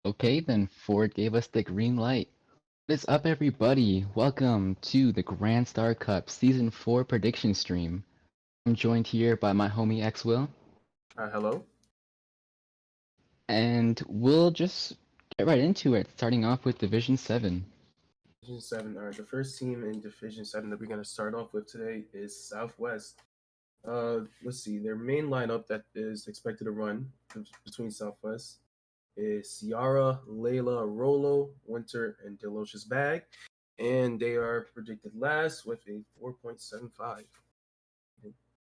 Okay, then Ford gave us the green light. What is up, everybody? Welcome to the Grand Star Cup Season 4 prediction stream. I'm joined here by my homie xWill, Hello. and we'll just get right into it, starting off with Division 7. Division 7. All right, the first team in Division 7 that we're going to start off with today is Southwest. Let's see. Their main lineup that is expected to run between Southwest is Ciara, Layla, Rolo, Winter, and Delicious Bag. And they are predicted last with a 4.75.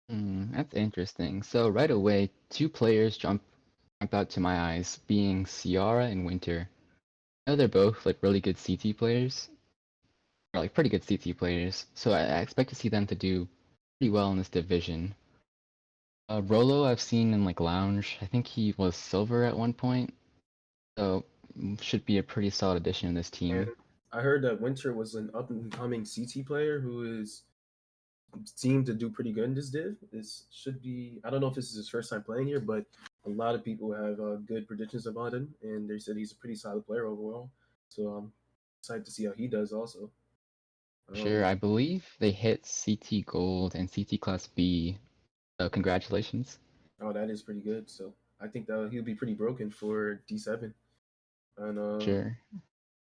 That's interesting. So right away, two players jump out to my eyes, being Ciara and Winter. I know they're both like really good CT players, or like pretty good CT players, so I expect to see them to do pretty well in this division. Rolo I've seen in like Lounge. I think he was silver at one point, so should be a pretty solid addition in this And team. I heard that Winter was an up and coming CT player who is seemed to do pretty good in this div. This should be, I don't know if this is his first time playing here, but a lot of people have good predictions about him, and they said he's a pretty solid player overall. So I'm excited to see how he does also. Sure, Um, I believe they hit CT Gold and CT Class B, so congratulations. oh, that is pretty good. So I think that he'll be pretty broken for D7. And Sure.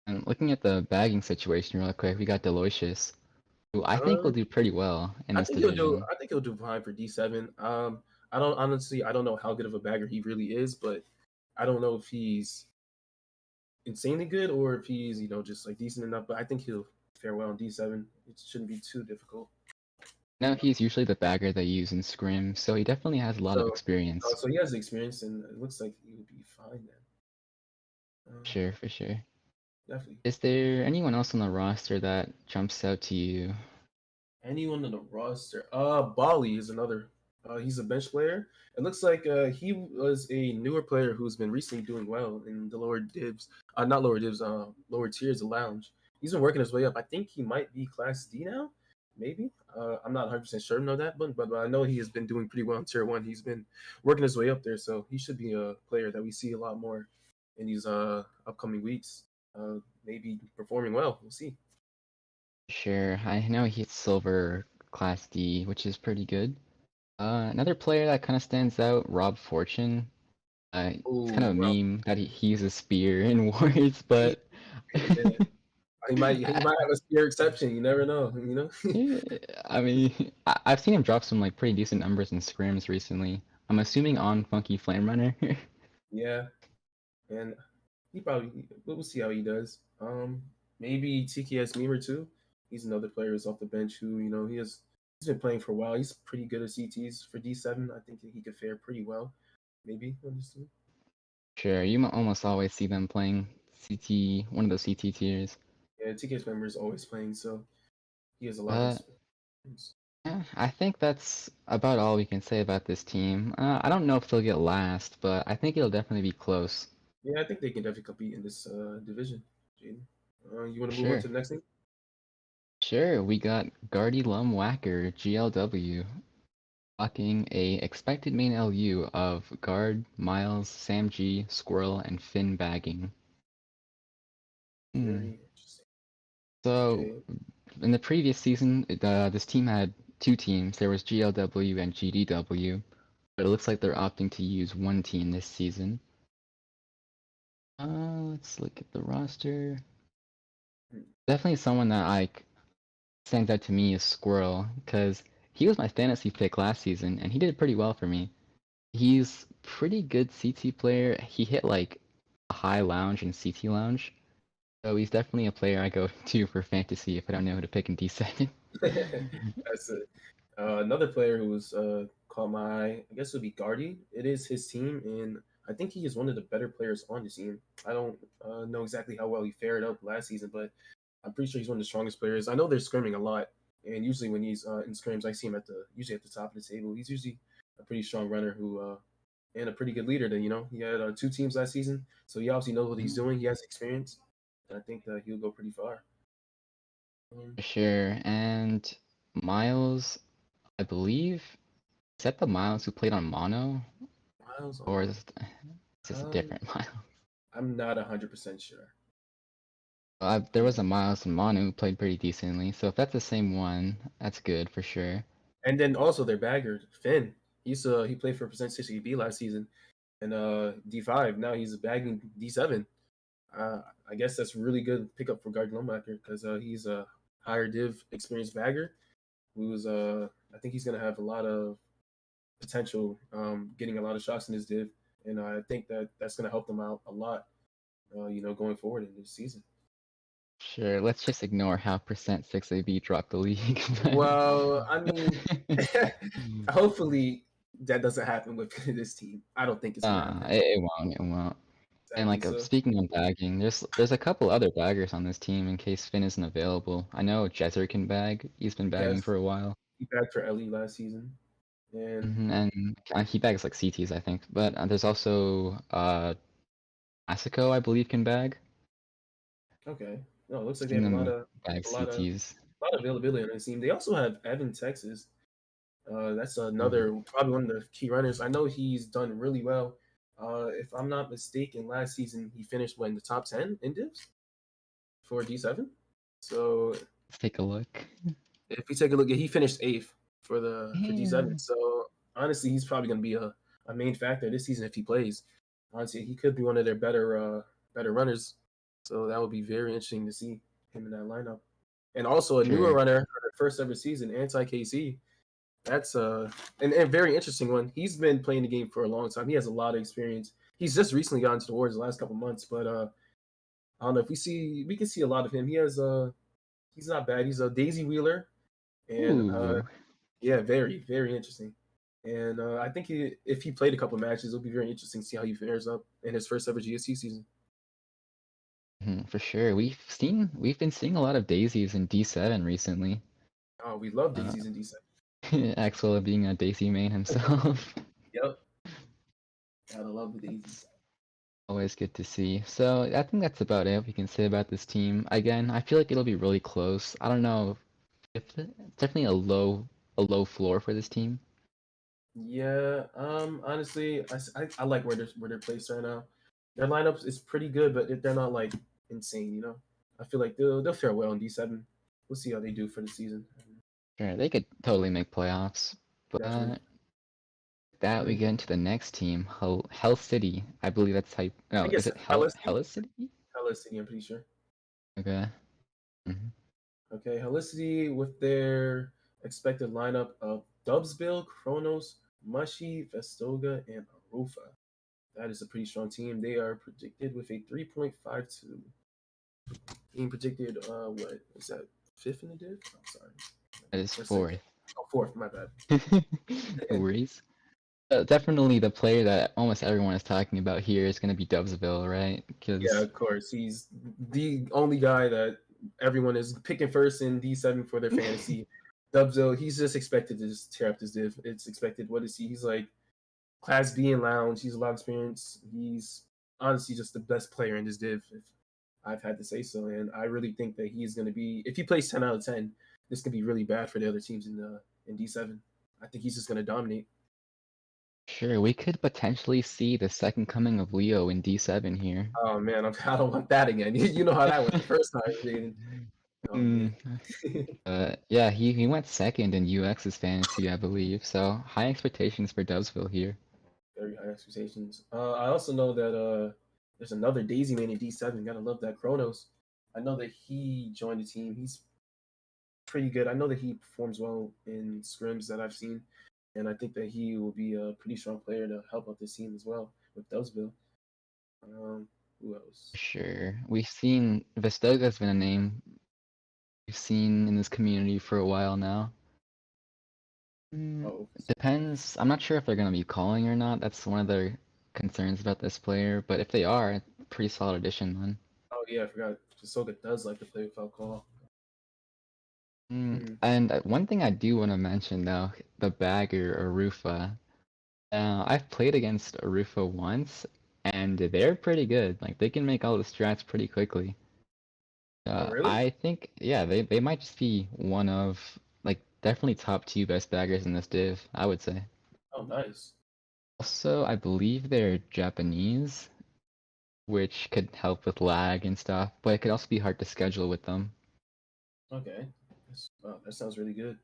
And looking at the bagging situation real quick, we got Deloysius, who I think will uh, do pretty well in I this think he'll do. division. I think he'll do fine for D7. I don't honestly. I don't know how good of a bagger he really is, but I don't know if he's insanely good or if he's just like decent enough. But I think he'll fare well in D7. It shouldn't be too difficult. Now he's usually the bagger they use in Scrim, so he definitely has a lot of So, experience. so he has the experience, and it looks like he would be fine then. Sure, for sure. Definitely. Is there anyone else on the roster that jumps out to you? Anyone on the roster? Bali is another. He's a bench player. It looks like he was a newer player who's been recently doing well in the lower divs. Not lower divs. Lower tiers of lounge. He's been working his way up. I think he might be Class D now. Maybe. I'm not 100% sure of that, but I know he has been doing pretty well in Tier 1. He's been working his way up there, so he should be a player that we see a lot more in these upcoming weeks. Maybe performing well. We'll see. Sure, I know he's silver Class D, which is pretty good. Another player that kind of stands out, Rob Fortune. It's kind of Oh, a well, meme that he uses spear in wars, he, but yeah, he I, might have a spear exception. You never know. yeah, I mean, I've seen him drop some like pretty decent numbers in scrims recently. I'm assuming on Funky Flame Runner. Yeah, and he probably we'll see how he does. Maybe TKS Memer too. He's another player who's off the bench who he's been playing for a while. He's pretty good at CTs for D7. I think he could fare pretty well. Maybe understood. Sure, you almost always see them playing CT, one of those CT tiers. Yeah, TKS Memer is always playing, so he has a lot of Uh, experience. I think that's about all we can say about this team. I don't know if they'll get last, but I think it'll definitely be close. Yeah, I think they can definitely compete in this division. Jayden, you want to move on Sure. to the next thing? Sure, we got Guardy Lum Whacker, GLW, blocking a expected main LU of Guard, Miles, Sam G, Squirrel, and Finn bagging. Hmm. Very interesting. So, Okay. in the previous season, this team had two teams. There was GLW and GDW, but it looks like they're opting to use one team this season. Let's look at the roster. Hmm. Definitely someone that stands out to me is Squirrel, because he was my fantasy pick last season, and he did pretty well for me. He's pretty good CT player. He hit like a high lounge and CT lounge, so he's definitely a player I go to for fantasy if I don't know who to pick in D7. That's it. Another player who was caught my eye, I guess it would be Guardy. It is his team, and I think he is one of the better players on the team. I don't know exactly how well he fared up last season, but I'm pretty sure he's one of the strongest players. I know they're scrimming a lot, and usually when he's in scrims, I see him usually at the top of the table. He's usually a pretty strong runner who and a pretty good leader. That he had two teams last season, so he obviously knows what he's doing. He has experience, and I think that he'll go pretty far. For sure. And Miles, I believe, is that the Miles who played on Mono? Miles Or on. is this a Um, different Miles? I'm not 100% sure. There Yeah. was a Miles and Manu who played pretty decently, so if that's the same one, that's good for sure. And then also their bagger, Finn. He played for Percent 60B last season and D5. Now he's bagging D7. I guess that's really good pickup for Guardian Linebacker because he's a higher div experienced bagger who's I think he's gonna have a lot of potential getting a lot of shots in his div, and I think that that's gonna help them out a lot, going forward in this season. Sure, let's just ignore how percent 6AB dropped the league. Well, I mean, hopefully that doesn't happen with this team. I don't think it's gonna happen. It won't, it won't. And Exactly. like So speaking of bagging, there's a couple other baggers on this team in case Finn isn't available. I know Jezer can bag. He's been bagging yes, for a while. he bagged for Ellie last season, and And he bags like CTs, I think. But there's also Asico, I believe, can bag. okay. No, it looks like they Seen have them bag a lot of CTs. a lot of availability on the team. They also have Evan Texas. That's Mhm. another probably one of the key runners. I know he's done really well. If I'm not mistaken, last season he finished in the top 10 in divs for D7. So Let's take a look. if we take a look, he finished eighth for D7. Damn. So honestly, he's probably going to be a main factor this season if he plays. Honestly, he could be one of their better runners. So that would be very interesting to see him in that lineup. And also a newer Sure. runner for the first ever season, Anti KC. That's a very interesting one. He's been playing the game for a long time. He has a lot of experience. He's just recently gotten to the Warriors the last couple months, but I don't know if we can see a lot of him. He's not bad. He's a Daisy Wheeler, and Ooh. yeah, very interesting. And I think if he played a couple matches, it'll be very interesting to see how he fares up in his first ever GSC season. For sure. We've been seeing a lot of daisies in D7 recently. Oh, we love Uh, daisies in D7. xWill being a daisy main himself. Yep, gotta love the daisies. Always good to see. So I think that's about it we can say about this team. Again, I feel like it'll be really close. I don't know if definitely a low floor for this team. Yeah, honestly, I like where they're placed right now. Their lineups is pretty good, but they're not like insane. I feel like they'll fare well in D7. We'll see how they do for the season. Sure, they could totally make playoffs. Definitely. But that we And get into the next team, Hell City. I believe that's type. I No, is guess it Helicity. Hella City? Helicity, I'm pretty sure. Okay. Mhm. Okay, Helicity with their expected lineup of Dubsbill, Kronos, Mushy, Vestoga, and Arufa. That is a pretty strong team. They are predicted with a 3.52. Being predicted, what is that? Fifth in the div? I'm sorry. That is Or second? fourth. Oh, fourth. My bad. No worries. Definitely the player that almost everyone is talking about here is going to be Dubsville, right? Yeah, Because of course. He's the only guy that everyone is picking first in D7 for their fantasy. Dubzo, he's just expected to just tear up this div. It's expected. What is he? He's like Class B in lounge. He's a lot of experience. He's honestly just the best player in this div, if I've had to say so. And I really think that he's going to be, if he plays 10 out of 10, this could be really bad for the other teams in D7. I think he's just going to dominate. sure, we could potentially see the second coming of Leo in D7 here. Oh man, I don't want that again. You know how that went the first time, Jaden. Oh Mm, man. yeah, he went second in UX's fantasy, I believe. So high expectations for Dubsville here. Very high expectations. I also know that there's another Daisy man in D7. Gotta love that Kronos. I know that he joined the team. He's pretty good. I know that he performs well in scrims that I've seen, and I think that he will be a pretty strong player to help out this team as well with Dubsville. Who else? Sure. We've seen Vestoga's been a name we've seen in this community for a while now. Oh, It depends. I'm not sure if they're going to be calling or not. That's one of their concerns about this player. But if they are, pretty solid addition then. oh yeah, I forgot. Soga does like to play without call. Hmm. And one thing I do want to mention though, the bagger Arufa. I've played against Arufa once, and they're pretty good. Like they can make all the strats pretty quickly. Oh really? I think yeah, they might just be one of like definitely top two best baggers in this div, I would say. Oh nice. Also, I believe they're Japanese, which could help with lag and stuff, but it could also be hard to schedule with them. Okay, that sounds really good.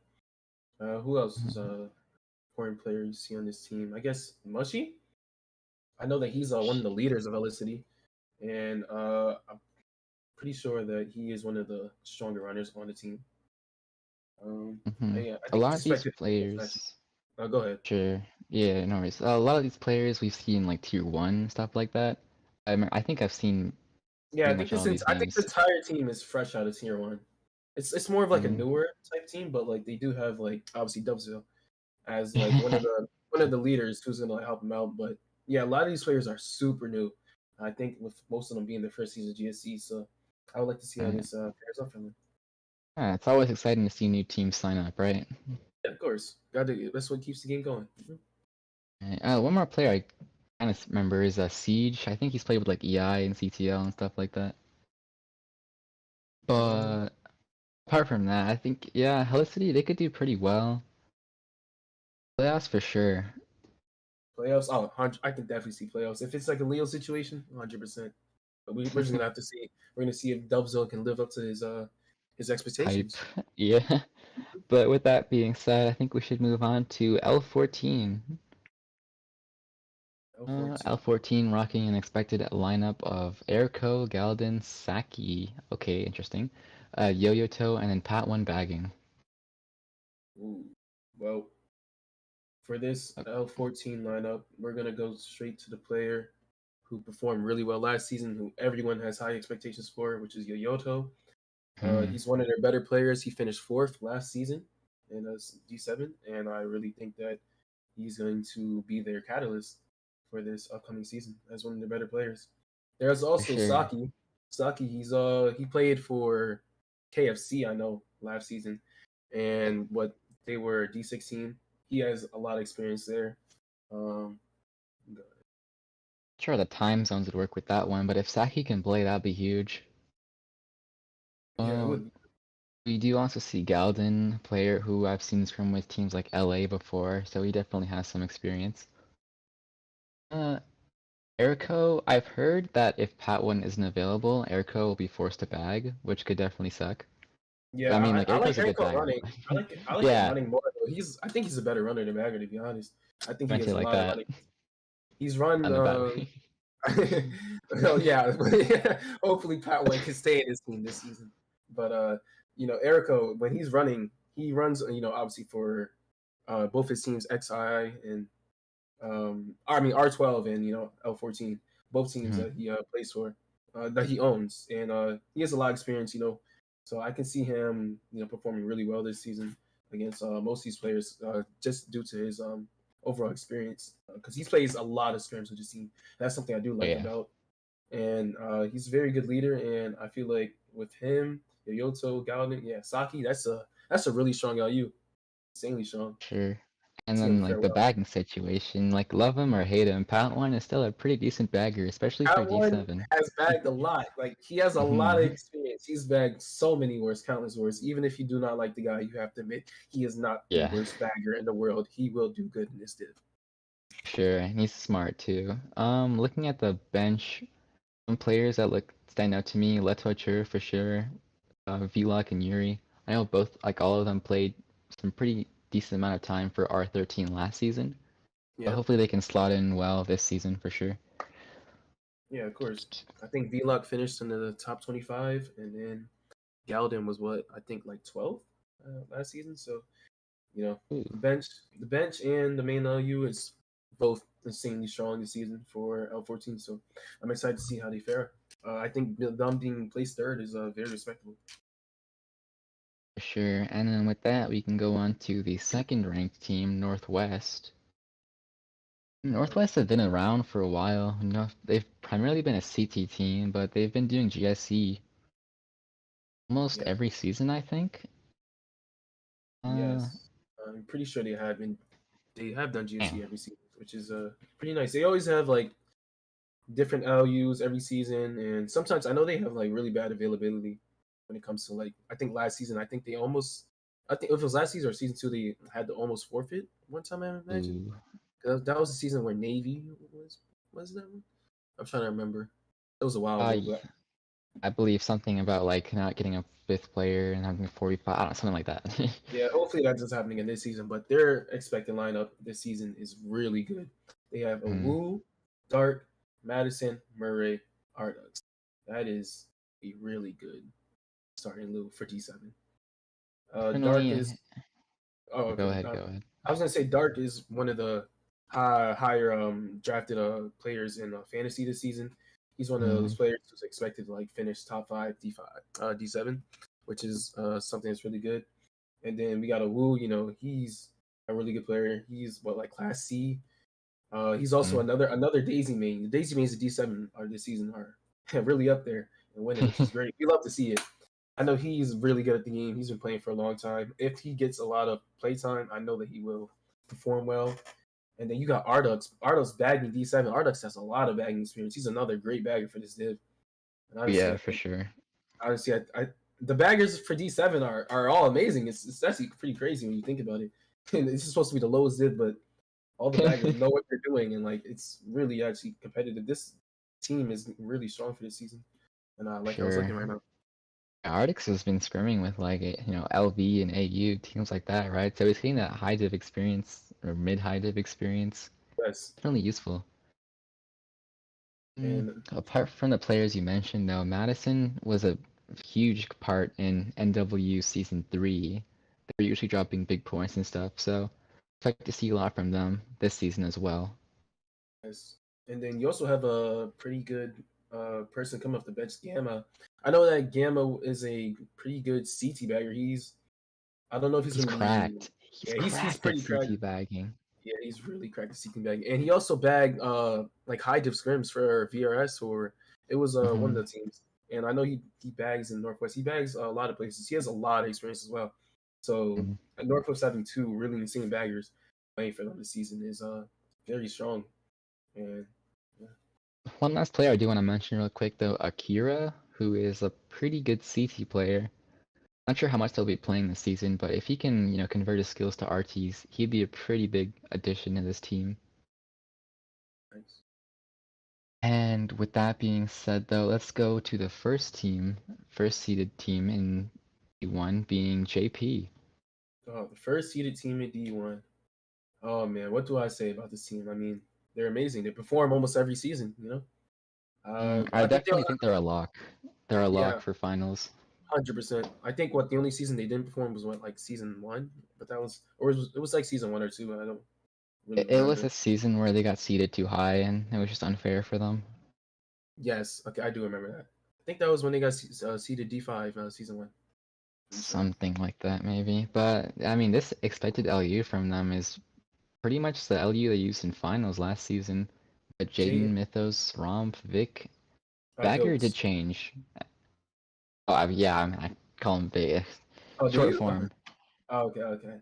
Who else is Mhm. a foreign player you see on this team? I guess Mushy. I know that he's one of the leaders of City, and I'm pretty sure that he is one of the stronger runners on the team. Mhm. I A think he's lot of these expected to be a flashy. players, Go ahead. sure, yeah, no worries. A lot of these players we've seen like tier one stuff like that. I think I've seen Yeah, pretty much all these I think the names. entire team is fresh out of tier one. It's more of like a Mm. newer type team, but like they do have like obviously Dubsville as like one of the leaders who's gonna like, help them out. But yeah, a lot of these players are super new. I think with most of them being their first season of GSC, so I would like to see how this pairs up for them. Yeah, it's always exciting to see new teams sign up, right? Yeah, of course, got to. That's what keeps the game going. Mhm. Right. One more player I kind of remember is Siege. I think he's played with like EI and CTL and stuff like that. Um, But apart from that, I think yeah, Helicity they could do pretty well. Playoffs for sure. Playoffs. Oh, 100, I can definitely see playoffs. If it's like a Leo situation, 100%. But we're just gonna have to see. We're gonna see if Dubsville can live up to his Hype. expectations. Yeah. But with that being said, I think we should move on to L14. L14. L14 rocking an expected lineup of Airco, Galden, Saki. Okay, interesting. Yo-Yo-To, and then Pat One bagging. Ooh. Well, for this L14 lineup, we're gonna go straight to the player who performed really well last season, who everyone has high expectations for, which is Yoyoto. Hmm. He's one of their better players. He finished fourth last season in a D7, and I really think that he's going to be their catalyst for this upcoming season as one of the better players. There's For also sure. Saki. Saki, he played for KFC, I know, last season, and what they were D16. He has a lot of experience there. Um, Sure, the time zones would work with that one, but if Saki can play, that'd be huge. yeah, it Uh, would be. we do also see Galden, player who I've seen scrim with teams like LA before, so he definitely has some experience. Uh, Erico, I've heard that if Pat One isn't available, Erico will be forced to bag, which could definitely suck. Yeah, I mean, like I like Erico's a good Enko bagger. running. I like him Yeah, running more though. I think he's a better runner than Bagger, to be honest. I think he might has say a like lot of that running. He's run on the battery. well, yeah. Hopefully Pat One can stay in his team this season. But Erico, when he's running, he runs, obviously for both his teams, XI and I mean R12 and L14, both teams Mhm. that he plays for, that he owns, and he has a lot of experience, so I can see him, performing really well this season against most of these players, just due to his overall experience, because he plays a lot of scrims with his team. That's something I do Oh like yeah, about, and he's a very good leader, and I feel like with him, Yoyoto, Galvin, yeah, Saki, that's a really strong LU, insanely strong. sure. And See him then like fare the well. bagging situation, like love him or hate him, Pat One is still a pretty decent bagger, especially for That one D7. has bagged a lot. Like he has a lot of Hmm. experience. He's bagged so many wars, countless wars. Even if you do not like the guy, you have to admit he is not the Yeah, worst bagger in the world. He will do good in this div. sure. And he's smart too. Looking at the bench, some players that look stand out to me, Leto for sure, Vlog and Yuri. I know both, like all of them played some pretty decent amount of time for R13 last season. But Yeah, hopefully they can slot in well this season for sure. yeah, of course. I think Vlog finished in the top 25, and then Galden was what I think like 12th last season. So Ooh, the bench and the main LU is both insanely strong this season for L14. So I'm excited to see how they fare. I think them being placed third is very respectable. for sure. And then with that, we can go on to the second ranked team, Northwest. Northwest have been around for a while. They've primarily been a CT team, but they've been doing GSC almost Yeah. every season, I think. Uh, Yes, I'm pretty sure they have done GSC Damn. every season, which is pretty nice. They always have like different LUs every season, and sometimes I know they have like really bad availability when it comes to like I think last season I think if it was last season or season two they had to almost forfeit one time I imagine. Ooh. 'Cause that was the season where Navy was that one? I'm trying to remember. It was a while Uh, ago, y- but I believe something about like not getting a fifth player and having 45, I don't know, something like that. yeah, hopefully that does happening in this season. But their expected lineup this season is really good. They have a Mm. Wu, Dark, Madison, Murray, Ardux. That is a really good starting loop for D7. Dark Definitely. is Go okay. ahead, go ahead. I was gonna say Dark is one of the higher drafted players in fantasy this season. He's one of those Mm. players who's expected to like finish top five D7, which is something that's really good. And then we got a Wu. You know, he's a really good player. He's what like class C. He's also Mm. another Daisy main. The Daisy mains of D7 are this season are really up there and winning, which is great. We love to see it. I know he's really good at the game. He's been playing for a long time. If he gets a lot of playtime, I know that he will perform well. And then you got Ardux. Ardux bagging D7. Ardux has a lot of bagging experience. He's another great bagger for this div. And honestly, Yeah, I for think sure. honestly, I the baggers for D7 are all amazing. It's actually pretty crazy when you think about it. And it's supposed to be the lowest div, but all the baggers know what they're doing, and like it's really actually competitive. This team is really strong for this season, and I like how it's Sure. looking right now. Artix has been scrimming with like LV and AU teams like that, right? So he's getting that high div experience or mid high div experience. Yes, Definitely useful. and Apart from the players you mentioned, though, Madison was a huge part in NW Season 3. They're usually dropping big points and stuff, so expect to see a lot from them this season as well. yes, and then you also have a pretty good person coming off the bench, Gamma. I know that Gamma is a pretty good CT bagger. I don't know if he's He's going to be. cracked. He's Yeah, he's cracked at pretty cracked. CT bagging. Yeah, he's really cracked the CT bag, and he also bagged like high div scrims for VRS, or it was one of Hmm. the teams. And I know he bags in Northwest. He bags a lot of places. He has a lot of experience as well. So Northwest having two really insane baggers playing for them this season is very strong. And yeah, One last player I do want to mention real quick, though, Akira, who is a pretty good CT player. Not sure how much they'll be playing this season, but if he can, convert his skills to RTs, he'd be a pretty big addition to this team. nice. And with that being said, though, let's go to the first seeded team in D1 being JP. Oh, the first seeded team in D1. Oh man, what do I say about this team? I mean, they're amazing. They perform almost every season. You know, I I think they'll definitely think they're a lock. They're a lock yeah. for finals. 100%. I think what the only season they didn't perform was what like season one, but that was or it was like season one or two. I don't really It was remember. a season where they got seeded too high, and it was just unfair for them. Yes, okay, I do remember that. I think that was when they got seeded D5 season one. Pretty sure. Something like that, maybe. But, I mean, this expected LU from them is pretty much the LU they used in finals last season. But Jaden, Jayde, Mythos, Romp, Vic. Bagger did Vilks. change. Oh, yeah, I call him Vic. Oh, do Short you? form. Oh, okay, okay.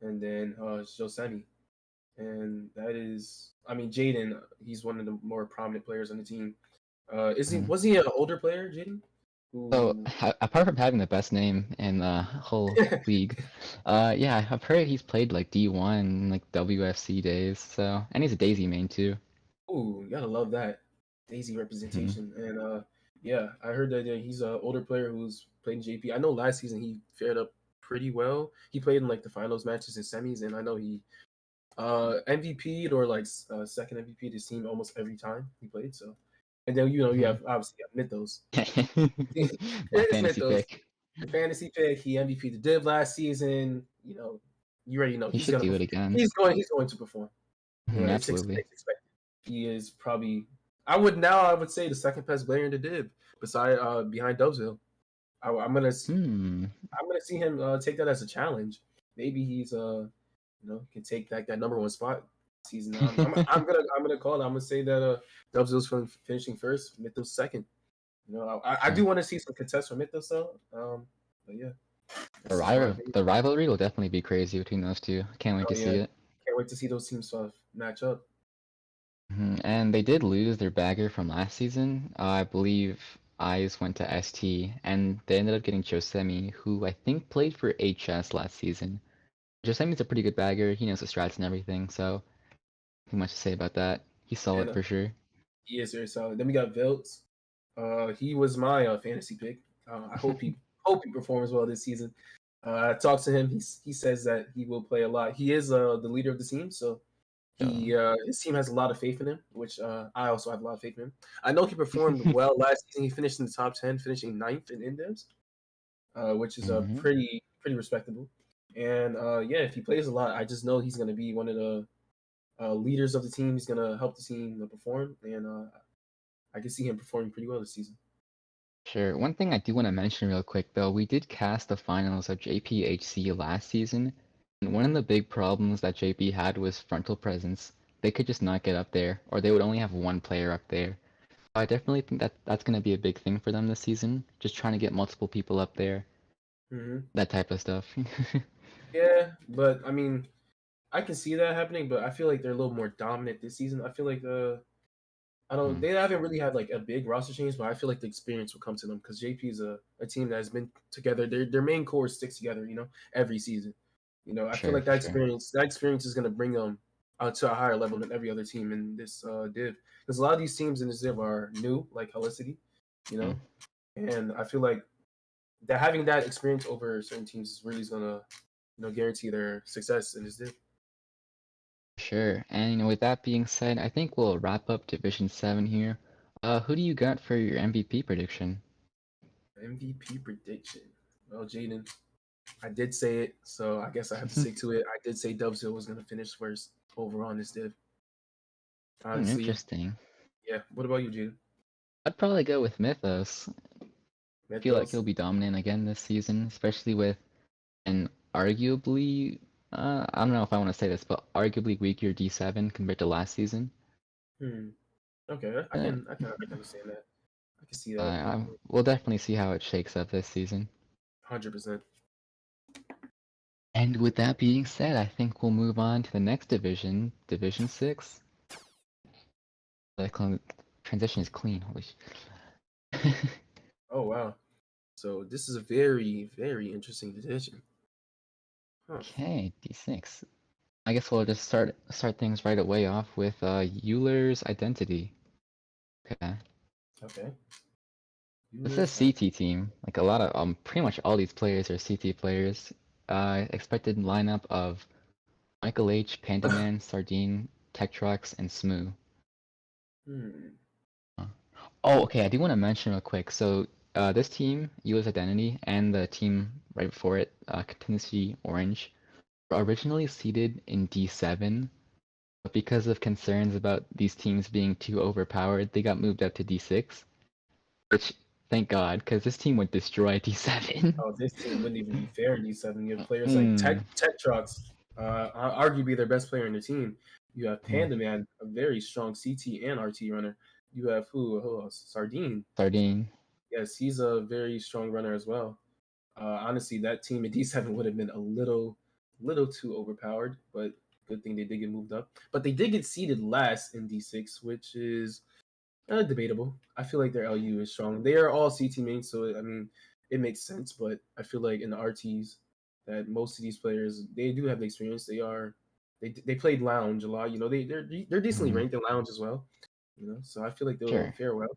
And then Josemi, and that is, I mean, Jaden. He's one of the more prominent players on the team. Is he? Mhm. Was he an older player, Jaden? So, Who? apart from having the best name in the whole league, yeah, I've heard he's played like D1, like WFC days, so, and he's a Daisy main too. Ooh, you gotta love that Daisy Mhm. representation. And yeah, I heard that he's an older player who's played in JP. I know last season he fared up pretty well. He played in like the finals matches and semis, and I know he MVP'd or like second MVP to his team almost every time he played. So, and then you Mhm. have obviously got Mythos. My It's fantasy Mythos, pick. the fantasy pick. He MVP'd the div last season. You already know He he's should gonna do it perform. again. He's going to perform. Mhm, It's absolutely. expected. He is probably I would say the second best player in the div beside behind Dubsville. Hmm. I'm gonna see him take that as a challenge. Maybe he's can take that number one spot season. I'm gonna call it. I'm gonna say that Dubsville's finishing first, Mythos second. I do Sure. want to see some contests from Mythos though. But yeah, The that's just my rival opinion. the rivalry will definitely be crazy between those two. Can't wait Oh to yeah, see it. can't wait to see those teams match up. And they did lose their bagger from last season. I believe Eyes went to ST, and they ended up getting Josemi, who I think played for HS last season. Josemi's a pretty good bagger. He knows the strats and everything, so nothing much to say about that. He's solid And for sure. he is very solid. Then we got Vilts. He was my fantasy pick. I hope he performs well this season. I talked to him. He says that he will play a lot. He is the leader of the team, so So, his team has a lot of faith in him, which I also have a lot of faith in him. I know he performed well last season. He finished in the top 10, finishing ninth in Index, which is mhm. pretty respectable. And yeah, if he plays a lot, I just know he's going to be one of the leaders of the team. He's going to help the team perform, and I can see him performing pretty well this season. Sure. One thing I do want to mention real quick, though, we did cast the finals of JPHC last season, and one of the big problems that JP had was frontal presence. They could just not get up there, or they would only have one player up there. I definitely think that that's going to be a big thing for them this season, just trying to get multiple people up there, Hmm. that type of stuff. Yeah, but I mean, I can see that happening, but I feel like they're a little more dominant this season. I feel like I don't. Hmm, They haven't really had like a big roster change, but I feel like the experience will come to them because JP is a team that has been together. Their main core sticks together, every season. I feel sure, like for sure. that experience is going to bring them to a higher level than every other team in this div. Because a lot of these teams in this div are new, like Helicity, you Hmm, know, and I feel like that having that experience over certain teams is really going to guarantee their success in this div. sure. And with that being said, I think we'll wrap up Division 7 here. Who do you got for your MVP prediction? MVP prediction. Well, Jaden, I did say it, so I guess I have to stick to it. I did say xWill was going to finish first overall in this div. Honestly, Interesting. yeah. What about you, Jaden? I'd probably go with Mythos. I feel like he'll Mythos? be dominant again this season, especially with an arguably, I don't know if I want to say this, but arguably weaker D7 compared to last season. Hmm. Okay, I Uh, can I can I can understand that. I can see that. we'll definitely see how it shakes up this season. 100%. And with that being said, I think we'll move on to the next division, Division 6. The transition is clean, holy Oh wow. So this is a very interesting decision. Huh. Okay, D6. I guess we'll just start things right away off with Euler's identity. Okay. Okay. This is a Viewers CT team. Like a lot of pretty much all these players are CT players. Expected lineup of Michael H, Pandaman, Sardine, Tektrox, and Smoo. Hmm. Huh. Oh, okay. I do want to mention real quick. So, this team, US Identity, and the team right before it, Contingency Orange, were originally seeded in D7, but because of concerns about these teams being too overpowered, they got moved up to D6. Which, thank God, because this team would destroy D7. Oh, this team wouldn't even be fair in D7. You have players like Mm. Tech Trucks, arguably their best player in the team. You have Mm. Panda Man, a very strong CT and RT runner. You have who else? Sardine. Sardine. Yes, he's a very strong runner as well. Honestly, that team in D7 would have been a little too overpowered, but good thing they did get moved up. But they did get seeded last in D6, which is debatable. I feel like their LU is strong. They are all CT mains, so I mean, it makes sense. But I feel like in the RTs, that most of these players they do have the experience. They played lounge a lot. They're decently Mm. ranked in lounge as well. So I feel like they'll Sure. fare well.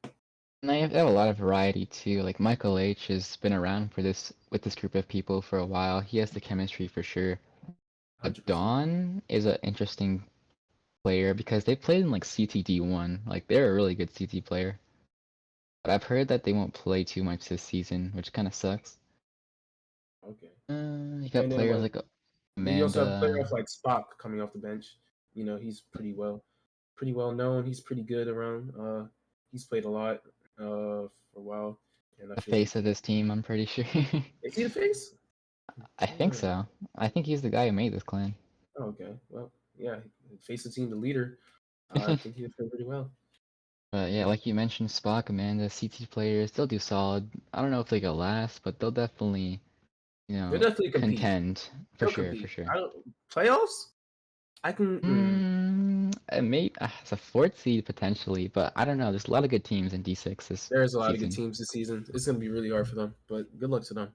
And they have a lot of variety too. Like Michael H has been around for this with this group of people for a while. He has the chemistry for sure. 100%. Dawn is an interesting player because they played in like CTD1. Like they're a really good CT player. But I've heard that they won't play too much this season, which kind of sucks. Okay. You got And then players what? like You also have players Amanda. like Spock coming off the bench. He's pretty well known. He's pretty good around. He's played a lot for a while, and I The feel like face of this team, I'm pretty sure. is he the face? I think Yeah. so. I think he's the guy who made this clan. Oh, okay. Well, yeah. Face the team, the leader. I think he's doing pretty well. But yeah, Yeah. like you mentioned, Spock, Amanda, CT players, they'll do solid. I don't know if they go last, but they'll definitely, They'll definitely compete. contend for They'll sure, for compete. sure. I don't playoffs. I can. Maybe as a fourth seed potentially, but I don't know. There's a lot of good teams in D6 this There's a lot of good season, teams this season. It's gonna be really hard for them, but good luck to them.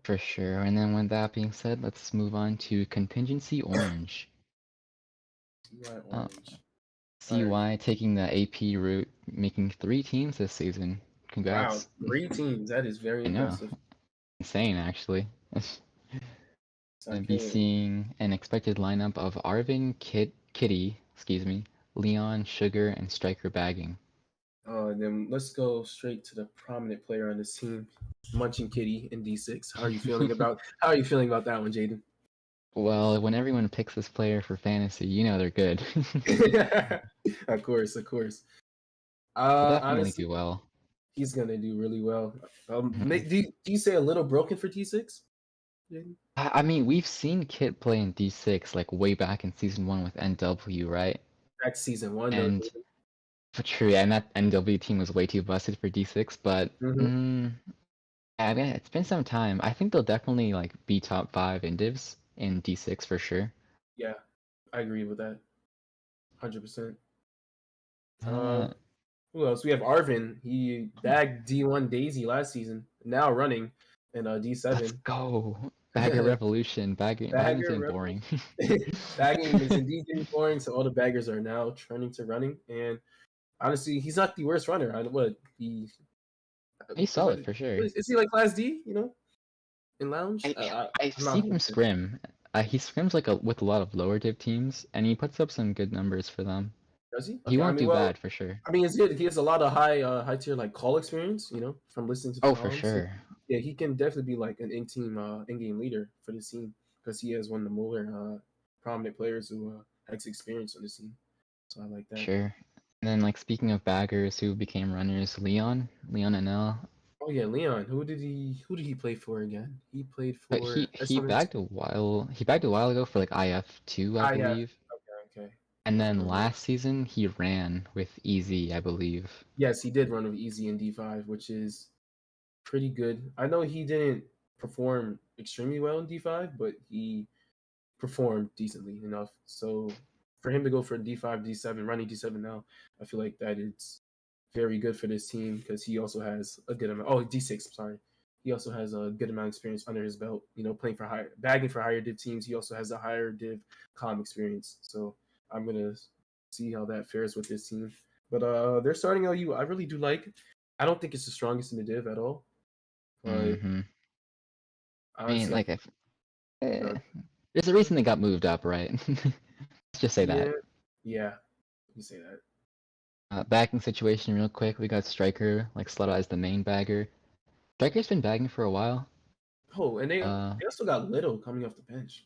for sure. And then with that being said, let's move on to Contingency Orange. TY Uh, Orange. Fire. CY taking the AP route, making 3 teams this season. Wow, Congrats. 3 teams. That is very I know. impressive. Insane, actually. Gonna be Okay. seeing an expected lineup of Arvin, Kitty, excuse me, Leon, Sugar, and Striker bagging. Then let's go straight to the prominent player on this team, Munching Kitty in D6. How are you feeling about that one, Jaden? Well, when everyone picks this player for fantasy, you know they're good. Of course, of course. They'll definitely Honestly, do well. he's gonna do really well. Mhm. Do you say a little broken for D6, Jaden? I mean, we've seen Kit play in D6 like way back in season 1 with NW, right? That's season one, though. And for true, yeah, and that NW team was way too busted for D6, but Mm-hmm. I mean, it's been some time. I think they'll definitely like be top 5 in divs in D6 for sure. Yeah, I agree with that. 100%. Uh, Who else? We have Arvin. He bagged D1 Daisy last season. Now running in let's D7. go. Bagger Revolution. Bagging's Bagger been Rebel. boring. Bagging is indeed getting boring, so all the baggers are now turning to running. And honestly, he's not the worst runner. He's solid for sure. Is he like Class D? In lounge? I've I'm not seen him 100%. scrim. He scrims like with a lot of lower div teams, and he puts up some good numbers for them. Does he? He Okay. won't do bad for sure. I mean, he has a lot of high tier like call experience. From listening to the Oh, for comms. So, sure. yeah, he can definitely be like an in-team in-game leader for this team because he has one of the more prominent players who has experience on this team. So I like that. Sure. And then like speaking of baggers who became runners, Leon NL. Oh yeah, Leon. Who did he play for again? He played But for he S1. bagged a while. He bagged a while ago for like IF2, I Ah yeah. believe. Okay. And I then remember that. last season he ran with Easy, I believe. Yes, he did run with Easy in D5, which is pretty good. I know he didn't perform extremely well in D5, but he performed decently enough. So for him to go for D5, D7, running D7 now, I feel like that is very good for this team because he also has a good amount. Oh, D6, sorry. He also has a good amount of experience under his belt. Playing for bagging for higher div teams. He also has a higher div comm experience. So I'm gonna see how that fares with this team. But their starting LU, I really do like. I don't think it's the strongest in the div at all. But Mm-hmm. I mean, honestly, like if uh, there's a reason they got moved up, right? Let's just say yeah, that. yeah, you say that. Bagging situation real quick. We got Striker like slotted as the main bagger. Striker's been bagging for a while. Oh, and they Uh, they also got Little coming off the bench.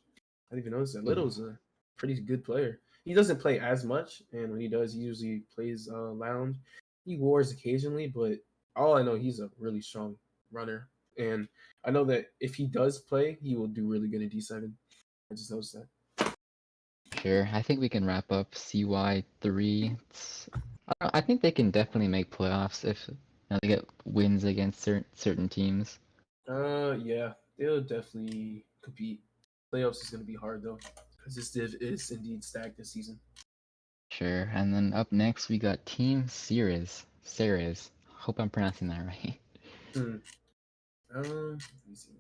I didn't even notice that. ooh, Little's a pretty good player. He doesn't play as much, and when he does, he usually plays lounge. He wars occasionally, but all I know, he's a really strong runner, and I know that if he does play, he will do really good in D7. I just noticed that. sure. I think we can wrap up CY3. I think they can definitely make playoffs if they get wins against certain teams. Yeah, they'll definitely compete. Playoffs is going to be hard though, because this div is indeed stacked this season. Sure. And then up next we got Team Ceres. Hope I'm pronouncing that right. Hmm. Let me see.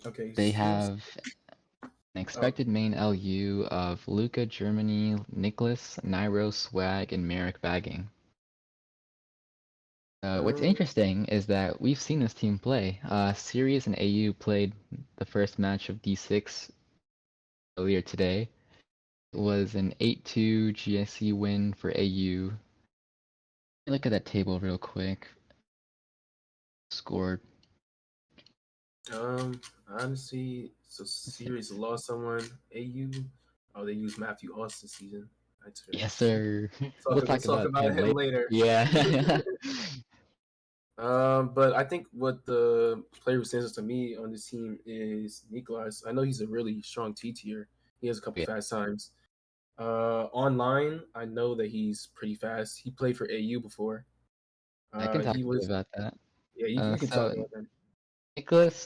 Okay, They teams. have an Oh, expected main LU of Luca, Germany, Nicholas, Nairo, Swag, and Merrick bagging. What's um, interesting is that we've seen this team play. Ceres and AU played the first match of D6 earlier today. It was an 8-2 GSC win for AU. Let me look at that table real quick. Scored. honestly, so series lost someone. AU. Oh, they used Matthew Austin this season. That's fair. Yes, sir. We'll We'll talk talk about about him him later. later. Yeah. But I think what the player who stands out to me on this team is Nicholas. I know he's a really strong T tier. He has a couple Yeah. fast times. Online, I know that he's pretty fast. He played for AU before. I can talk He a bit was about that. yeah. You can talk So about that.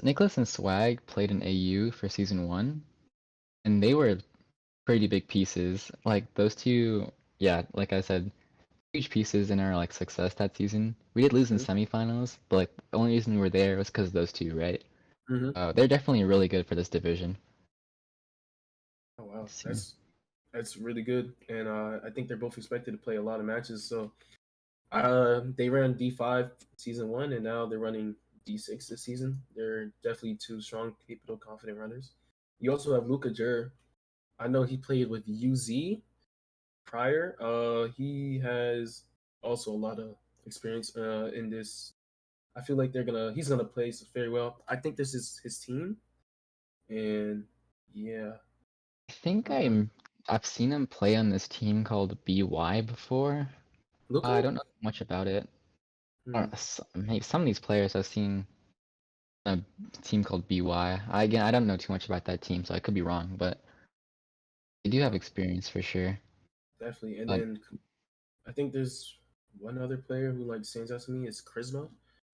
Nicholas and Swag played in AU for season 1, and they were pretty big pieces. Like those two, yeah, like I said, huge pieces in our like success that season. We did lose in semifinals, but like the only reason we were there was because of those two, right? Mm-hmm. They're definitely really good for this division. Oh wow, Let's see. that's That's really good, and I think they're both expected to play a lot of matches. So they ran D5 season one, and now they're running D6 this season. They're definitely two strong, capable, confident runners. You also have Luca Jur. I know he played with UZ prior. He has also a lot of experience in this. I feel like he's gonna play very well. I think this is his team, and yeah, I think uh, I've seen him play on this team called BY before. I Luca. don't know much about it. Hmm, Maybe some of these players I've seen a team called BY. Again, I don't know too much about that team, so I could be wrong, but they do have no, experience for sure. definitely. And But then I think there's one other player who like stands out to me is Charisma.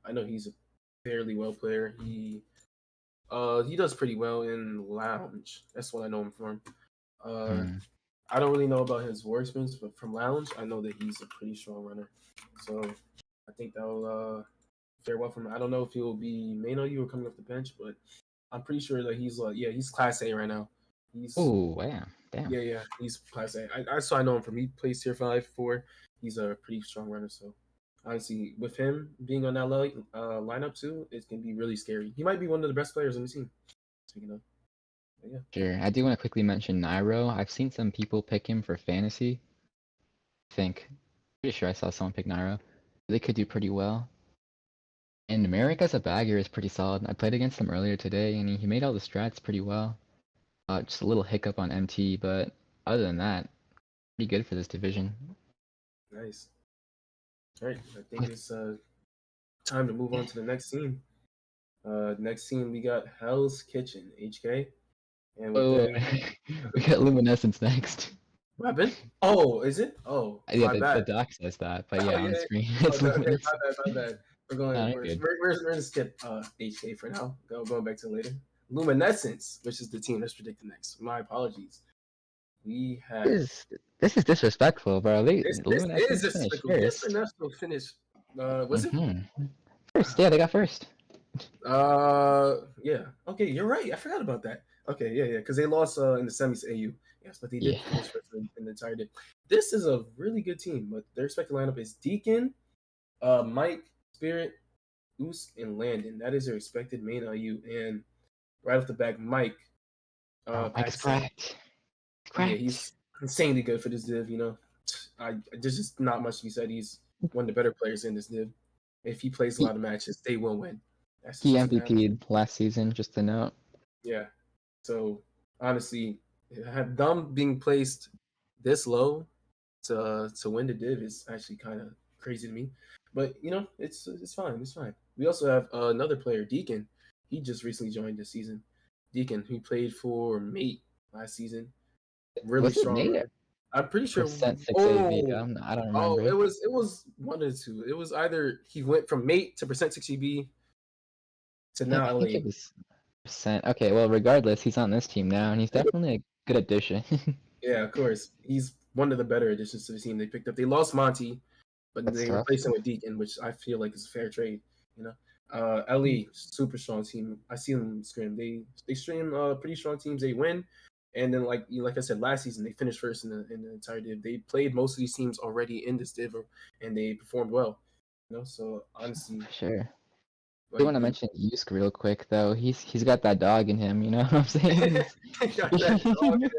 I know he's a fairly well player. He does pretty well in Lounge. That's what I know him from. Uh, hmm, I don't really know about his war experience, but from Lounge, I know that he's a pretty strong runner. So I think that'll fare well from him. I don't know if he'll be main on you or coming off the bench, but I'm pretty sure that he's Class A right now. He's oh wow, damn. yeah, he's Class A. I know him from he plays Tier 5 4. He's a pretty strong runner. So honestly, with him being on that lineup too, it can be really scary. He might be one of the best players on the team. Speaking of, but yeah, Sure. I do want to quickly mention Nairo. I've seen some people pick him for fantasy. I think. Pretty sure I saw someone pick Nairo. They could do pretty well. And Merrick as a bagger is pretty solid. I played against him earlier today, and he made all the strats pretty well. Just a little hiccup on MT, but other than that, pretty good for this division. nice. All right, I think With it's time to move on to the next scene. Next scene we got Hell's Kitchen (HK), and with oh, them, we got Luminescence next. weapon. Oh, is it? Oh, Yeah, my the bad. doc says that, but Oh yeah, on yeah. screen it's Okay, okay, Luminescence. my bad. We're No, going. you're good. We're gonna skip HK for now. Going back to later. Luminescence, which is the team that's predicted next. My apologies. We have This is disrespectful, bro. this is Luminescence finished disrespectful. Yes, first. national finish. Was it? First, yeah, they got first. Yeah. Okay, you're right. I forgot about that. Okay, yeah, because they lost in the semis to AU. Yes, but they Yeah. did finish first in the entire day. This is a really good team, but their expected lineup is Deacon, Mike, Spirit, Oos, and Landon. That is their expected main IU. And right off the back, Mike, Oh, Mike's Pakistan. cracked. Yeah, Cracked. he's insanely good for this div. There's just not much to be said. He's one of the better players in this div. If he plays a He lot of matches, they will win. That's he just gonna happen. MVP'd last season, just a note. Yeah. So honestly, them being placed this low to win the div is actually kind of crazy to me. But it's fine. It's fine. We also have another player, Deacon. He just recently joined this season. Deacon, who played for Mate last season. Really Was it strong Nate runner. I'm pretty sure. percent 6 AV? Oh, I don't oh, remember. it was one or two. It was either he went from Mate to percent 60B to I now think LA. it was percent. Okay, well, regardless, he's on this team now, and he's definitely a good addition. Yeah, of course. He's one of the better additions to the team they picked up. They lost Monty, but That's they tough. replaced him with Deacon, which I feel like is a fair trade. You know, LE super strong team. I see them scream. They stream pretty strong teams. They win, and then like I said last season, they finished first in the entire div. They played most of these teams already in this div, and they performed well. So honestly, For sure. I do like want to mention Yusk real quick though. He's got that dog in him, you know what I'm saying? got that dog in him.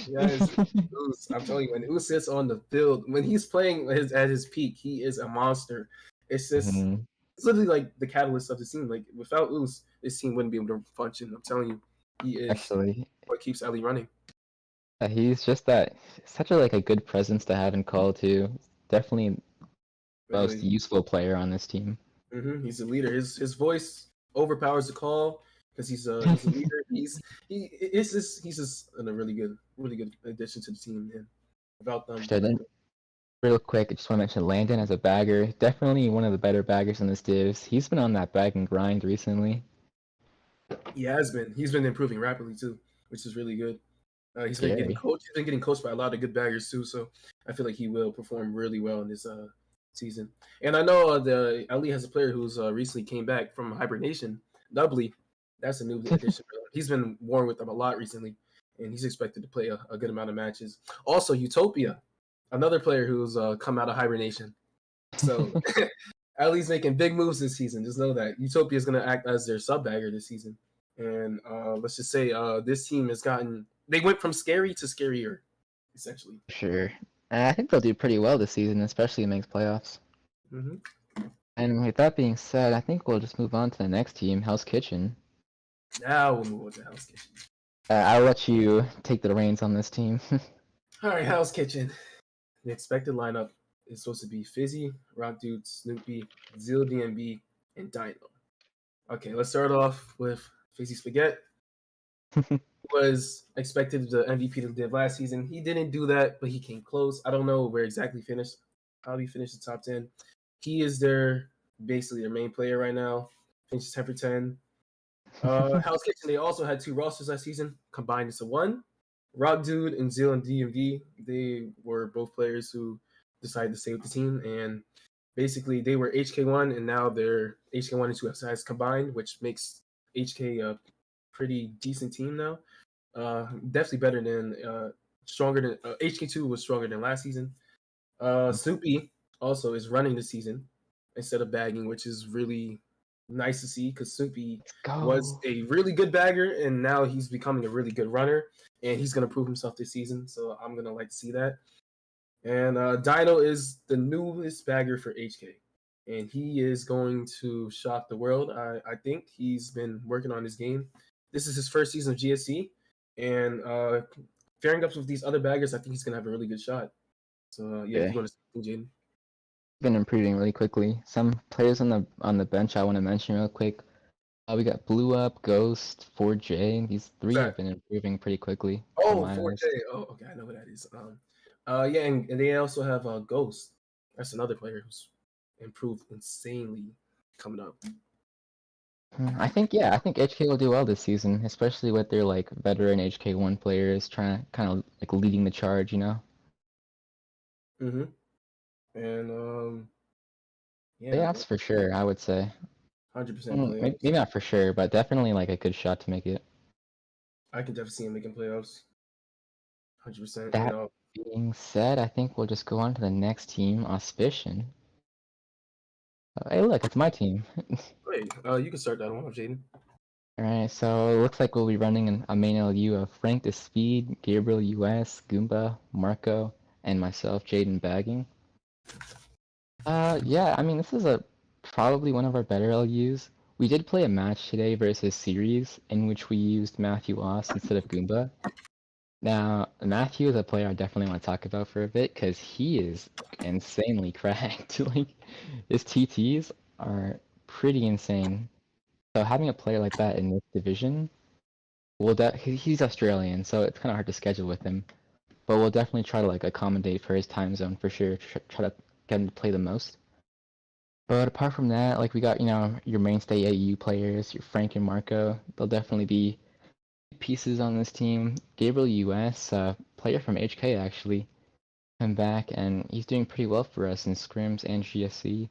Yes, Oos, I'm telling you, when Oos sits on the field, when he's playing at his peak, he is a monster. It's just, Mhm. it's literally like the catalyst of the team. Like without Oos, this team wouldn't be able to function. I'm telling you, he is Actually, what keeps Ali running. he's just that such a like a good presence to have in call too. Definitely the most Literally, useful player on this team. he's a leader. His voice overpowers the call because he's a leader. He's just a really good addition to the team. And without them, So then, real quick, I just want to mention Landon as a bagger. Definitely one of the better baggers in this divs. He's been on that bag and grind recently. he has been. He's been improving rapidly too, which is really good. He's been getting Very. coached. He's been getting coached by a lot of good baggers too. So I feel like he will perform really well in this season. And I know the Ali has a player who's recently came back from hibernation. Nubbly, that's a new addition. He's been worn with them a lot recently. and he's expected to play a good amount of matches. Also, Utopia, another player who's come out of hibernation. So Ellie's making big moves this season. Just know that Utopia is going to act as their sub bagger this season. And let's just say this team has gotten. They went from scary to scarier, essentially. Sure. I think they'll do pretty well this season, especially in makes playoffs. Mm-hmm. And with that being said, I think we'll just move on to the next team, Hell's Kitchen. Now we'll move on to Hell's Kitchen. I'll let you take the reins on this team. All right, Hell's Kitchen. The expected lineup is supposed to be Fizzy, Rock Dude, Snoopy, Zill DMB, and Dino. Okay, let's start off with Fizzy Spaghetti. Was expected the MVP to did last season. He didn't do that, but he came close. I don't know where exactly he finished. Probably finished the top 10. He is basically their main player right now. Finishes 10 for 10. Hell's Kitchen, they also had 2 rosters last season, combined into one. Rock Dude and Zill and DMV, they were both players who decided to stay with the team, and basically they were HK1, and now they're HK1 and 2 sides combined, which makes HK a pretty decent team now. Definitely better than stronger than HK2 was stronger than last season. Snoopy also is running this season instead of bagging, which is really nice to see because Snoopy was a really good bagger and now he's becoming a really good runner and he's going to prove himself this season. So I'm going to like to see that. And Dino is the newest bagger for HK and he is going to shock the world. I think he's been working on his game. This is his first season of GSC and pairing up with these other baggers, I think he's going to have a really good shot. So yeah, if you want to see Jayden. Been improving really quickly. Some players on the bench I want to mention real quick. We got Blue Up, Ghost, 4J. These 3 have been improving pretty quickly. Oh, 4J. Oh, okay, I know who that is. Yeah, and they also have Ghost. That's another player who's improved insanely coming up. I think HK will do well this season, especially with their like veteran HK1 players trying to kind of like leading the charge, you know. And yeah, playoffs for sure, I would say. 100% playoffs. Maybe not for sure, but definitely like a good shot to make it. I can definitely see him making playoffs. 100%. That being said, I think we'll just go on to the next team, Auspician. Hey, look, it's my team. Wait, you can start that one, Jayden. Alright, so it looks like we'll be running a main LU of Frank the Speed, Gabriel US, Goomba, Marco, and myself, Jayden Bagging. Yeah, I mean, this is probably one of our better LUs. We did play a match today versus Series, in which we used Matthew Oss instead of Goomba. Now, Matthew is a player I definitely want to talk about for a bit, because he is insanely cracked. Like, his TTs are pretty insane. So having a player like that in this division, he's Australian, so it's kind of hard to schedule with him. But we'll definitely try to like accommodate for his time zone for sure. Try to get him to play the most. But apart from that, like we got your mainstay AU players, your Frank and Marco. They'll definitely be pieces on this team. Gabriel US, player from HK actually, come back and he's doing pretty well for us in scrims and GSC.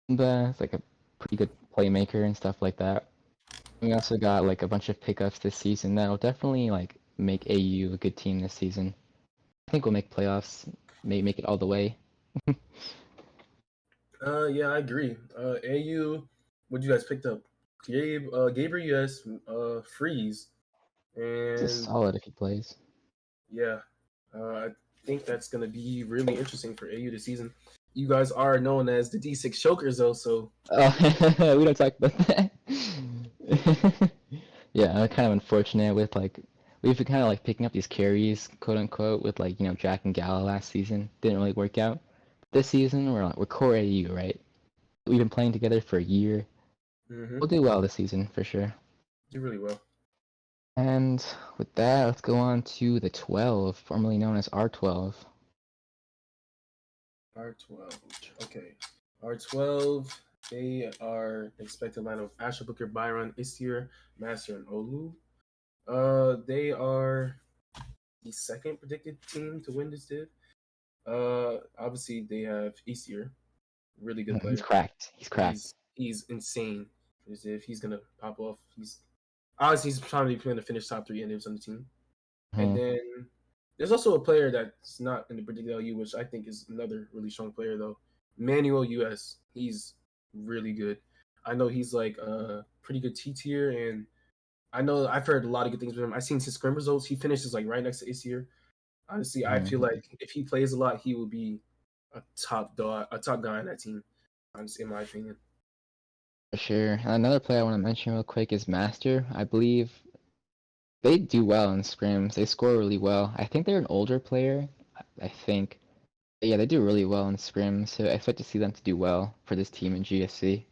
But it's like a pretty good playmaker and stuff like that. We also got like a bunch of pickups this season that'll definitely like make AU a good team this season. I think we'll make playoffs, maybe make it all the way. Yeah, I agree. AU, what you guys picked up? Gabriel US, Freeze, and It's solid if he plays. yeah, I think that's gonna be really interesting for AU this season. You guys are known as the D6 chokers, though, so we don't talk about that. Yeah, kind of unfortunate with like we've been kind of like picking up these carries, quote unquote, with like Jack and Gala last season. Didn't really work out. This season we're core AU, right? We've been playing together for a year. We'll do well this season for sure. Do really well. And with that, let's go on to the 12, formerly known as R12. R12. Okay. R12, they are expected line of Asher Booker, Byron, Isir, Master, and Olu. They are the second predicted team to win this div. Obviously they have Isir, really good player. He's cracked. He's insane for this div. He's gonna pop off. He's probably going to finish top 3 individs on the team. And Mhm. then there's also a player that's not in the predicted LU, which I think is another really strong player though. Manuel US. He's really good. I know he's like a pretty good T tier, and I know I've heard a lot of good things with him. I've seen his scrim results. He finishes like right next to Isier. Honestly, I Mhm. feel like if he plays a lot, he will be a top dog, a top guy on that team. Honestly, in my opinion. For sure. Another player I want to mention real quick is Master. I believe they do well in scrims. They score really well. I think they're an older player. I think. Yeah, they do really well in scrims, so I expect to see them to do well for this team in GSC.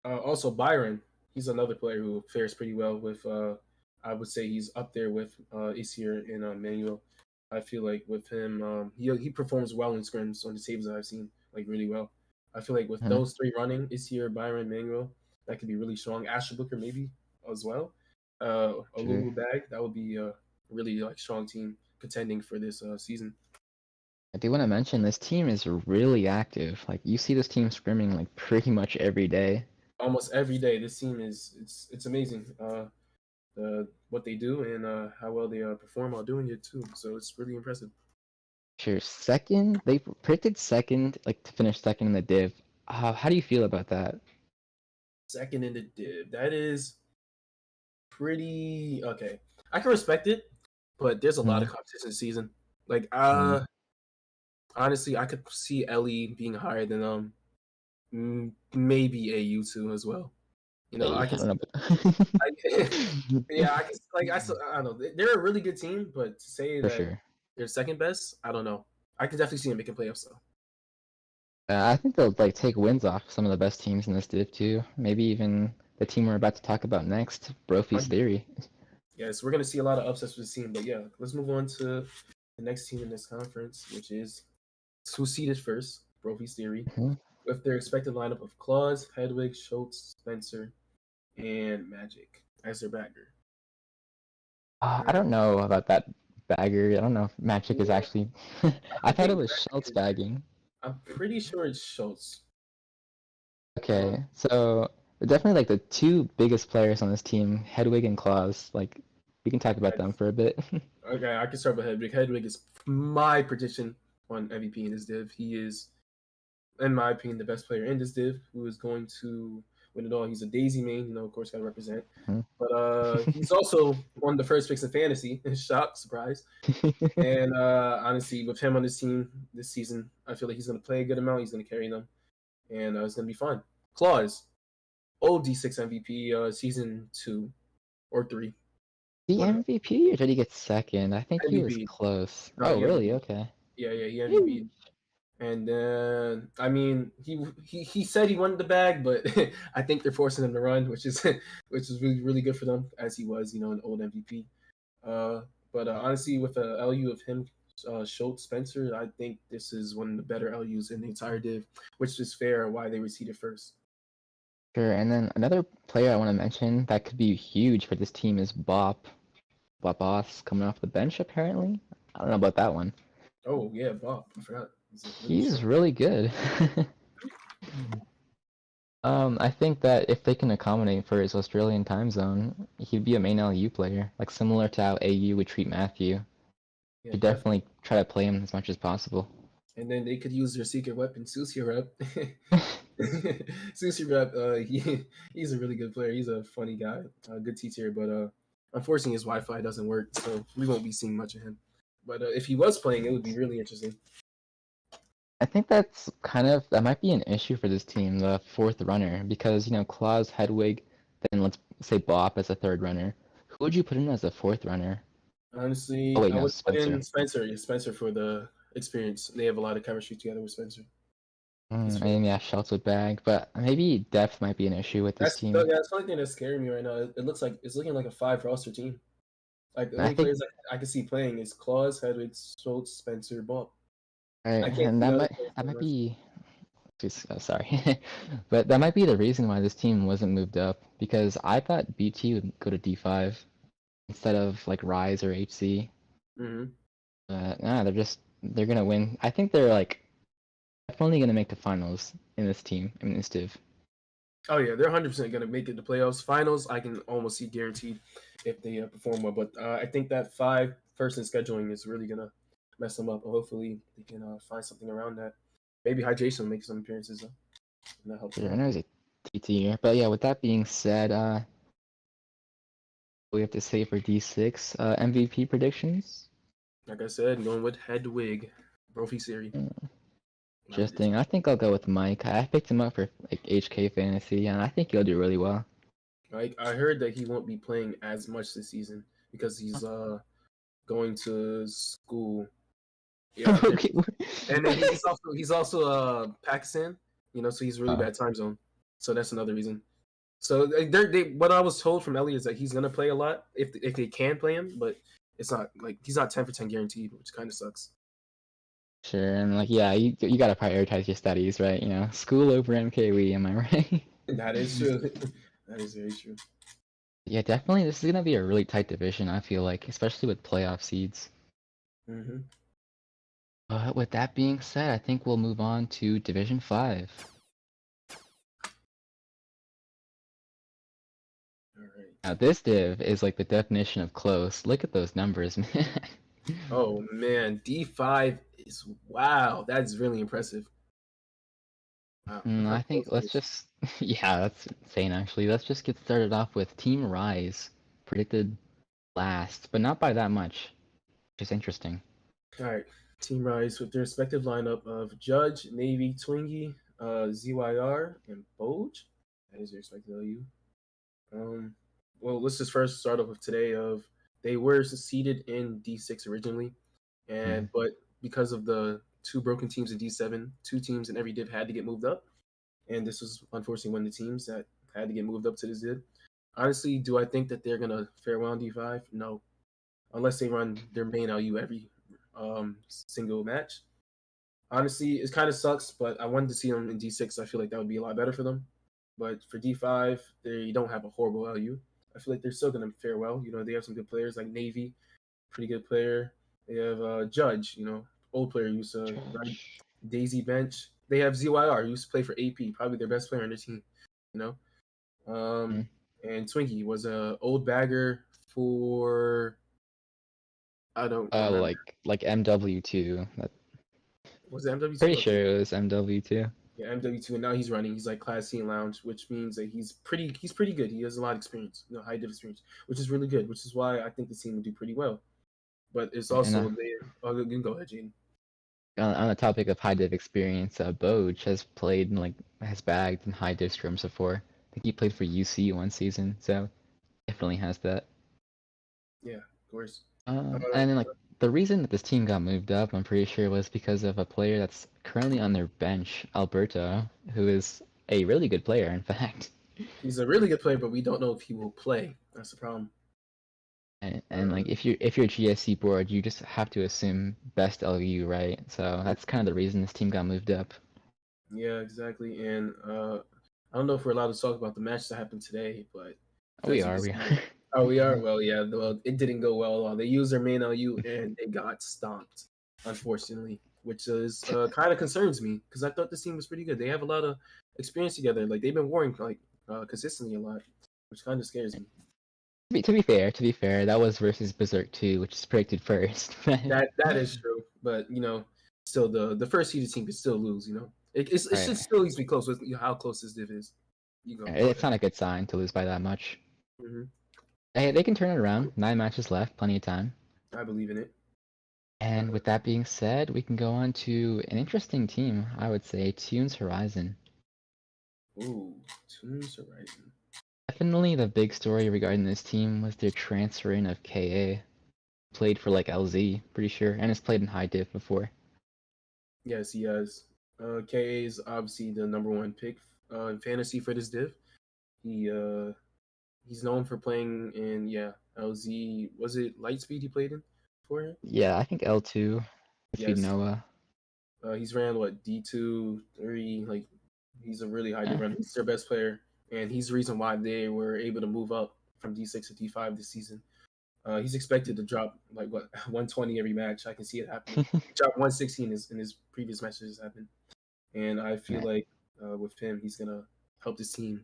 Also, Byron, he's another player who fares pretty well with. I would say he's up there with Isier and Manuel. I feel like with him, he performs well in scrims on the saves that I've seen, like really well. I feel like with Mhm. those three running, Isier, Byron, Manuel, that could be really strong. Asher Booker maybe as well. A Sure. Lulu Bag, that would be a really like strong team contending for this season. I do want to mention this team is really active. Like you see this team scrimming like pretty much every day. Almost every day, this team is it's amazing. What they do and how well they perform while doing it too. So it's really impressive. Sure. Second, they predicted second, like to finish second in the div. How do you feel about that? Second in the div, that is pretty okay. I can respect it, but there's a lot Mhm. of competition this season. Like Mhm. honestly, I could see Ellie being higher than maybe AU two as well. You know, Hey, I I can don't know, I, but yeah, I can like I don't know. They're a really good team, but to say for that sure. they're second best, I don't know. I can definitely see them making playoffs though. I think they'll like take wins off some of the best teams in this div too. Maybe even the team we're about to talk about next, Brophy's Theory. Yes, we're gonna see a lot of upsets with this team, but yeah, let's move on to the next team in this conference, which is who's seeded first, Brophy's Theory, Mhm. with their expected lineup of Claus, Hedwig, Schultz, Spencer, and Magic as their backer. I Uh, don't know about that bagger. I don't know if Magic is yeah, actually. I I thought it think was Magic Schultz is. bagging. I'm pretty sure it's Schultz. Uh, Okay, so definitely like the two biggest players on this team, Hedwig and Klaus. Like we can talk about them for a bit. okay, I can start with Hedwig. Hedwig is my prediction on MVP in this div. He is in my opinion, the best player in this div who is going to win it all. He's a Daisy main, of course, got to represent. But he's also one of the first picks in fantasy. Shock, surprise. And honestly, with him on this team this season, I feel like he's going to play a good amount. He's going to carry them, and it's going to be fun. Claus, old D6 MVP, season 2 or 3. The One MVP, or did he get second? I think he was MVP. close. No, Oh, he really? MVP. Okay. Yeah, he MVP. Woo. And then, I mean, he said he wanted the bag, but I think they're forcing him to run, which is really good for them, as he was, an old MVP. Uh, but honestly, with a LU of him, Schultz, Spencer, I think this is one of the better LUs in the entire div, which is fair why they were seeded first. Sure. And then another player I want to mention that could be huge for this team is Bop. Bop Boss coming off the bench apparently. I don't know about that one. Oh yeah, Bob, I forgot. He's a really He's strong. really good. I think that if they can accommodate for his Australian time zone, he'd be a main LU player, like similar to how AU would treat Matthew. Yeah, You definitely. definitely try to play him as much as possible. And then they could use their secret weapon, Susie Rep. Susie Rep, he's a really good player. He's a funny guy, a good T tier, but unfortunately his Wi-Fi doesn't work, so we won't be seeing much of him. But if he was playing, it would be really interesting. I think that might be an issue for this team, the fourth runner, because Claus, Hedwig, then let's say Bop as a third runner. Who would you put in as a fourth runner? Oh Honestly, wait, I no, would put in Spencer. Spencer. Yeah, Spencer for the experience. They have a lot of chemistry together with Spencer. He's fun. And yeah, Schultz would bag, but maybe depth might be an issue with this team. That's the only thing that's scaring me right now. It looks like it's looking like a 5 roster team. Like the I only think, players I can see playing is Claus, Hedwig, Schultz, Spencer, Bob. right, I can't and see that other might players that playing might much. be. Sorry, but that might be the reason why this team wasn't moved up because I thought BT would go to D5 instead of like Rise or HC. Hmm. Nah, they're gonna win. I think they're like definitely gonna make the finals in this team. I mean, this div. Oh yeah, they're 100% gonna make it to playoffs. Finals, I can almost see guaranteed if they perform well. But I think that person scheduling is really gonna mess them up. But hopefully they can find something around that. Maybe hydration will make some appearances though, and that helps Sure, them I out. know it's a TT here, but yeah. With that being said, we have to say for D6 MVP predictions. Like I said, going with Hedwig, Brophy Siri. Interesting. I think I'll go with Mike. I picked him up for like HK Fantasy, and I think he'll do really well. Like I heard that he won't be playing as much this season because he's going to school. Yeah, Okay. and then he's also Pakistan, so he's really Oh, bad time zone. So that's another reason. So what I was told from Ellie is that he's gonna play a lot if they can play him, but it's not like he's not 10 for 10 guaranteed, which kind of sucks. sure. And like, yeah, you gotta prioritize your studies, right? You know, school over MKWii. Am I right? That is true. That is very true. Yeah, definitely. This is gonna be a really tight division. I feel like, especially with playoff seeds. Hmm. But with that being said, I think we'll move on to Division 5. All right. Now, this div is like the definition of close. Look at those numbers, man. Oh man, D5 is wow. That's really impressive. Wow, look how I think close it let's is. just, yeah, that's insane actually. Let's just get started off with Team Rise, predicted last, but not by that much, which is interesting. All right, Team Rise with their respective lineup of Judge, Navy, Twingie, ZYR, and Boge. That is their respective LU. Um, well, let's just first start off with today. They were seeded in D6 originally, Mm, but because of the two broken teams in D7, two teams in every div had to get moved up, and this was unfortunately one of the teams that had to get moved up to this div. Honestly, do I think that they're gonna fare well in D5? No, unless they run their main LU every single match. Honestly, it kind of sucks, but I wanted to see them in D6. I feel like that would be a lot better for them. But for D5, they don't have a horrible LU. I feel like they're still going to fare well. They have some good players like Navy, pretty good player. They have Judge, old player used to ride Judge. Daisy bench. They have ZYR, who used to play for AP, probably their best player on their team. You know, Mm. and Twinkie was a old bagger for I don't remember. Like MW2. Was it MW2? Pretty Okay, sure it was MW2. yeah, MW2, and now he's running. He's like Class C and Lounge, which means that he's pretty good. He has a lot of experience, high div experience, which is really good. Which is why I think the team will do pretty well. But it's And also they. Oh, you can go ahead, Jaden. on the topic of high div experience, Boj has played and like has bagged in high div scrims before. I think he played for UC one season, so definitely has that. Yeah, of course. And then like the reason that this team got moved up, I'm pretty sure was because of a player that's currently on their bench, Alberto, who is a really good player, in fact. He's a really good player, but we don't know if he will play. That's the problem. And like Um, if you're GSC board, you just have to assume best LU, right? So that's kind of the reason this team got moved up. yeah, exactly. And I don't know if we're allowed to talk about the match that happened today, but Oh, we as you are, can we see, are. oh, we are. Well, yeah. Well, it didn't go well at all. They used their main LU and they got stomped, unfortunately, which is kind of concerns me because I thought this team was pretty good. They have a lot of experience together. Like they've been warring like consistently a lot, which kind of scares me. To be fair, that was versus Berserk 2, which is predicted first. That is true, but still the first seeded team could still lose. It should Right. still at least be close with how close this div is. You go It's ahead. not a good sign to lose by that much. Hmm. Hey, they can turn it around. 9 matches left, plenty of time. I believe in it. And with that being said, we can go on to an interesting team, I would say, Tunes Horizon. Ooh, Tunes Horizon. Definitely the big story regarding this team was their transfer in of KA. Played for like LZ, pretty sure, and has played in high div before. Yes, he has. KA is obviously the number one pick in fantasy for this div. He's known for playing in LZ. Was it Lightspeed he played in for it? Yeah, I think L2, if you Yes. know. He's ran what D2, 3. Like he's a really high div Eh, runner. He's their best player, and he's the reason why they were able to move up from D6 to D5 this season. He's expected to drop like what 120 every match. I can see it happening. Drop 116 in his previous matches happened. And I feel eh, like with him, he's gonna help this team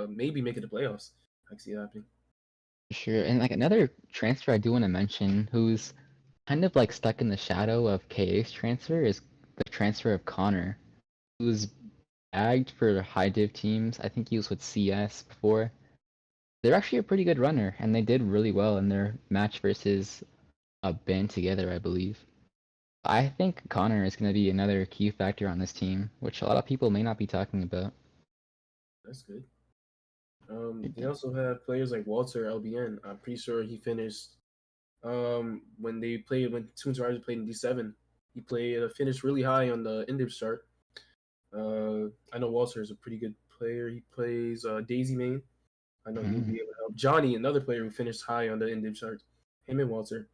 maybe make it to playoffs. I can see it happening. Sure. And like another transfer I do want to mention who's kind of like stuck in the shadow of KA's transfer is the transfer of Connor, who's bagged for high div teams. I think he was with CS before. They're actually a pretty good runner, and they did really well in their match versus a band together, I believe. I think Connor is going to be another key factor on this team, which a lot of people may not be talking about. That's good. They also have players like Walter LBN. I'm pretty sure he finished when Toons Riders played in D7. He played finished really high on the Indiv chart. I know Walter is a pretty good player. He plays Daisy main. I know he'll Mm. be able to help. Johnny, another player who finished high on the Indiv chart. Him and Walter.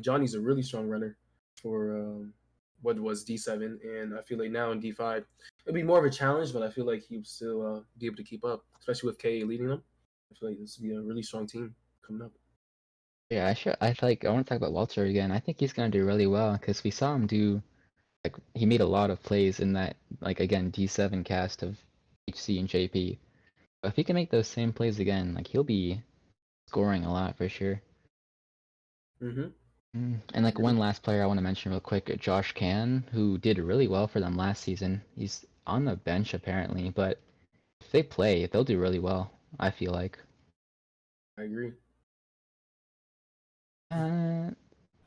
Johnny's a really strong runner for what was D7, and I feel like now in D5 it'll be more of a challenge, but I feel like he'll still be able to keep up, especially with KA leading them. I feel like this will be a really strong team coming up. Yeah, I want to talk about Walter again. I think he's going to do really well because we saw him do like he made a lot of plays in that like again D7 cast of HC and JP. If he can make those same plays again, like he'll be scoring a lot for sure. Mm-hmm. And like one last player I want to mention real quick, Josh Can, who did really well for them last season. He's on the bench apparently, but if they play, they'll do really well, I feel like. I agree. Uh,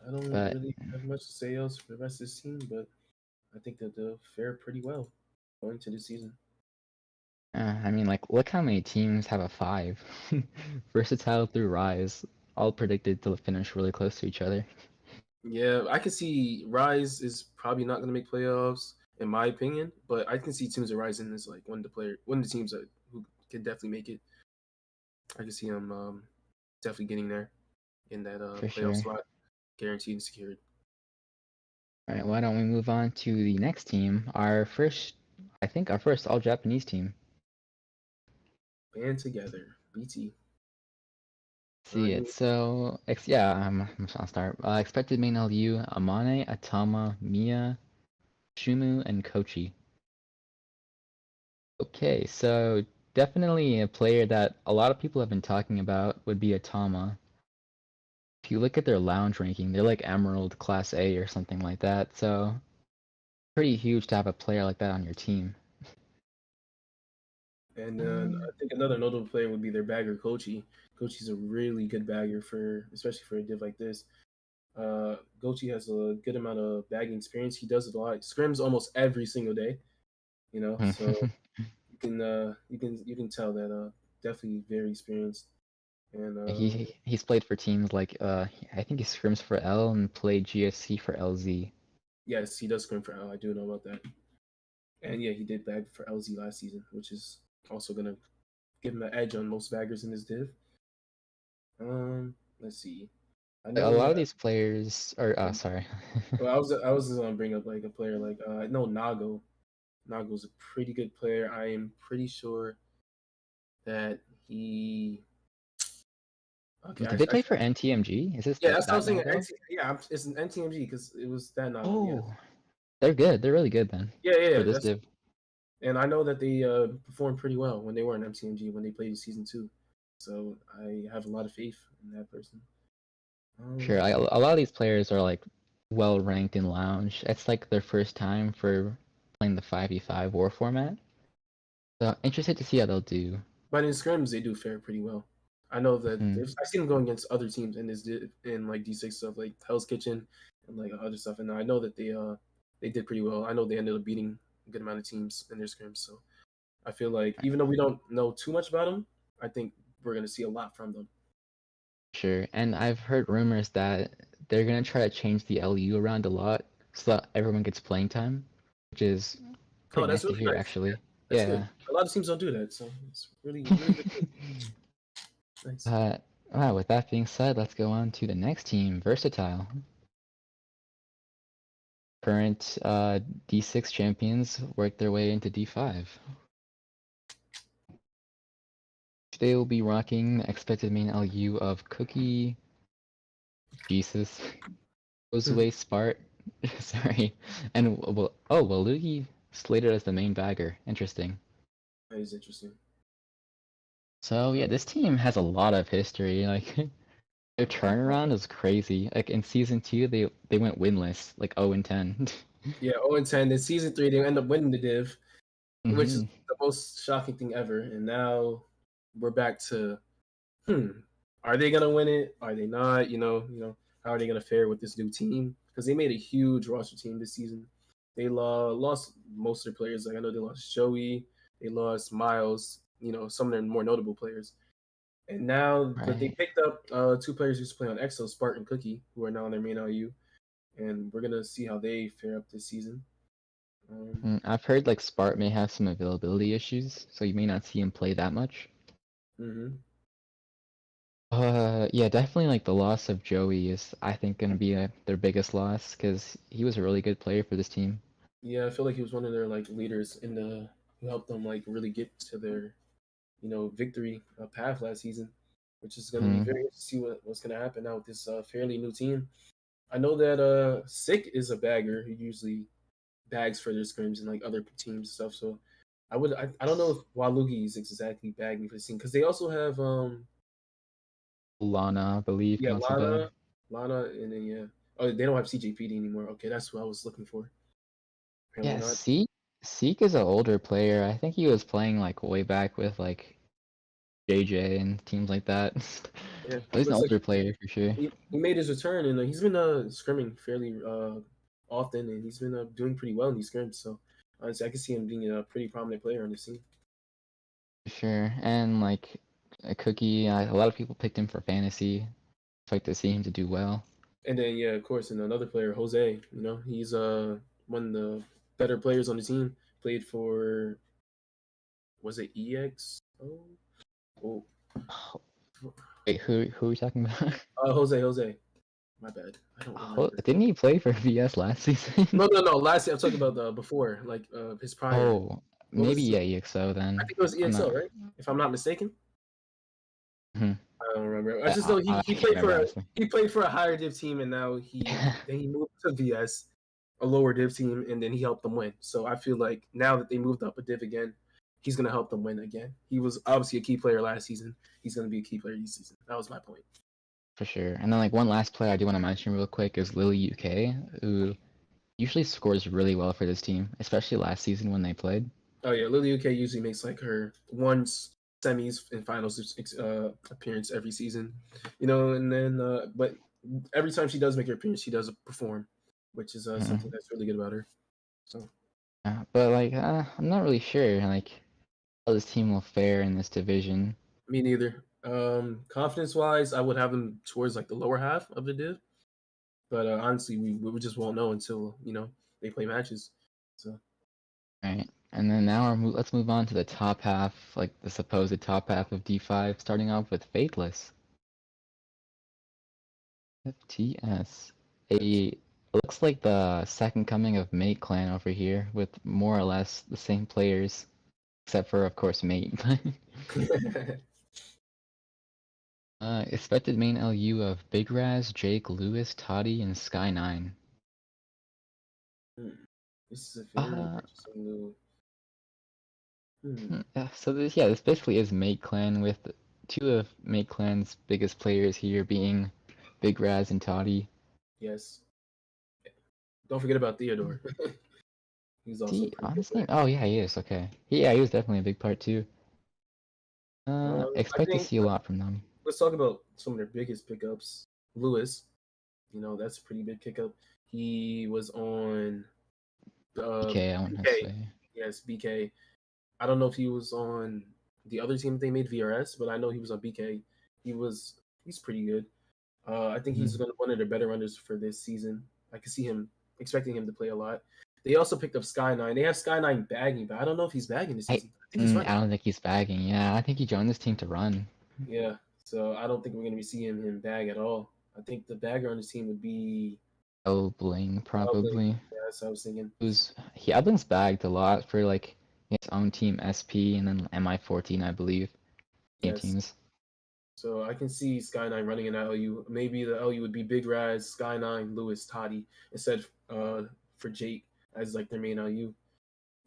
I don't but really have much to say else for the rest of this team, but I think that they'll fare pretty well going to the season. I mean, like, look how many teams have a 5. Versatile through Rise, all predicted to finish really close to each other. Yeah, I can see Rise is probably not going to make playoffs, in my opinion, but I can see Teams of Rising as like one of the teams that who can definitely make it. I can see them definitely getting there in that For playoff sure. slot, guaranteed and secured. All right, why don't we move on to the next team? I think our first all Japanese team. Band together, BT. See it. You So, yeah, I'll start. Expected main LU, Amane, Atama, Mia, Shumu, and Kochi. Okay, so definitely a player that a lot of people have been talking about would be Atama. If you look at their lounge ranking, they're like Emerald Class A or something like that, so pretty huge to have a player like that on your team. and Um, I think another notable player would be their bagger, Kochi. Kochi's a really good bagger especially for a div like this. Gochi has a good amount of bagging experience. He does it a lot. Scrims almost every single day, so you can tell that definitely very experienced. And he's played for teams like I think he scrims for L and played GSC for LZ. yes, he does scrim for L. I do know about that. And yeah, he did bag for LZ last season, which is also gonna give him an edge on most baggers in this div. Let's see. I A know he lot has. of these players are sorry. Well, I was just gonna bring up like a player like I know Nago. Nago's a pretty good player. I am pretty sure that he. Okay, Did they play for NTMG? Is this yeah, that's what I that was saying. Nago? It's an NTMG because it was that Nago. Yes. Oh, they're good. They're really good then Yeah, yeah, for yeah. this That's div. and I know that they performed pretty well when they were in MTMG when they played season 2. So I have a lot of faith in that person. Sure, a lot of these players are like well ranked in lounge. It's like their first time for playing the 5v5 war format. So interested to see how they'll do. But in scrims they do fare pretty well. I know that Hmm. I've seen them going against other teams in like D6 stuff like Hell's Kitchen and like other stuff, and I know that they did pretty well. I know they ended up beating a good amount of teams in their scrims, so I feel like even though we don't know too much about them, I think we're gonna see a lot from them. Sure, and I've heard rumors that they're gonna try to change the LU around a lot so that everyone gets playing time, which is Oh, pretty that's nice to really hear nice. Yeah, actually. that's good. Yeah. A lot of teams don't do that, so it's really, really good. Nice. Wow, with that being said, let's go on to the next team, Versatile. Current D6 champions work their way into D5. They will be rocking expected main LU of Cookie, Jesus, Ozue Spart, sorry, and Waluigi slated as the main bagger. Interesting. That is interesting. So yeah, this team has a lot of history. Like their turnaround is crazy. Like in season 2, they went winless, like 0-10. Yeah, 0-10. In season 3, they end up winning the div, which is hmm the most shocking thing ever. And now we're back to, are they gonna win it? Are they not? How are they gonna fare with this new team? Because they made a huge roster team this season. They lost most of their players. Like I know they lost Joey, they lost Miles. Some of their more notable players. And now, but they Right. picked up two players who used to play on EXO, Spartan Cookie, who are now on their main LU, and we're gonna see how they fare up this season. I've heard like Spart may have some availability issues, so you may not see him play that much. hmm Yeah, definitely like the loss of Joey is I think gonna be their biggest loss because he was a really good player for this team. Yeah, I feel like he was one of their like leaders who helped them like really get to their victory path last season, which is gonna be Hmm very interesting to see what's gonna happen now with this fairly new team. I know that Sick is a bagger who usually bags for their scrims and like other teams and stuff. So I don't know if Waluigi is exactly bagging for the team because they also have Lana, I believe, can yeah, also bag. Lana, and then yeah. Oh, they don't have CJPD anymore. Okay, that's what I was looking for. Apparently Yeah, not. Seek is an older player. I think he was playing like way back with like JJ and teams like that. Yeah, But he he's an looks like older player for sure. he made his return, and he's been scrimming fairly often, and he's been doing pretty well in these scrims. So honestly, I can see him being a pretty prominent player on the scene. For sure. And like a Cookie, a lot of people picked him for fantasy. It's like to see him to do well. And then yeah, of course, and another player, Jose. He's one of the better players on the team. Played for was it EX? Oh, Wait, who are we talking about? Jose. My bad. I don't remember. Didn't he play for VS last season? No. Last year, I'm talking about the before, like his prior. Oh, What maybe was yeah, EXO I then. think it was I'm EXO, not. right? If I'm not mistaken. Mhm. I don't remember. I just I, know I he can't played remember for honestly. he played for a higher div team, and now he moved to VS, a lower div team, and then he helped them win. So I feel like now that they moved up a div again, he's gonna help them win again. He was obviously a key player last season. He's gonna be a key player this season. That was my point. For sure. And then like one last player I do want to mention real quick is Lily UK, who usually scores really well for this team, especially last season when they played. Oh yeah, Lily UK usually makes like her once semis and finals appearance every season, and then but every time she does make her appearance, she does perform, which is something Mhm. that's really good about her. So But like I'm not really sure like how this team will fare in this division. me neither. Confidence wise, I would have them towards like the lower half of the div, but honestly, we just won't know until they play matches. So Right. And then now let's move on to the top half, like the supposed top half of D5, starting off with Faithless. FTS. that's It looks like the second coming of Mate Clan over here, with more or less the same players, except for, of course, Mate. Expected main LU of Big Raz, Jake, Lewis, Toddy, and Sky9. Hmm. This is a very Uh, interesting little. Hmm. so this basically is Mate Clan with two of Mate Clan's biggest players here being Big Raz and Toddy. Yes. Don't forget about Theodore. He's Is also a he pretty on good this team? player. Oh yeah, he is. Okay. Yeah, he was definitely a big part too. I Expect to think see a lot from them. let's talk about some of their biggest pickups. Lewis, that's a pretty big pickup. He was on BK, I want to BK. say. Yes, BK. I don't know if he was on the other team that they made VRS, but I know he was on BK. He's pretty good. I think he's Mhm. gonna one of their better runners for this season. I can see him expecting him to play a lot. They also picked up Sky9. They have Sky9 bagging, but I don't know if he's bagging this season. I think he's I running. don't think he's bagging. Yeah, I think he joined this team to run. Yeah, so I don't think we're gonna be seeing him bag at all. I think the bagger on this team would be Oh, Bling Elbling. probably. Yeah, that's what I was thinking. Ebling's bagged a lot for like his own team SP and then MI14, I believe. Team Yes. teams. So I can see Sky9 running an LU. Maybe the LU would be Big Raz, Sky9, Lewis, Toddy, instead for Jake as like their main LU.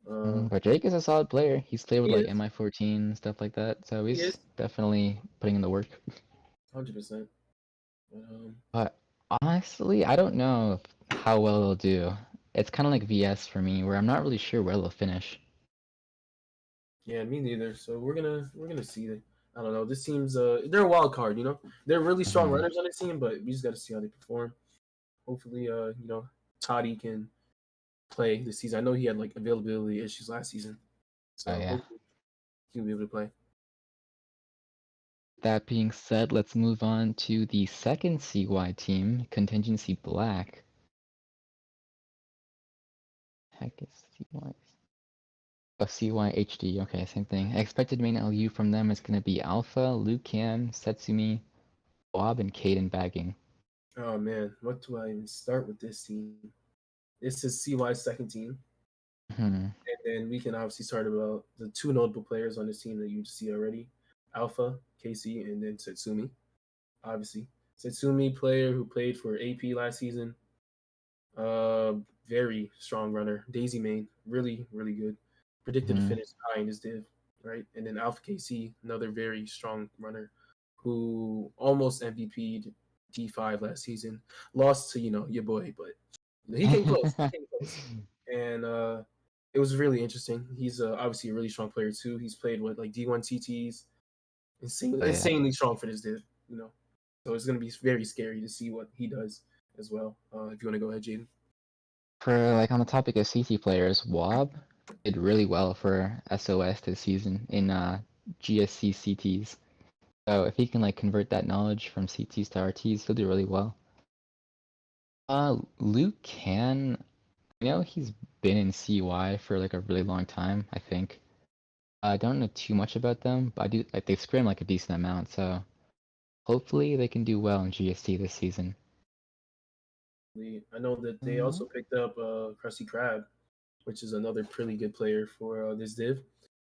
But Jake is a solid player. He's played with He like is. MI14 stuff like that, so He he's is. definitely putting in the work. 100%. But, But honestly, I don't know how well it'll do. It's kind of like VS for me, where I'm not really sure where it'll finish. yeah, me neither. So we're gonna see. I don't know. This team's they're a wild card. They're really strong Hmm runners on the team, but we just got to see how they perform. Hopefully, Toddy can play this season. I know he had like availability issues last season, Oh so yeah. hopefully he'll be able to play. That being said, let's move on to the second CY team, Contingency Black. Heck is CY? Oh, CYHD. Okay, same thing. Expected main LU from them is going to be Alpha, Liu Cam, Setsumi, Bob, and Caden bagging. Oh man, what do I even start with this team? This is CY's second team, Hmm. and then we can obviously start about the two notable players on this team that you see already: Alpha, KC, and then Setsumi. Obviously, Setsumi, player who played for AP last season, uh, very strong runner. Daisy main, really, really good. Predicted to Hmm. finish high in his div, right? And then Alpha KC, another very strong runner who almost MVP'd D5 last season. Lost to, your boy, but he came close. He came close. And it was really interesting. He's obviously a really strong player too. He's played with like D1 TTs, Oh yeah. insanely strong for this div. So it's going to be very scary to see what he does as well. If you want to go ahead, Jaden. For like on the topic of CT players, Wob did really well for SOS this season in GSC CTs. So if he can like convert that knowledge from CTs to RTs, he'll do really well. Luke can, he's been in CY for like a really long time, I think. I don't know too much about them, but I do like they scrim like a decent amount, so hopefully they can do well in GSC this season. I know that they Mm-hmm. also picked up Krusty Krab, which is another pretty good player for this div.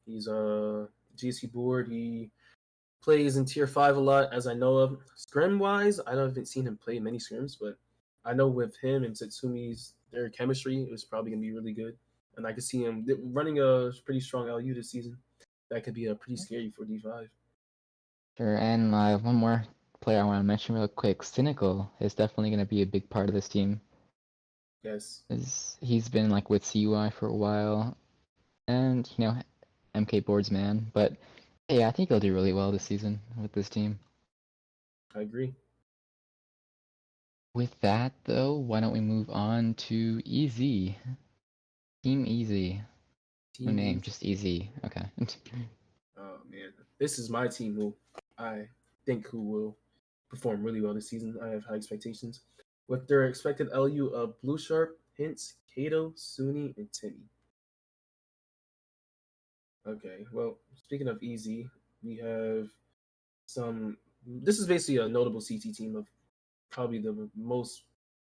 He's a GSC board. He plays in tier 5 a lot, as I know of. Scrim wise, I haven't seen him play many scrims, but I know with him and Setsumi's their chemistry is probably gonna be really good. And I could see him running a pretty strong LU this season. That could be pretty scary for D5. Sure, and one more player I want to mention real quick. Cynical is definitely going to be a big part of this team. Yes, He's been like with CUI for a while, and MK boards man. But yeah, I think he'll do really well this season with this team. I agree. With that though, why don't we move on to EZ? Team Easy. No Team name, Easy. just Easy. Okay. Oh man, this is my team who I think who will perform really well this season. I have high expectations. With their expected LU of Blue Sharp, Hints, Kato, Suni, and Timmy. Okay, well, speaking of easy, we have some. This is basically a notable CT team of probably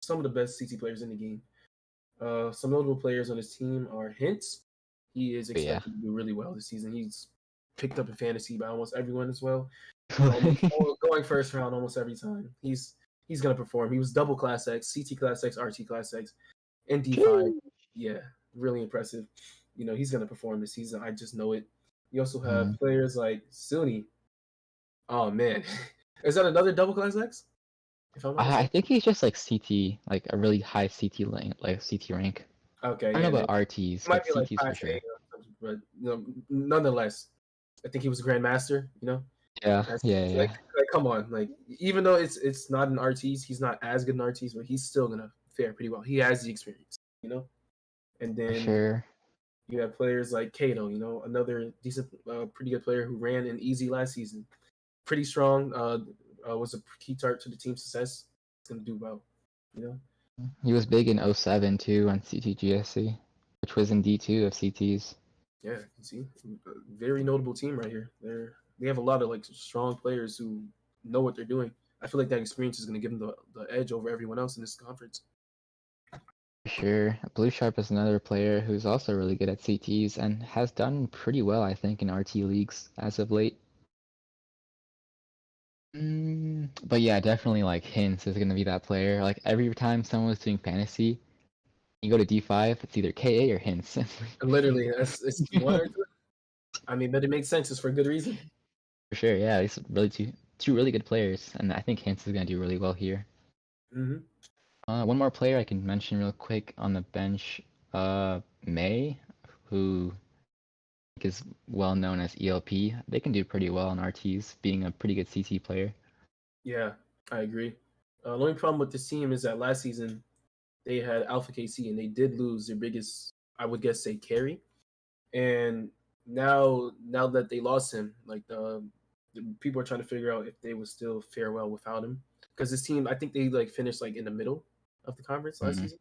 some of the best CT players in the game. Some notable players on his team are Hints. He is But yeah. expected to do really well this season. He's picked up in fantasy by almost everyone as well. Going first round almost every time. He's gonna perform. He was double class X, CT class X, RT class X, and D5. Yeah, really impressive. He's gonna perform this season. I just know it. You also have Mm. players like Suni. Oh man, is that another double class X? If I'm not I mistaken. think he's just like CT, like a really high CT rank, like CT rank. Okay, I don't yeah, know then about RTs, it might but be like CTs for class A, sure. or something, but nonetheless, I think he was a grandmaster. Yeah, That's yeah, like, yeah. like come on, like even though it's not an RTs, he's not as good in RTs, but he's still gonna fare pretty well. He has the experience. And For then sure. you have players like Kato, another decent, pretty good player who ran in easy last season. Pretty strong. Was a key part to the team's success. He's gonna do well. You know. He was big in '07 too on CTGSC, which was in D2 of CTs. Yeah, you see, a very notable team right here. They have a lot of like strong players who know what they're doing. I feel like that experience is going to give them the edge over everyone else in this conference. For sure. Blue Sharp is another player who's also really good at CTs and has done pretty well, I think, in RT leagues as of late. But yeah, definitely like Hints is gonna be that player. Like every time someone was doing fantasy, You go to D5, it's either KA or hints. Literally, it's one or two. I mean, but it makes sense. It's for good reason. For sure, yeah, these really two really good players, and I think hints is gonna do really well here. Hmm. One more player I can mention real quick on the bench, May, who I think is well known as ELP. They can do pretty well on RTs, being a pretty good CT player. Yeah, I agree. The only problem with this team is that last season they had Alpha KC and they did lose their biggest, I would guess, say carry. And now that they lost him, like the people are trying to figure out if they would still fare well without him. Because this team, I think they like finished like in the middle of the conference last Mm. season.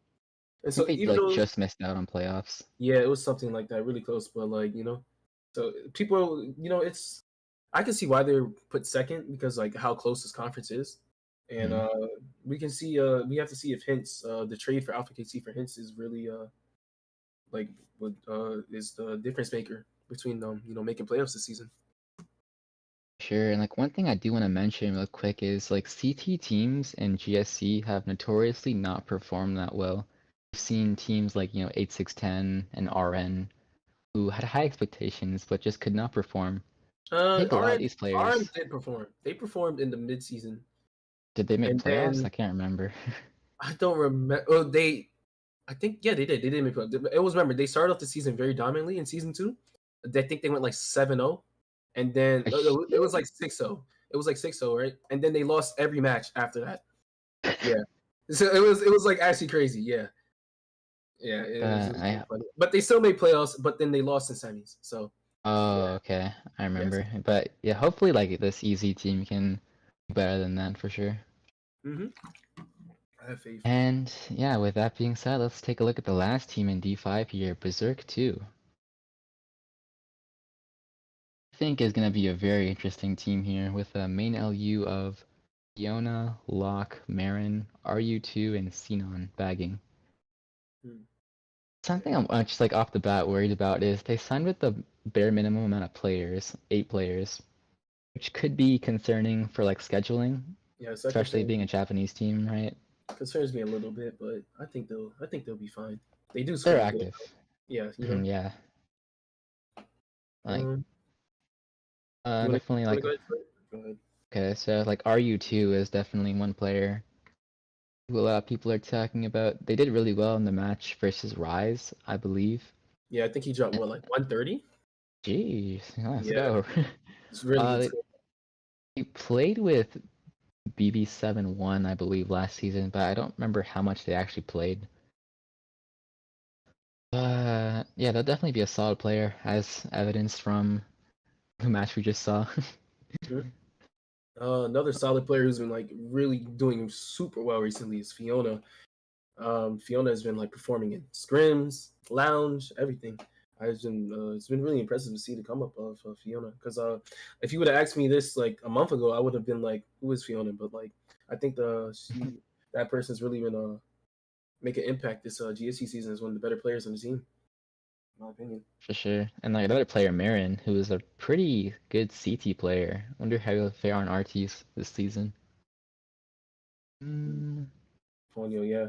And I think so they even like though just missed out on playoffs. yeah, it was something like that, really close, but like so people, it's I can see why they're put second because like how close this conference is, and Mm. we can see we have to see if Hints the trade for Alpha KC for Hints is really like what is the difference maker between making playoffs this season. Sure, and like one thing I do want to mention real quick is like CT teams and GSC have notoriously not performed that well. We've seen teams like 8610 and RN who had high expectations but just could not perform. I think a lot of these RM players did perform. They performed in the midseason, did they make and playoffs? I then can't remember. I don't remember. Oh, I think yeah, they did. They did make playoffs. It was remember they started off the season very dominantly in season two. I think they went like 7-0, and then it was like 6-0. It was like 6-0, right? And then they lost every match after that. Yeah, so it was like actually crazy. Yeah, yeah, it was really I funny. But they still made playoffs, but then they lost in semis. So yeah, Oh, okay. I yes. remember. But yeah, hopefully like this easy team can do better than that for sure. Hmm. I have faith. And yeah, with that being said, let's take a look at the last team in D5 here, Berserk 2. I think is going to be a very interesting team here with a main LU of Fiona, Locke, Marin, RU2, and Xenon bagging. Hmm. Something I'm just like off the bat worried about is they signed with the bare minimum amount of players, 8 players, which could be concerning for like scheduling, Yeah, so that especially being a Japanese team, right? concerns me a little bit, but I think they'll be fine. They do They're scrim good. active. Yeah, Yeah, like Um, you wanna definitely like go ahead? Go ahead. okay, so like RU2 is definitely one player who a lot of people are talking about. They did really well in the match versus Rise, I believe. Yeah, I think he dropped what like 130. Jeez, let's Yeah, go. it's really good. They, they played with BB71, I believe, last season, but I don't remember how much they actually played. Yeah, they'll definitely be a solid player, as evidenced from the match we just saw. Mhm. Another solid player who's been like really doing super well recently is Fiona. Fiona has been like performing in scrims, lounge, everything. It's been really impressive to see the come up of Fiona. Because if you would have asked me this like a month ago, I would have been like, "Who is Fiona?" But like, I think that person's really been make an impact this GSC season as one of the better players on the team, in my opinion. For sure. And like another player, Marin, who is a pretty good CT player. Wonder how he'll fare on RTs this season. Mm, Ponyo, yeah.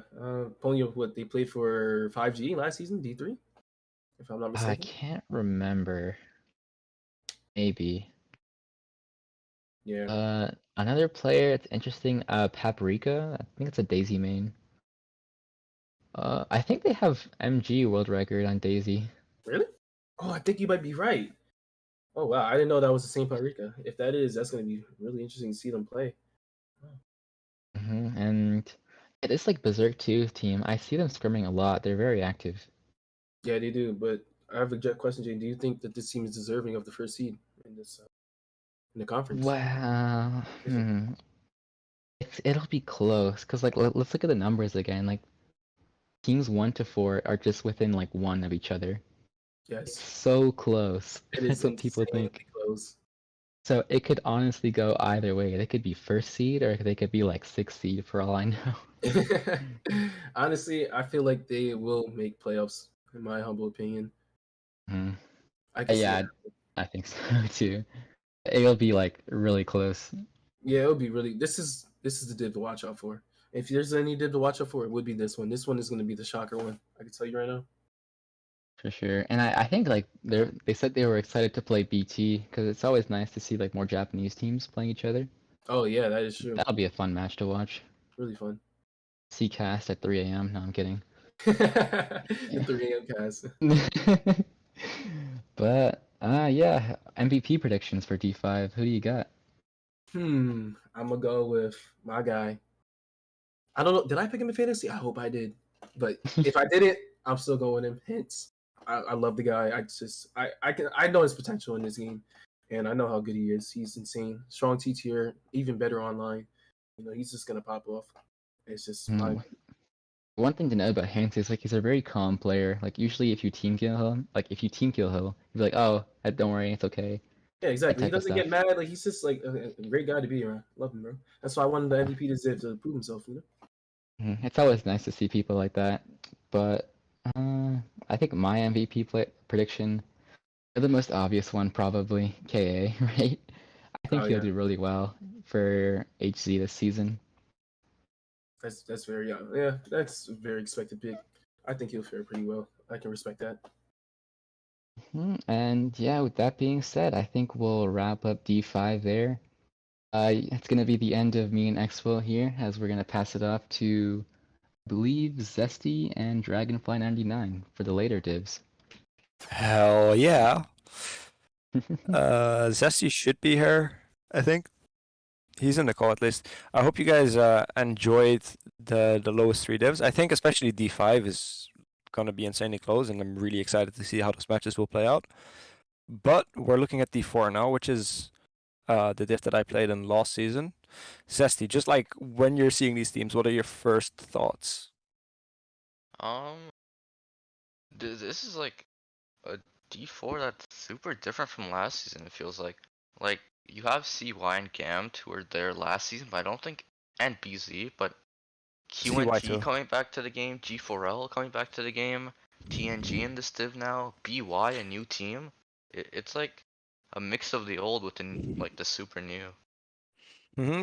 Ponyo, what they played for 5G last season, D3, if I'm not I mistaken. can't remember. Maybe. Yeah, Another player, it's interesting, Paprika. I think it's a Daisy main. I think they have MG world record on Daisy. really? Oh, I think you might be right. Oh wow, I didn't know that was the same Paprika. If that is, that's going to be really interesting to see them play. Oh. And it is like Berserk 2 team. I see them scrimming a lot. They're very active. Yeah, they do. But I have a question, Jane. Do you think that this team is deserving of the first seed in this in the conference? Well, it'll be close because like let's look at the numbers again. Like teams 1 to 4 are just within like one of each other. It's Yes, so close. it That's is what people think. insanely close. So it could honestly go either way. They could be first seed or they could be like 6th seed for all I know. Honestly, I feel like they will make playoffs. In my humble opinion, Mhm. I can see it. Yeah, I think so too. It'll be like really close. Yeah, it'll be really. This is the div to watch out for. If there's any dip to watch out for, it would be this one. This one is going to be the shocker one. I can tell you right now. For sure. And I think like they said they were excited to play BT because it's always nice to see like more Japanese teams playing each other. Oh yeah, that is true. That'll be a fun match to watch. Really fun. See cast at 3 a.m. No, I'm kidding. The 3 a.m. cast. But yeah, MVP predictions for D5. Who do you got? I'm gonna go with my guy. I don't know. Did I pick him in fantasy? I hope I did. But if I didn't, I'm still going with him. Hence, I love the guy. I know his potential in this game, and I know how good he is. He's insane. Strong T tier, even better online. You know, he's just gonna pop off. It's just my One thing to know about Hanks is like he's a very calm player. Like usually if you team kill him, he'll be like, "Oh, don't worry, it's okay." yeah, That exactly. He type of doesn't get stuff. mad. Like he's just like a great guy to be around. Love him, bro. That's why I wanted the MVP to Ziv to prove himself. You know. It's always nice to see people like that. But I think my MVP prediction, the most obvious one, probably KA, right? I think Oh he'll yeah, do really well for HZ this season. that's very yeah. That's a very expected pick. I think he'll fare pretty well. I can respect that. And yeah, with that being said, I think we'll wrap up D5 there. It's gonna be the end of me and xWill here, as we're gonna pass it off to, I believe, Zesty and Dragonfly99 for the later divs. Hell yeah. Zesty should be here, I think. He's in the call at least. I hope you guys enjoyed the lowest three divs. I think especially D5 is gonna be insanely close, and I'm really excited to see how those matches will play out. But we're looking at D4 now, which is the div that I played in last season. Zesty, just like when you're seeing these teams, what are your first thoughts? This is like a D4 that's super different from last season. It feels like you have CY and Gamt who were there last season, but I don't think, and BZ, but QNT coming back to the game, G4L coming back to the game, TNG in this div now, BY a new team. It's like a mix of the old with the super new.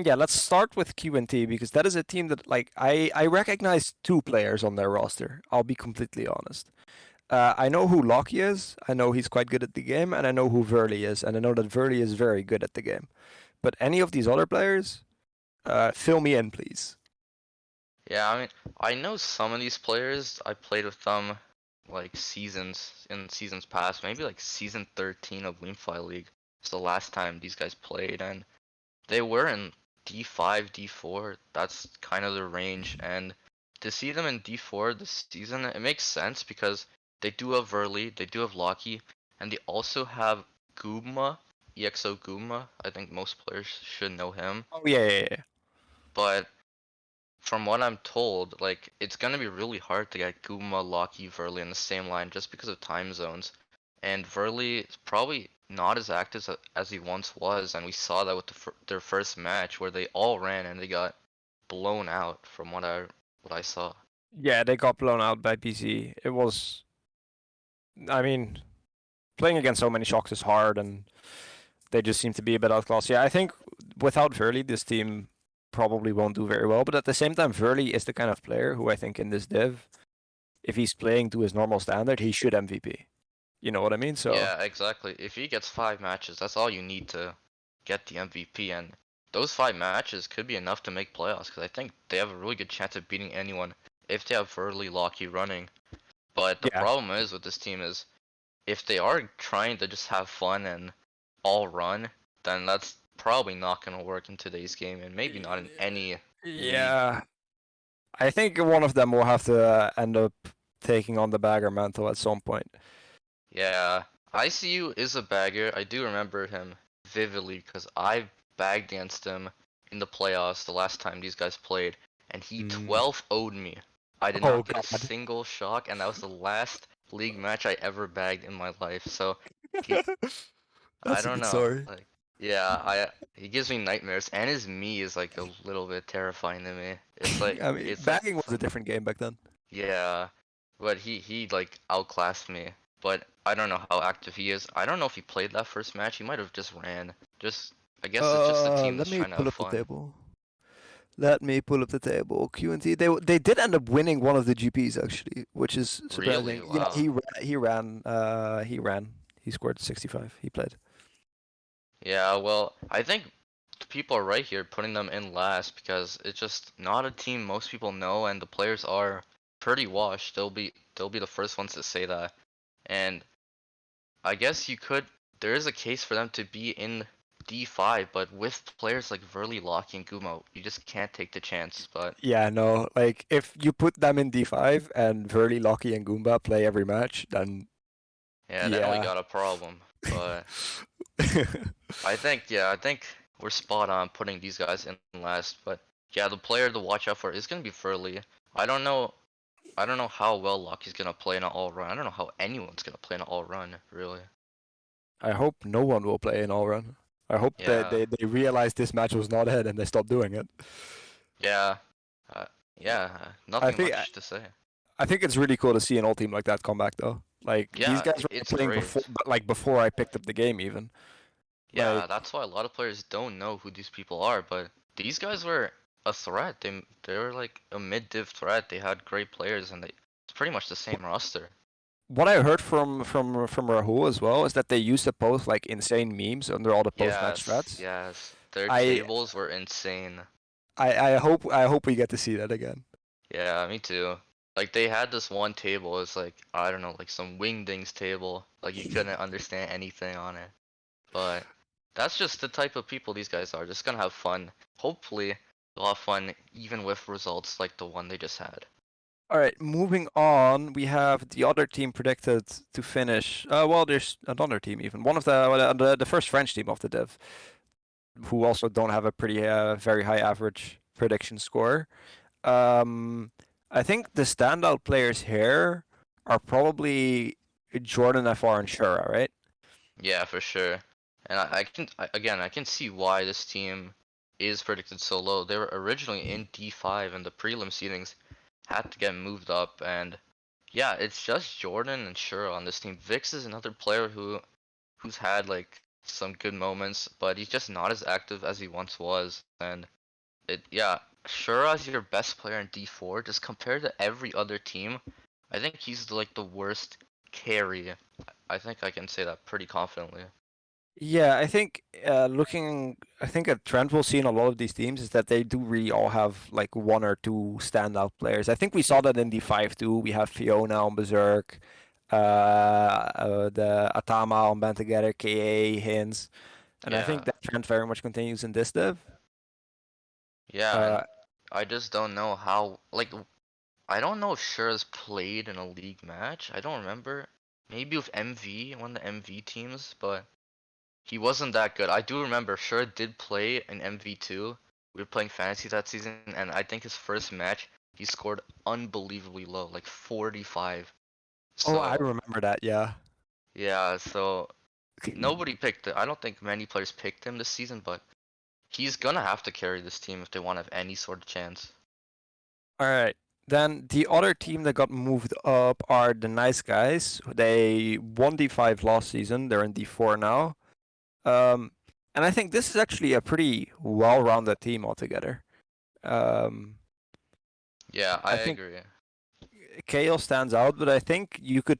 Yeah, let's start with QNT because that is a team that I recognize two players on their roster. I'll be completely honest. I know who Loki is, I know he's quite good at the game, and I know who Verly is, and I know that Verly is very good at the game. But any of these other players, fill me in, please. Yeah, I mean, I know some of these players. I played with them like seasons past, maybe like season 13 of Leamfly League. It's the last time these guys played, and they were in D5, D4. That's kind of their range, and to see them in D4 this season, it makes sense because they do have Verly, they do have Loki, and they also have Guma, EXO Guma. I think most players should know him. Oh yeah. But from what I'm told, like it's gonna be really hard to get Guma, Loki, Verly in the same line just because of time zones. And Verly is probably not as active as he once was, and we saw that with their first match where they all ran and they got blown out from what I saw. Yeah, they got blown out by PC. It was, I mean, playing against so many shocks is hard, and they just seem to be a bit outclassed. Yeah, I think without Verly, this team probably won't do very well. But at the same time, Verly is the kind of player who I think in this div, if he's playing to his normal standard, he should MVP. You know what I mean? So yeah, exactly. If he gets 5 matches, that's all you need to get the MVP, and those 5 matches could be enough to make playoffs because I think they have a really good chance of beating anyone if they have Verly, Loki running. But the problem is with this team is if they are trying to just have fun and all run, then that's probably not going to work in today's game, and maybe not in any league. I think one of them will have to end up taking on the bagger mantle at some point. Yeah, ICU is a bagger. I do remember him vividly because I bagged against him in the playoffs the last time these guys played, and he 12-0'd me. I did not get a single shock, and that was the last league match I ever bagged in my life. So I don't know. Story. Like, yeah, he gives me nightmares, and his me is like a little bit terrifying to me. It's like I mean, bagging was a different game back then. Yeah, but he like outclassed me. But I don't know how active he is. I don't know if he played that first match. He might have just ran. I guess it's just a team that's trying to have fun. The table. Let me pull up the table. QNT. They did end up winning one of the GPs actually, which is Really? surprising. Yeah, Wow. he ran. He scored 65. He played. Yeah, well, I think people are right here putting them in last because it's just not a team most people know, and the players are pretty washed. They'll be the first ones to say that. And I guess there is a case for them to be in D5, but with players like Verly, Locky, and Gumo, you just can't take the chance. But Yeah, no. Like if you put them in D5 and Verly, Locky, and Goomba play every match, then yeah, then we yeah. got a problem. But I think we're spot on putting these guys in last. But yeah, the player to watch out for is gonna be Verly. I don't know. I don't know how well Locky's gonna play in an all run. I don't know how anyone's gonna play in an all run, really. I hope no one will play in all run. I hope that Yeah, they realize this match was not it and they stop doing it. yeah, uh, yeah. I Nothing think much to say. I think it's really cool to see an all team like that come back though. Like these Yeah, guys were it's playing great. before I picked up the game even. Yeah, Like that's why a lot of players don't know who these people are, but these guys were a threat. They were like a mid-div threat. They had great players, and it's pretty much the same roster. what I heard from Rahul as well is that they used to post like insane memes under all the post match Yes, threads. yes. Their I tables were insane. I hope we get to see that again. Yeah, me too. Like they had this one table, it's like I don't know, like some wingdings table. Like you couldn't understand anything on it. But that's just the type of people these guys are. Just gonna have fun. Hopefully, they'll have fun even with results like the one they just had. All right, moving on, we have the other team predicted to finish. Well, there's another team even. One of the first French team of the div, who also don't have a pretty very high average prediction score. Um, I think the standout players here are probably Jordan FR and Shura, right? Yeah, for sure. And again, I can see why this team is predicted so low. They were originally in D5 and the prelim seedings had to get moved up, and yeah, it's just Jordan and Shura on this team. Vix is another player who's had like some good moments, but he's just not as active as he once was. And yeah, Shura is your best player in D4, just compared to every other team, I think he's like the worst carry. I think I can say that pretty confidently. Yeah, I think I think a trend we'll see in a lot of these teams is that they do really all have like one or two standout players. I think we saw that in D5 too. We have Fiona on Berserk, the Atama on Band Together, KA, Hins, and I Yeah, think that trend very much continues in this div. yeah, and Uh, I just don't know how, like, I don't know if Shura's played in a league match. I don't remember. Maybe with MV, one of the MV teams, but he wasn't that good. I do remember Shura did play in MV2. We were playing fantasy that season, and I think his first match, he scored unbelievably low, like 45. oh, I So, remember that. Yeah. yeah, so nobody picked it. I don't think many players picked him this season, but he's gonna have to carry this team if they want to have any sort of chance. All right. Then the other team that got moved up are the Nice Guys. They won D5 last season. They're in D4 now. Um, and I think this is actually a pretty well-rounded team altogether. Um, Yeah, I I think agree. Kale stands out, but I think you could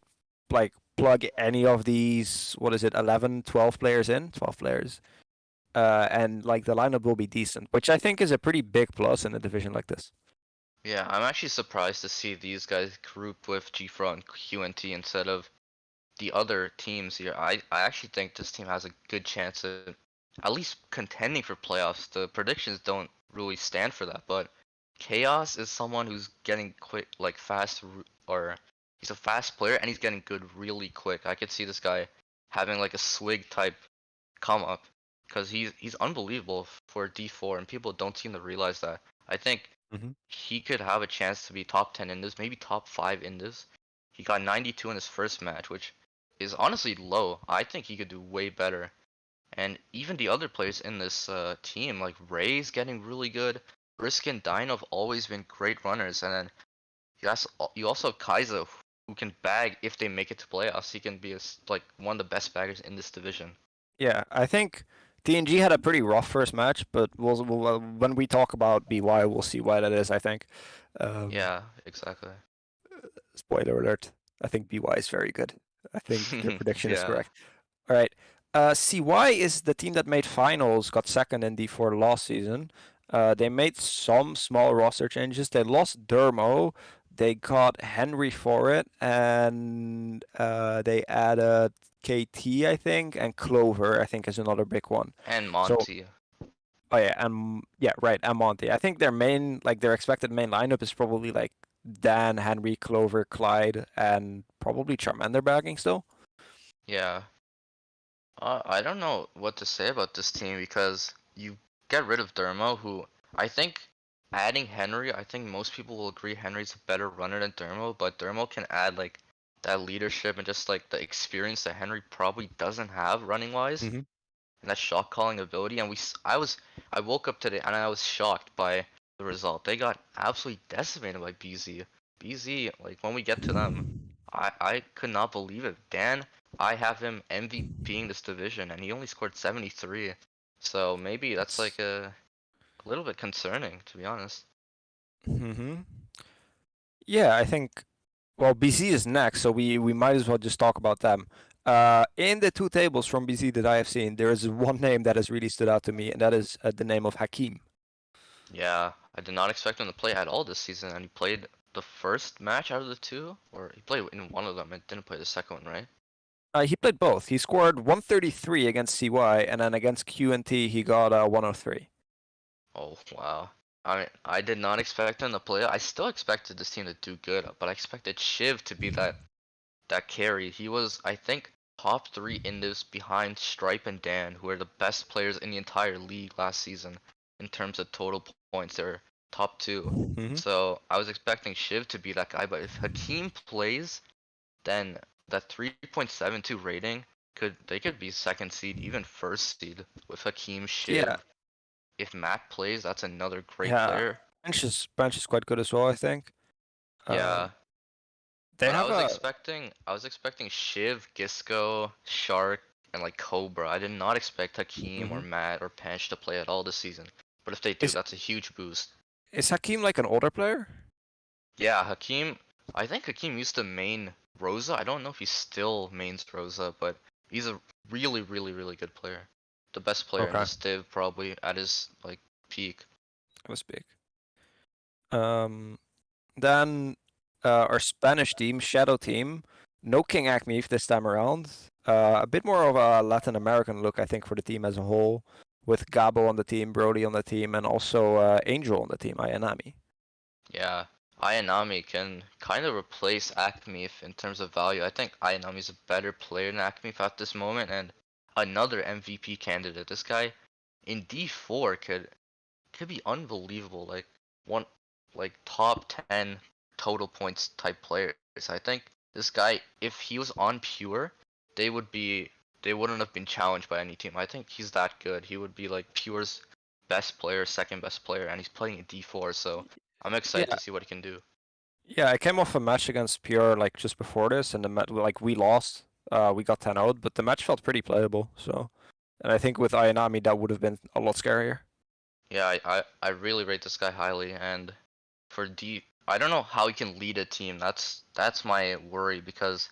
like plug any of these, what is it, 11, 12 players in, 12 players, and like the lineup will be decent, which I think is a pretty big plus in a division like this. Yeah, I'm actually surprised to see these guys group with G-Fro and QNT instead of the other teams here. I actually think this team has a good chance of at least contending for playoffs. The predictions don't really stand for that, but Chaos is someone who's getting quick, like fast, or he's a fast player and he's getting good really quick. I could see this guy having like a swig type come up because he's unbelievable for D4 and people don't seem to realize that. I think Mhm. he could have a chance to be top 10 in this, maybe top 5 in this. He got 92 in his first match, which is honestly low. I think he could do way better. And even the other players in this team, like Ray's getting really good. Risk and Dino have always been great runners. And then you also have Kaiser, who can bag if they make it to playoffs. He can be like one of the best baggers in this division. Yeah, I think TNG had a pretty rough first match, but we'll when we talk about BY, we'll see why that is. I think. Yeah, exactly. Spoiler alert. I think BY is very good. I think their prediction is Yeah. correct. All right. CY is the team that made finals, got second in D4 last season. They made some small roster changes. They lost Dermo. They got Henry for it, and they added KT, I think, and Clover, I think, is another big one. And So, Monty. oh yeah, and yeah, right, and Monty. I think their main, like their expected main lineup is probably like Dan, Henry, Clover, Clyde, and probably Charmander bagging still. Yeah. I don't know what to say about this team because you get rid of Dermo, who I think adding Henry, I think most people will agree Henry's a better runner than Dermo, but Dermo can add like that leadership and just like the experience that Henry probably doesn't have running wise, Mm-hmm. and that shot calling ability. And I woke up today and I was shocked by the result. They got absolutely decimated by BZ. BZ, like when we get to them, I could not believe it. Dan, I have him MVPing this division, and he only scored 73. So maybe that's like a little bit concerning, to be honest. Mm-hmm. Yeah, I think. Well, BC is next, so we might as well just talk about them. In the two tables from BC that I have seen, there is one name that has really stood out to me, and that is the name of Hakim. Yeah, I did not expect him to play at all this season, and he played the first match out of the two, or he played in one of them and didn't play the second one, right? He played both. He scored 133 against CY, and then against QNT he got 103. Oh, wow. I mean, I did not expect him to play. I still expected this team to do good, but I expected Shiv to be that carry. He was, I think, top 3 in this behind Stripe and Dan, who are the best players in the entire league last season in terms of total points. They were top 2. Mm-hmm. So I was expecting Shiv to be that guy, but if Hakim plays, then that 3.72 rating they could be second seed, even first seed with Hakim, Shiv. Yeah, If Matt plays, that's another great yeah. player. Bench is quite good as well, I think. Yeah. They But have a. I was expecting Shiv, Gisco, Shark, and like Cobra. I did not expect Hakim or Mhm. Matt or Pench to play at all this season. But if they do, Is that's a huge boost. is Hakim like an older player? Yeah, Hakim. I think Hakim used to main Rosa. I don't know if he still mains Rosa, but he's a really, really, really good player. The best player in Okay, this div probably at his like peak. that was big. Then our Spanish team, Shadow team, no King Acme this time around. A bit more of a Latin American look, I think, for the team as a whole, with Gabo on the team, Brody on the team, and also Angel on the team, Ayanami. Yeah, Ayanami can kind of replace Acme if, in terms of value. I think Ayanami is a better player than Acme at this moment, and another MVP candidate. This guy in D4 could be unbelievable. Like one like top 10 total points type players. I think this guy, if he was on Pure, they wouldn't have been challenged by any team. I think he's that good. He would be like Pure's best player, second best player, and he's playing in D4, so I'm excited Yeah, to see what he can do. yeah. I came off a match against Pure like just before this, and like we lost. We got 10 out, but the match felt pretty playable. So, and I think with Ayanami that would have been a lot scarier. Yeah, I really rate this guy highly, and for D, I don't know how he can lead a team. That's my worry because,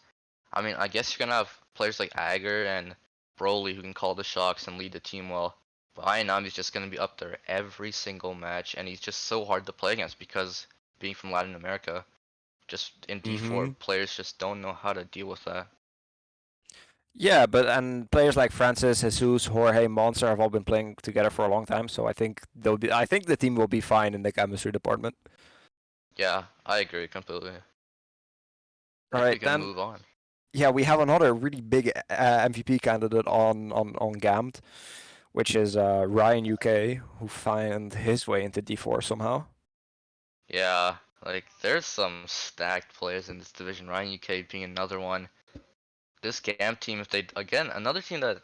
I mean, I guess you're gonna have players like Agar and Broly who can call the shots and lead the team well. But Ayanami's just gonna be up there every single match, and he's just so hard to play against because being from Latin America, just in D4, Mm-hmm. players just don't know how to deal with that. Yeah, but and players like Francis, Jesus, Jorge, Monster have all been playing together for a long time, so I think they'll be. I think the team will be fine in the chemistry department. Yeah, I agree completely. All I think we right, can then. move on. Yeah, we have another really big MVP candidate on Gamed, which is Ryan UK, who found his way into D4 somehow. Yeah, like there's some stacked players in this division. Ryan UK being another one. This GAM team, if they again another team that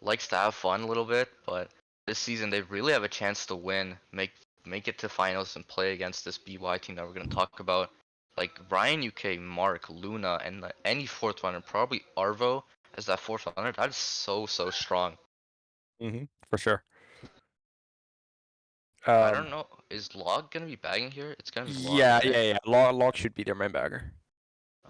likes to have fun a little bit, but this season they really have a chance to win, make it to finals and play against this BY team that we're gonna talk about. Like Ryan UK, Mark, Luna, and any fourth runner, probably Arvo as that fourth runner. That is so strong. For sure. I don't know. Is Log gonna be bagging here? It's gonna be Log, Yeah, right? yeah. Log should be their main bagger.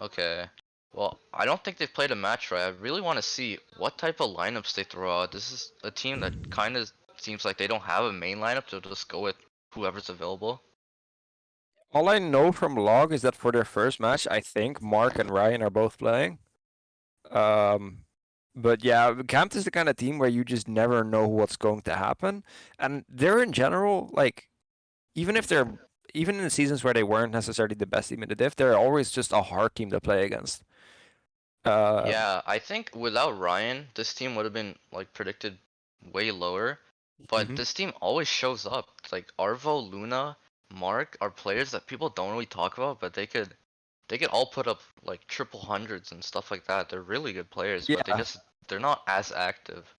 Okay. Well, I don't think they've played a match right. I really want to see what type of lineups they throw out. This is a team that kind of seems like they don't have a main lineup, so just go with whoever's available. All I know from Log is that for their first match, I think Mark and Ryan are both playing. But yeah, Camp is the kind of team where you just never know what's going to happen, and they're in general like, even in the seasons where they weren't necessarily the best team in the div, they're always just a hard team to play against. Yeah, I think without Ryan, this team would have been like predicted way lower. But Mhm. this team always shows up. Like Arvo, Luna, Mark are players that people don't really talk about, but they could all put up like triple hundreds and stuff like that. They're really good players, but Yeah. they're not as active.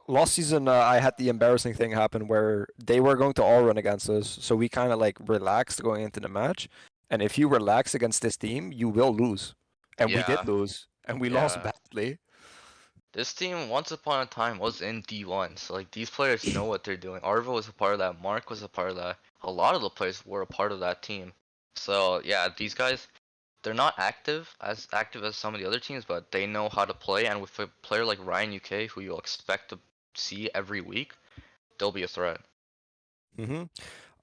Last season, I had the embarrassing thing happen where they were going to all run against us, so we kind of like relaxed going into the match. And if you relax against this team, you will lose. And we did Yeah, lose, and we lost yeah. badly. This team once upon a time was in D1, so like these players know what they're doing. Arvo was a part of that, Mark was a part of that. A lot of the players were a part of that team. So yeah, these guys, they're not active as some of the other teams, but they know how to play. And with a player like Ryan UK, who you'll expect to see every week, they'll be a threat.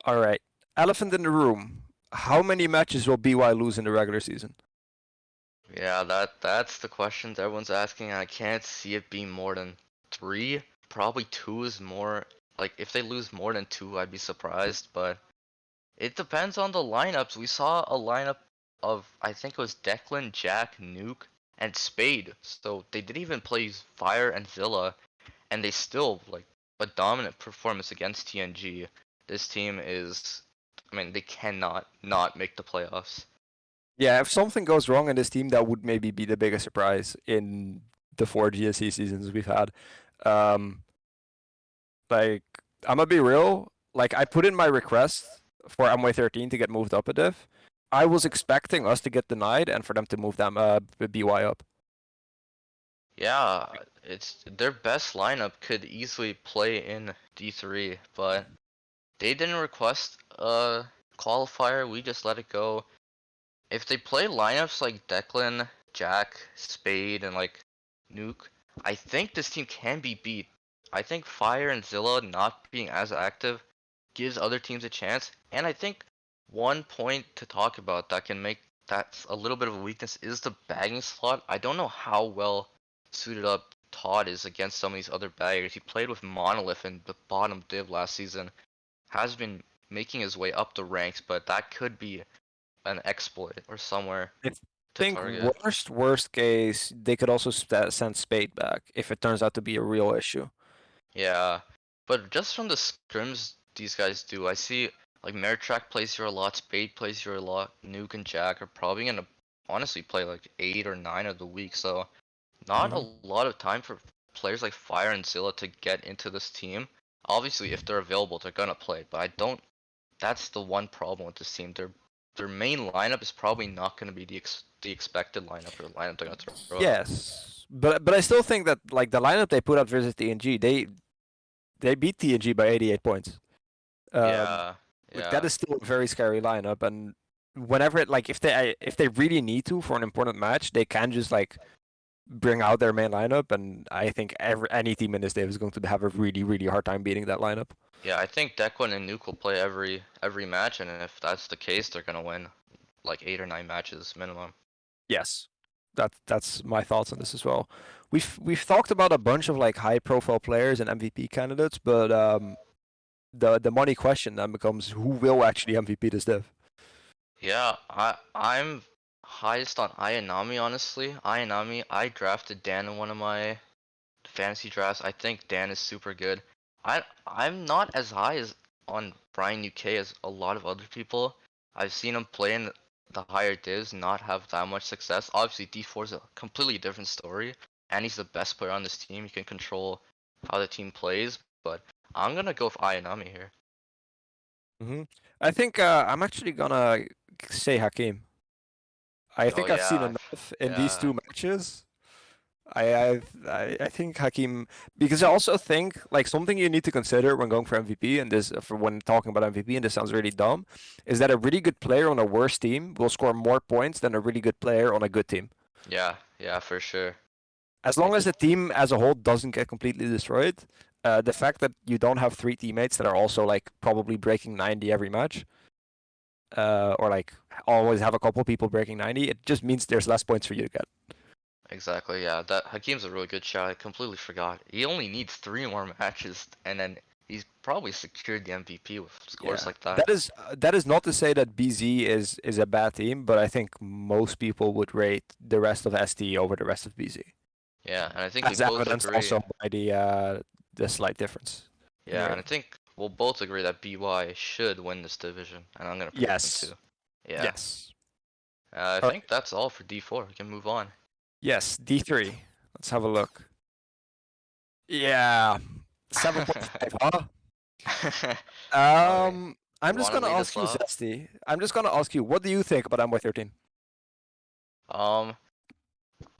All right. Elephant in the room. How many matches will BY lose in the regular season? Yeah, that's the questions everyone's asking. I can't see it being more than 3. Probably 2 is more. Like if they lose more than 2, I'd be surprised. But it depends on the lineups. We saw a lineup of I think it was Declan, Jack, Nuke, and Spade. So they didn't even play Fire and Zilla, and they still like a dominant performance against TNG. This team is, I mean, they cannot not make the playoffs. Yeah, if something goes wrong in this team, that would maybe be the biggest surprise in the 4 GSC seasons we've had. Um, like, I'm gonna be real. Like, I put in my request for MY13 to get moved up a div. I was expecting us to get denied and for them to move them BY up. Yeah, it's their best lineup could easily play in D3, but they didn't request a qualifier. We just let it go. If they play lineups like Declan, Jack, Spade, and like Nuke, I think this team can be beat. I think Fire and Zilla not being as active gives other teams a chance, and I think one point to talk about that can make that's a little bit of a weakness is the bagging slot. I don't know how well suited up Todd is against some of these other baggers. He played with Monolith in the bottom div last season, has been making his way up the ranks, but that could be an exploit or somewhere I to think target. worst case, they could also send Spade back if it turns out to be a real issue. Yeah, but just from the scrims these guys do, I see like Meritrack plays here a lot, Spade plays here a lot, Nuke and Jack are probably gonna honestly play like 8 or 9 of the week, so not a lot of time for players like Fire and Zilla to get into this team. Obviously, if they're available, they're gonna play, but I don't. That's the one problem with this team. Their main lineup is probably not gonna be the expected lineup or the lineup they're gonna throw out. Yes, but I still think that like the lineup they put up versus TNG, they beat TNG by 88 points. Yeah, Like that yeah. is still a very scary lineup, and whenever like if they really need to for an important match, they can just like bring out their main lineup, and I think any team in this div is going to have a really hard time beating that lineup. Yeah, I think Declan and Nuke will play every match, and if that's the case, they're gonna win like 8 or 9 matches minimum. Yes, that's my thoughts on this as well. We've talked about a bunch of like high profile players and MVP candidates, but the money question then becomes who will actually MVP this div? Yeah, I'm highest on Ayanami honestly. Ayanami, I drafted Dan in one of my fantasy drafts. I think Dan is super good. I'm not as high as on Brian UK as a lot of other people. I've seen him play in the higher divs, not have that much success. Obviously, D4 is a completely different story, and he's the best player on this team. He can control how the team plays, but I'm gonna go with Ayanami here. I think I'm actually gonna say Hakim. I Oh think I've seen yeah, enough in these yeah. 2 matches I think Hakim, because I also think like something you need to consider when going for MVP, and this for when talking about MVP, and this sounds really dumb, is that a really good player on a worse team will score more points than a really good player on a good team. Yeah, yeah, for sure. As long as the team as a whole doesn't get completely destroyed, the fact that you don't have three teammates that are also like probably breaking 90 every match, or like always have a couple people breaking 90, it just means there's less points for you to get. Exactly, yeah. That Hakeem's a really good shot. I completely forgot. He only needs 3 more matches, and then he's probably secured the MVP with scores like that. That is not to say that BZ is a bad team, but I think most people would rate the rest of ST over the rest of BZ. Yeah, and I think we As both evidenced agree. also by the slight difference. Yeah, and I think we'll both agree that BY should win this division, and I'm gonna predict Yes. them too. Yeah. Yes. I Alright. think that's all for D4. We can move on. Yes, D3. Let's have a look. Yeah. 7.5, huh? I'm just wanna gonna lead ask us you, off? Zesty. I'm just gonna ask you, what do you think about MY13?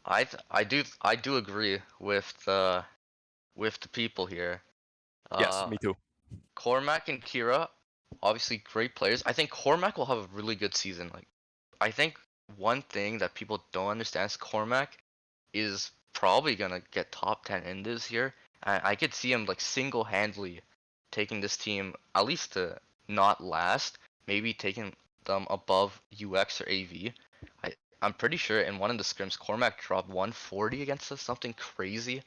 I do agree with the people here. Yes, me too. Cormac and Kira, obviously great players. I think Cormac will have a really good season. Like, I think one thing that people don't understand is Cormac is probably gonna get top 10 in this year. I could see him like single-handedly taking this team at least to not last, maybe taking them above UX or AV. I'm pretty sure in one of the scrims, Cormac dropped 140 against us, something crazy.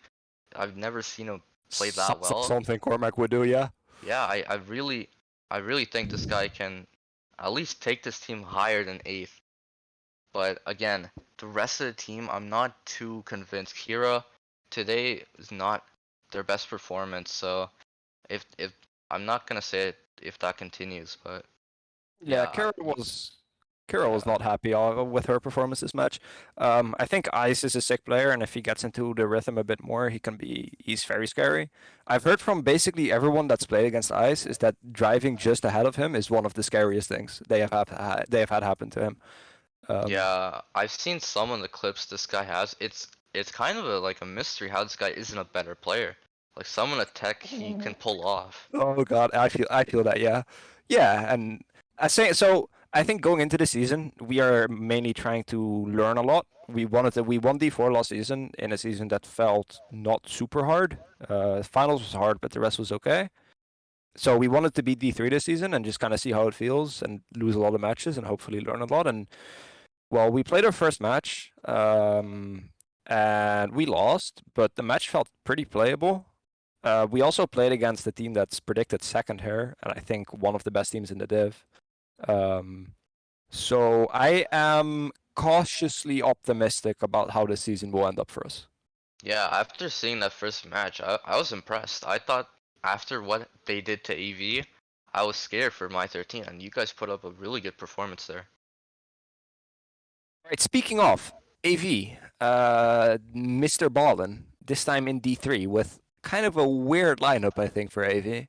I've never seen him play that Sounds like well. something Cormac would do, yeah. Yeah, I really think this guy can at least take this team higher than 8th. But again, the rest of the team, I'm not too convinced. Kira today is not their best performance, so if I'm not gonna say it if that continues, but Yeah, yeah, Kira was yeah, not happy with her performance this match. I think Ice is a sick player, and if he gets into the rhythm a bit more, he's very scary. I've heard from basically everyone that's played against Ice is that driving just ahead of him is one of the scariest things they have had happen to him. yeah. I've seen some of the clips this guy has. It's kind of like a mystery how this guy isn't a better player. Like some of the tech he can pull off. Oh God, I feel that, yeah, yeah, and I say so. I think going into the season, we are mainly trying to learn a lot. We won D4 last season in a season that felt not super hard. Finals was hard, but the rest was okay. So we wanted to beat D3 this season and just kind of see how it feels and lose a lot of matches and hopefully learn a lot. And well, we played our first match, and we lost, but the match felt pretty playable. We also played against the team that's predicted second here, and I think one of the best teams in the div. So I am cautiously optimistic about how the season will end up for us. Yeah, after seeing that first match, I was impressed. I thought after what they did to AV, I was scared for my 13, and you guys put up a really good performance there. All right, speaking of AV, Mr. Ballin, this time in D3 with kind of a weird lineup, I think, for AV.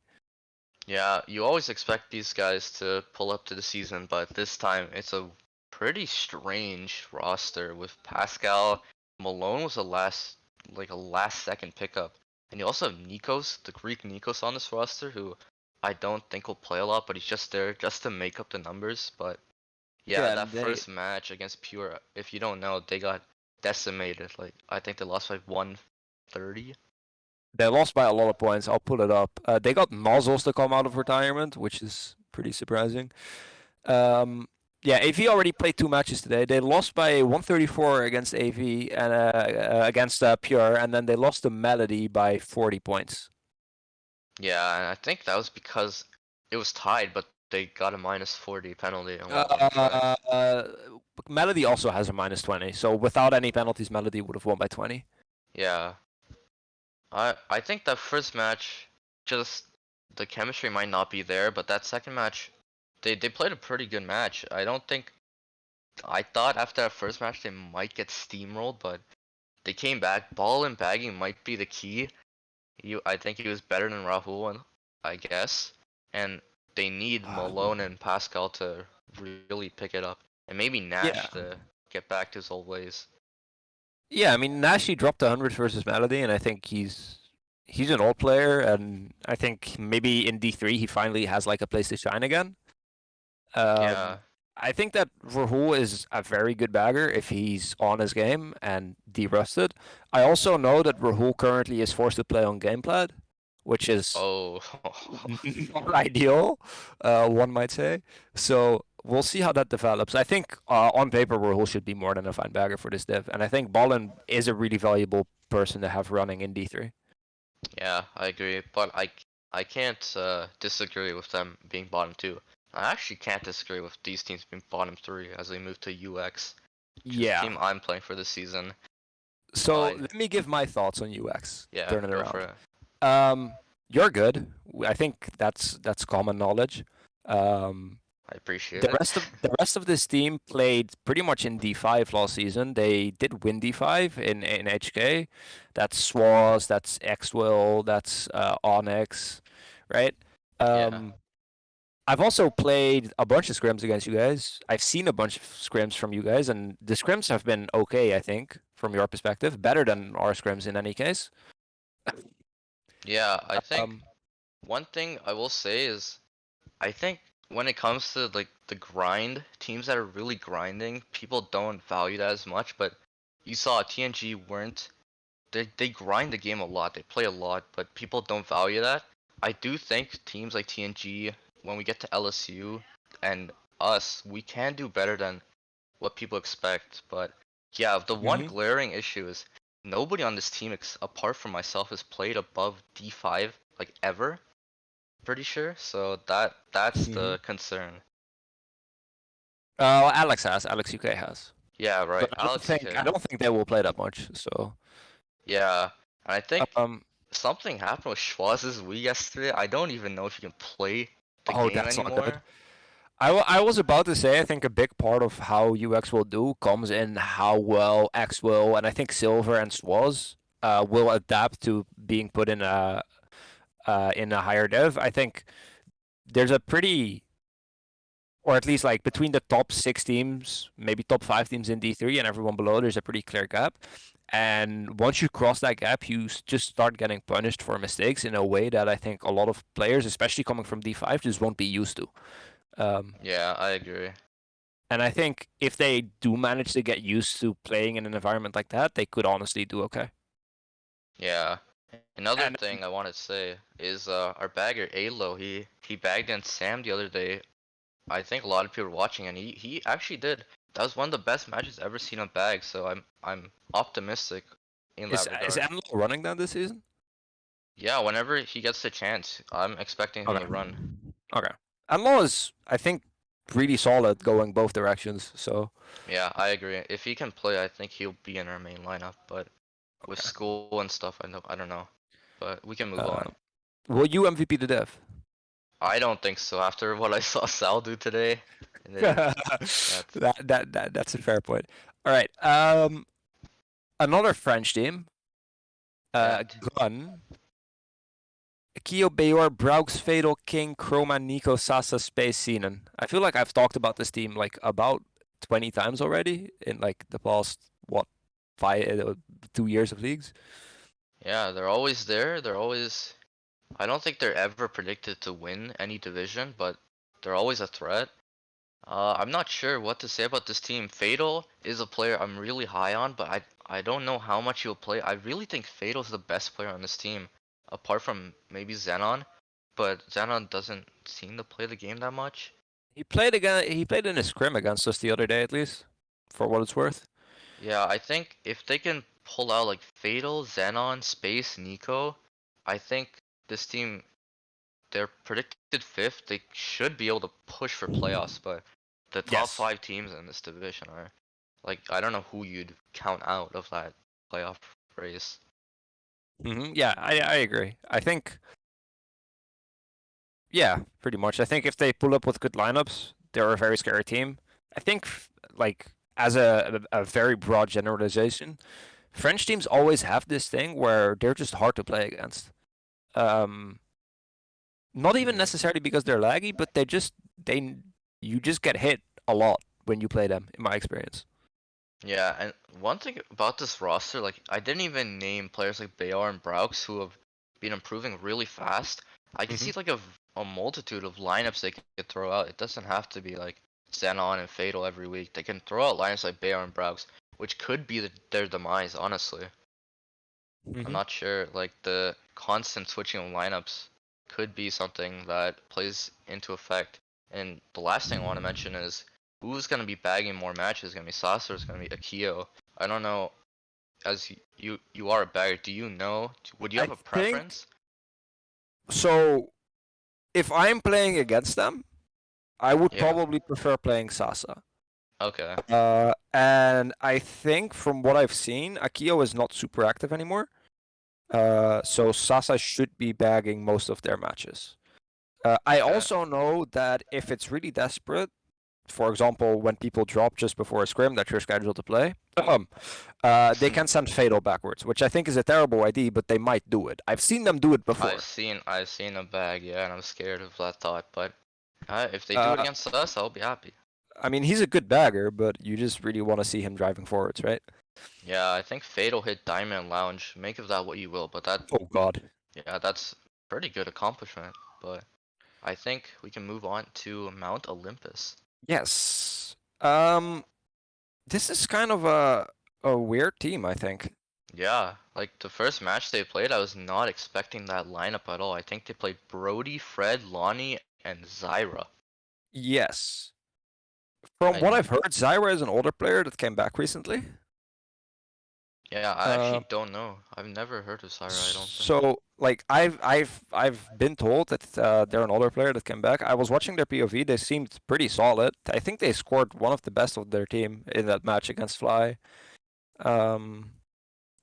Yeah, you always expect these guys to pull up to the season, but this time it's a pretty strange roster with Pascal. Malone was a last second pickup. And you also have Nikos, the Greek Nikos on this roster, who I don't think will play a lot, but he's just there just to make up the numbers. But yeah, that first match against Pure, if you don't know, they got decimated. Like I think they lost by 130. They lost by a lot of points. I'll pull it up. They got Nozzles to come out of retirement, which is pretty surprising. Yeah, AV already played 2 matches today. They lost by 134 against AV and against Pure, and then they lost to Melody by 40 points. Yeah, and I think that was because it was tied, but they got a -40 penalty and won by 5. Melody also has a -20, so without any penalties, Melody would have won by 20. Yeah. I think that first match, just the chemistry might not be there, but that second match, they played a pretty good match. I thought after that first match they might get steamrolled, but they came back. Ball and bagging might be the key. I think he was better than Rahul, I guess. And they need Malone and Pascal to really pick it up, and maybe Nash to get back to his old ways. Yeah, I mean Nashi dropped 100 versus Melody, and I think he's an old player, and I think maybe in D3 he finally has like a place to shine again. Yeah, I think that Rahul is a very good bagger if he's on his game and de-rusted. I also know that Rahul currently is forced to play on gamepad, which is oh, not ideal, one might say. So we'll see how that develops. I think on paper Rahul should be more than a fine bagger for this div, and I think Ballin is a really valuable person to have running in D3. yeah, I agree, but I can't disagree with them being bottom 2. I actually can't disagree with these teams being bottom 3 as they move to UX, which is the Yeah. team I'm playing for this season. So I let me give my thoughts on UX. Yeah, Turn it go for around. it. You're good. I think that's common knowledge. I appreciate The it. rest of this team played pretty much in D5 last season. They did win D5 in HK. That's Swaz, that's xWill, that's Onyx, right? Yeah. I've also played a bunch of scrims against you guys. I've seen a bunch of scrims from you guys, and the scrims have been okay, I think, from your perspective. Better than our scrims in any case. Yeah, I think Um, one thing I will say is I think when it comes to like the grind, teams that are really grinding, people don't value that as much, but you saw TNG weren't they grind the game a lot, they play a lot, but people don't value that. I do think teams like TNG, when we get to LSU and us, we can do better than what people expect. But yeah, the one mhm. glaring issue is nobody on this team, apart from myself, has played above D5 like ever. Pretty sure. So that's Mhm. the concern. Alex has. Alex UK has. Yeah, But right. Alex I UK. don't think they will play that much. So Yeah, and I think um, something happened with Schwarz's Wii yesterday. I don't even know if you can play the oh, game that's not good. anymore. I was about to say I think a big part of how UX will do comes in how well X will, and I think Silver and Swaz will adapt to being put in a higher dev. I think there's a pretty, or at least like between the top 6 teams, maybe top 5 teams in D3 and everyone below, there's a pretty clear gap. And once you cross that gap, you just start getting punished for mistakes in a way that I think a lot of players, especially coming from D5, just won't be used to. Um, Yeah, I agree. and I think if they do manage to get used to playing in an environment like that, they could honestly do okay. Yeah. Another And thing I want to say is our bagger Alo, he bagged in Sam the other day. I think a lot of people were watching, and he actually did. That was one of the best matches ever seen on bag. So I'm optimistic in that is regard. Amlo running that this season? Yeah, whenever he gets the chance, I'm expecting him Okay. to run. Okay. Amlo is, I think, really solid going both directions. So Yeah, I agree. If he can play, I think he'll be in our main lineup. But with okay. school and stuff, I don't know. But we can move Uh, on. will you MVP the dev? I don't think so. After what I saw Sal do today, and then that's That's a fair point. All right. Another French team. yeah. Gun. Kyo Bayor, Braux, Fatal, King, Chroma, Nico, Sasa, Space, Sinan. I feel like I've talked about this team like about 20 times already in like the past, what, 2 years of leagues. Yeah, they're always there. They're always. I don't think they're ever predicted to win any division, but they're always a threat. I'm not sure what to say about this team. Fatal is a player I'm really high on, but I don't know how much he'll play. I really think Fatal's the best player on this team, apart from maybe Xenon, but Xenon doesn't seem to play the game that much. He played again. He played in a scrim against us the other day, at least, for what it's worth. Yeah, I think if they can pull out like Fatal, Xenon, Space, Nico, I think this team they're predicted fifth. They should be able to push for playoffs, but the top Yes. 5 teams in this division are like I don't know who you'd count out of that playoff race. Yeah, I agree. I think, yeah, pretty much. I think if they pull up with good lineups, they're a very scary team. I think, like, as a very broad generalization, French teams always have this thing where they're just hard to play against. Um, Not even Mhm. necessarily because they're laggy, but they you just get hit a lot when you play them, in my experience. Yeah, and one thing about this roster, like I didn't even name players like Bayar and Braux who have been improving really fast. I can Mhm. see like a multitude of lineups they could throw out. It doesn't have to be like Xenon and Fatal every week. They can throw out lineups like Bayar and Braux, which could be their demise, honestly. I'm Mhm. not sure. Like the constant switching of lineups could be something that plays into effect. And the last thing I want to mention is who's gonna be bagging more matches? Gonna be Sasa or is gonna be Akio? I don't know. As you are a bagger, do you know? Would you I have a think preference? so. If I'm playing against them, I would Yeah. probably prefer playing Sasa. Okay. And I think from what I've seen, Akio is not super active anymore. So Sasa should be bagging most of their matches. I Okay. also know that if it's really desperate, for example, when people drop just before a scrim that you're scheduled to play, they can send Fatal backwards, which I think is a terrible idea, but they might do it. I've seen them do it before. I've seen a bag, yeah, and I'm scared of that thought. But if they do it Uh, against us, I'll be happy. I mean, he's a good bagger, but you just really want to see him driving forwards, right? Yeah, I think Fatal hit Diamond Lounge. Make of that what you will, but Oh God. yeah, that's pretty good accomplishment. But I think we can move on to Mount Olympus. Yes. This is kind of a weird team, I think. Yeah, like the first match they played, I was not expecting that lineup at all. I think they played Brody, Fred, Lonnie, and Zyra. Yes. From what I I've heard, Zyra is an older player that came back recently. Yeah, I Uh, actually don't know. I've never heard of Zyra, I don't think. so like I've been told that they're an older player that came back. I was watching their POV. They seemed pretty solid. I think they scored one of the best of their team in that match against Fly. Um,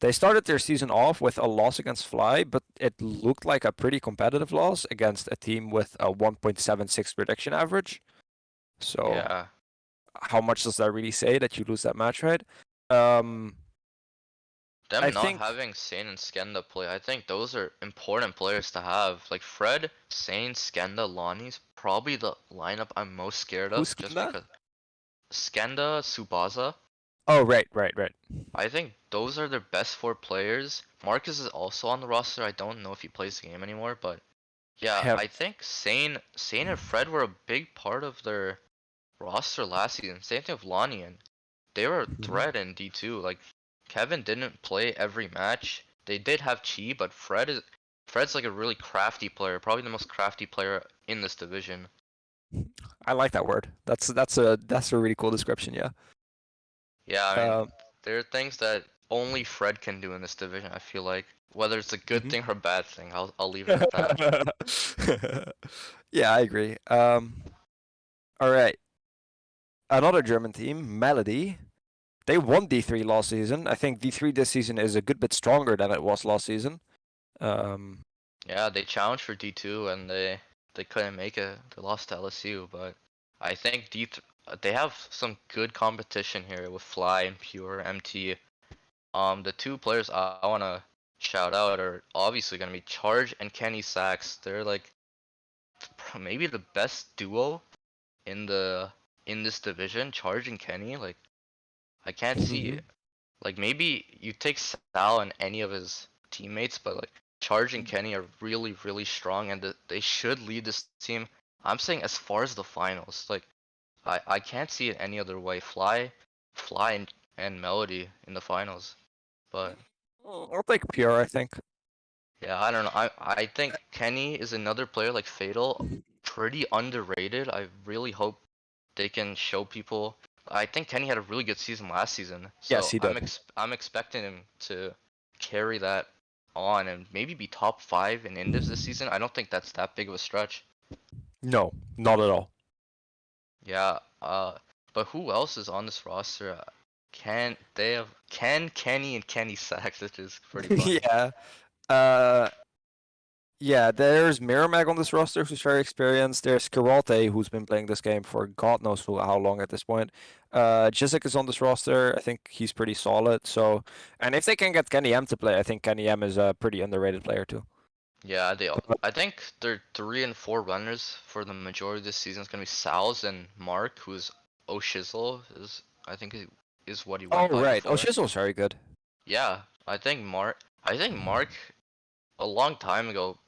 they started their season off with a loss against Fly, but it looked like a pretty competitive loss against a team with a 1.76 prediction average. So Yeah, how much does that really say that you lose that match, right? Um, I them not think having Sane and Skenda play, I think those are important players to have. Like Fred, Sane, Skenda, Lonnie's probably the lineup I'm most scared who's of just Skanda? because Skenda, Subasa, Oh, right. I think those are their best four players. Marcus is also on the roster. I don't know if he plays the game anymore, but I yeah, have I think Sane and Fred were a big part of their roster last season. Same thing with Lonnie, and they were a Mhm. threat in D2. Like Kevin didn't play every match. They did have Chi, but Fred's like a really crafty player, probably the most crafty player in this division. I like that word. That's a really cool description. Yeah. Yeah, I mean, Um, there are things that only Fred can do in this division, I feel like. Whether it's a good mhm. thing or a bad thing, I'll leave it at that. Yeah, I agree. All right. Another German team, Melody. They won D3 last season. I think D3 this season is a good bit stronger than it was last season. Um, Yeah, they challenged for D2 and they couldn't make it. They lost to LSU, but I think they have some good competition here with Fly and Pure MT. The two players I wanna shout out are obviously gonna be Charge and Kenny Sachs. They're like maybe the best duo in the in this division. Charge and Kenny, like I can't see mhm. it. Like maybe you take Sal and any of his teammates, but like Charge and Kenny are really really strong, and they should lead this team. I'm saying as far as the finals, like I can't see it any other way. Fly and Melody in the finals, but. I'll take Pure, I think. Yeah, I don't know. I think Kenny is another player like Fatal, pretty underrated. I really hope they can show people. I think Kenny had a really good season last season, Yes, so he did. I'm expecting him to carry that on and maybe be top 5 in Indies this season. I don't think that's that big of a stretch. No, not at all. Yeah, but who else is on this roster? Can they have Kenny and Kenny Sachs, which is pretty funny. Yeah. Uh, yeah, there's Miramag on this roster who's very experienced. There's Karate who's been playing this game for God knows how long at this point. Jizik is on this roster. I think he's pretty solid. So, and if they can get Kenny M to play, I think Kenny M is a pretty underrated player too. Yeah, I think their 3 and 4 runners for the majority of this season is gonna be Sal's and Mark, who's O'Shizzle is I think is what he Oh went by right. Oh, before. xWill's very good. Yeah, I think Mark a long time ago,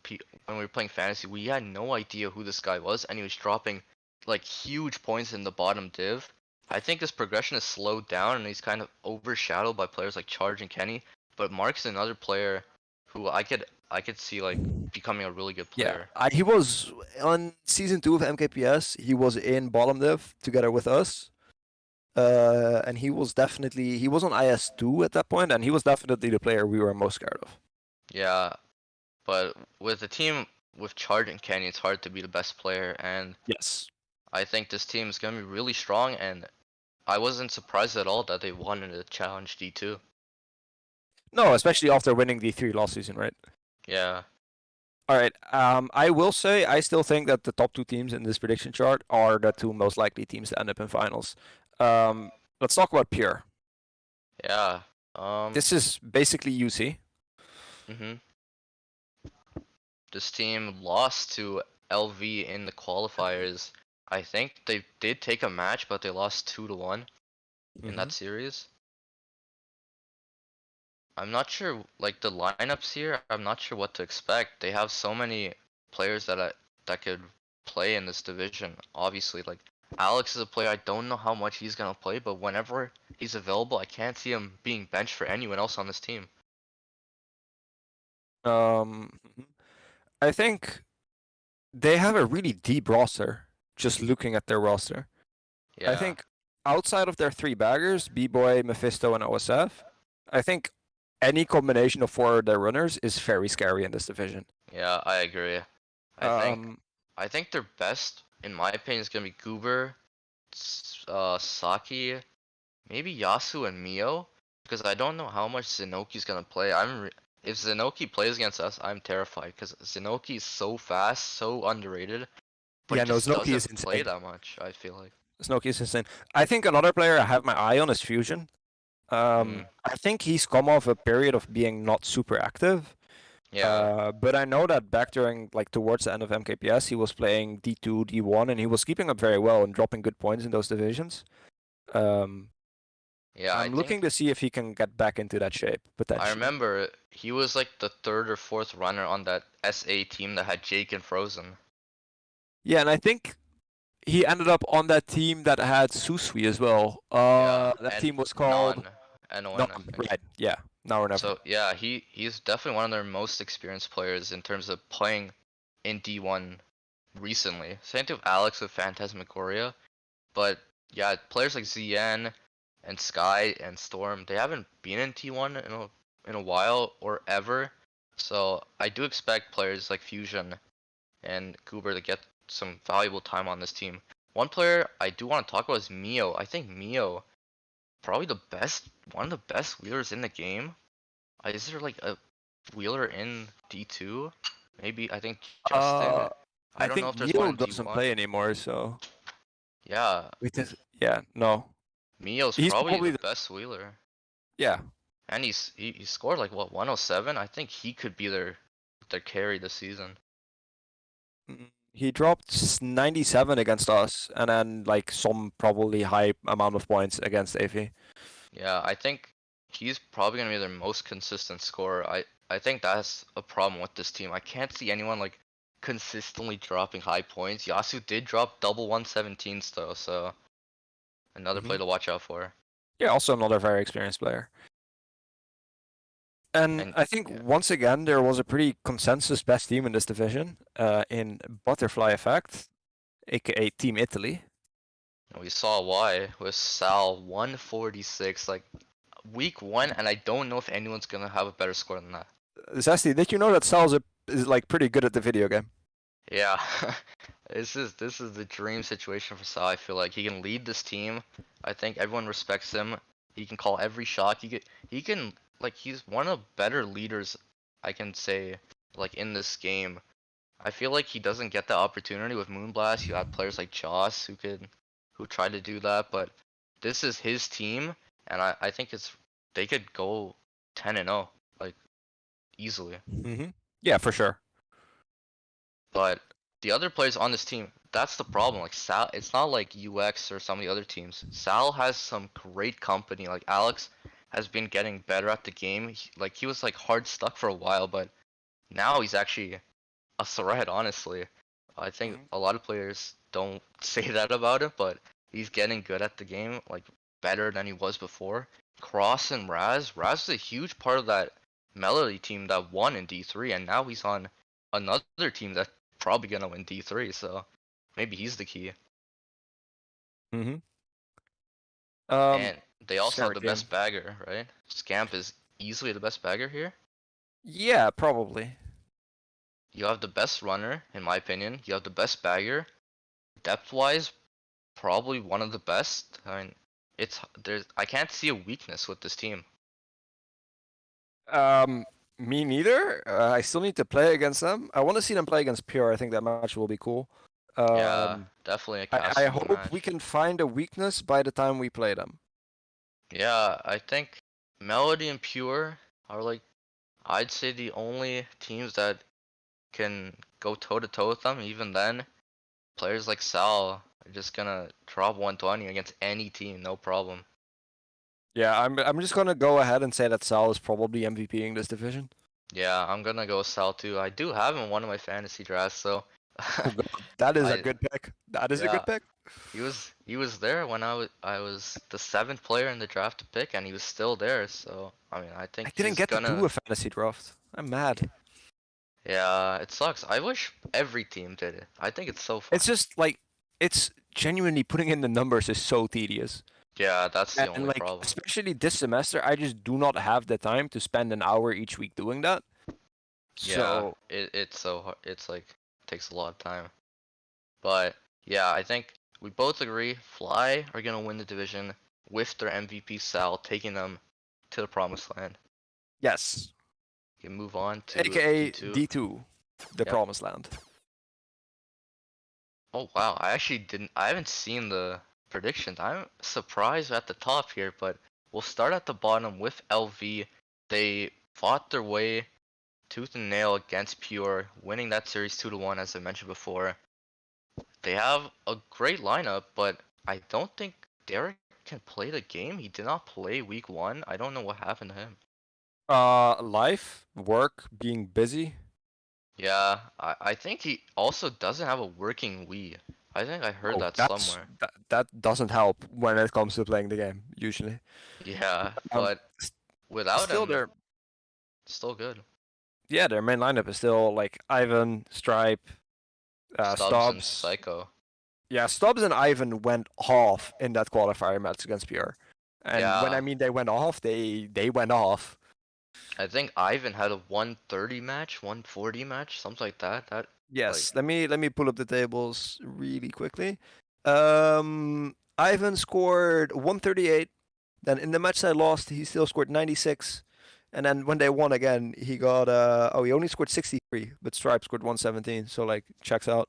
when we were playing fantasy, we had no idea who this guy was, and he was dropping like huge points in the bottom div. I think his progression has slowed down, and he's kind of overshadowed by players like Charge and Kenny. But Mark's another player who I could see like becoming a really good Yeah, player. he was on season 2 of MKPS. He was in bottom div together with us. And he was on IS2 at that point, and he was definitely the player we were most scared of. Yeah, but with a team with Charge and Kenny, it's hard to be the best player, and Yes. I think this team is gonna be really strong, and I wasn't surprised at all that they wanted to challenge D2. No, especially after winning D3 last season, right? Yeah. All right. I will say I still think that the top 2 teams in this prediction chart are the 2 most likely teams to end up in finals. Let's talk about Pure. Yeah. This is basically UC. Mhm. This team lost to LV in the qualifiers. I think they did take a match, but they lost 2-1 in that series. I'm not sure, like the lineups here. I'm not sure what to expect. They have so many players that could play in this division. Obviously, like Alex is a player I don't know how much he's gonna play, but whenever he's available, I can't see him being benched for anyone else on this team. I think they have a really deep roster. Just looking at their roster, I Yeah. think outside of their 3 baggers, B-Boy, Mephisto, and OSF, I think any combination of 4 of their runners is very scary in this division. Yeah, I agree. I think their best, in my opinion, is gonna be Goober, Saki, maybe Yasu and Mio, because I don't know how much Zenoki's gonna play. If Zenoki plays against us, I'm terrified because Zenoki is so fast, so underrated, but Yeah, he no, just Zenoki is doesn't play insane. that much. I feel like. Snoki is insane. I think another player I have my eye on is Fusion. I think he's come off a period of being not super active. Yeah. But I know that back during like towards the end of MKPS, he was playing D2, D1, and he was keeping up very well and dropping good points in those divisions. Yeah, I'm looking to see if he can get back into that shape I potentially. remember he was like the 3rd or 4th runner on that SA team that had Jake and Frozen. Yeah, and I think he ended up on that team that had Susui as well. Yeah, That and team was called NON, I None. think. Right? Yeah. Now or never. So yeah, he's definitely one of their most experienced players in terms of playing in D1 recently. Same thing with Alex with Phantasmagoria, but yeah, players like ZN and Sky and Storm, they haven't been in T1 in a while or ever. So I do expect players like Fusion and Goober to get some valuable time on this team. One player I do want to talk about is Mio. I think Mio probably one of the best wheelers in the game. Is there like a wheeler in D2? Maybe I think Justin. I I don't know think if there's one Mio in doesn't D1. play anymore, so Yeah, yeah, no. Mio's He's probably probably the best wheeler, yeah. and he scored like what 107. I think he could be their carry this season. He dropped 97 against us, and then like some probably high amount of points against AV. Yeah, I think he's probably gonna be their most consistent scorer. I think that's a problem with this team. I can't see anyone like consistently dropping high points. Yasu did drop double 117s though, so another play to watch out for. Yeah, also another very experienced player. And And I think yeah, once again there was a pretty consensus best team in this division, in Butterfly Effect, aka Team Italy. we saw why with Sal 146 like week 1, and I don't know if anyone's gonna have a better score than that. Zesty, did you know that Sal's is like pretty good at the video game? Yeah, this is the dream situation for Sal. I feel like he can lead this team. I think everyone respects him. He can call every shot. He can like he's one of the better leaders I can say like in this game. I feel like he doesn't get the opportunity with Moonblast. You have players like Joss who try to do that, but this is his team, and I think they could go 10-0 like easily. Yeah, for sure. But the other players on this team, that's the problem. Like Sal, it's not like UX or some of the other teams. Sal has some great company. Like Alex has been getting better at the game. Like he was like hard stuck for a while, but now he's actually a threat. Honestly, I think a lot of players don't say that about him, but he's getting good at the game, like better than he was before. Cross and Raz is a huge part of that Melody team that won in D3, and now he's on another team that's probably gonna win D3. So maybe he's the key. Mm-hmm. And they also have Sarah the team. best bagger, right? Scamp is easily the best bagger here. Yeah, probably. You have the best runner, in my opinion. You have the best bagger. Depth-wise, probably one of the best. I mean, I can't see a weakness with this team. Me neither. I still need to play against them. I want to see them play against Pure. I think that match will be cool. Yeah, definitely a I castable hope match. we can find a weakness by the time we play them. Yeah, I think Melody and Pure are like, I'd say the only teams that can go toe to toe with them. Even then, players like Sal are just gonna drop 120 against any team, no problem. Yeah, I'm just gonna go ahead and say that Sal is probably MVPing this division. Yeah, I'm gonna go Sal too. I do have him in one of my fantasy drafts, so Oh god, that is a I good pick. That is a yeah, good pick. he was there when I was the 7th player in the draft to pick, and he was still there. So I mean, I I think didn't he's get to do gonna. a fantasy draft. I'm mad. Yeah, it sucks. I wish every team did it. I think it's so fun. It's just like it's genuinely putting in the numbers is so tedious. Yeah, that's the And only like problem. especially this semester, I just do not have the time to spend an hour each week doing that. Yeah, So it's so hard. It's like takes a lot of time. But yeah, I think we both agree Fly are gonna win the division with their MVP Sal taking them to the promised land. yes, You can move on to aka D2. D2, the Yep. promised land. Oh wow, I haven't seen the predictions. I'm surprised at the top here, but we'll start at the bottom with LV. They fought their way tooth and nail against Pure, winning that series 2-1 as I mentioned before. They have a great lineup, but I don't think Derek can play the game. He did not play week 1. I don't know what happened to him. Life, work, being busy. Yeah, I think he also doesn't have a working Wii. I think I heard that somewhere. That doesn't help when it comes to playing the game usually. Yeah, Um, but without Still, him, their still good. their main lineup is still like Ivan, Stripe, Stubbs and Stubbs. Psycho. Yeah, Stubbs and Ivan went off in that qualifier match against Pure. And when I Yeah. mean they went off, they went off. I think Ivan had a 130 match, 140 match, something like that. Yes, let me pull up the tables really quickly. Ivan scored 138. Then in the match I lost, he still scored 96. And then when they won again, he got he only scored 63, but Stripe scored 117. So like checks out.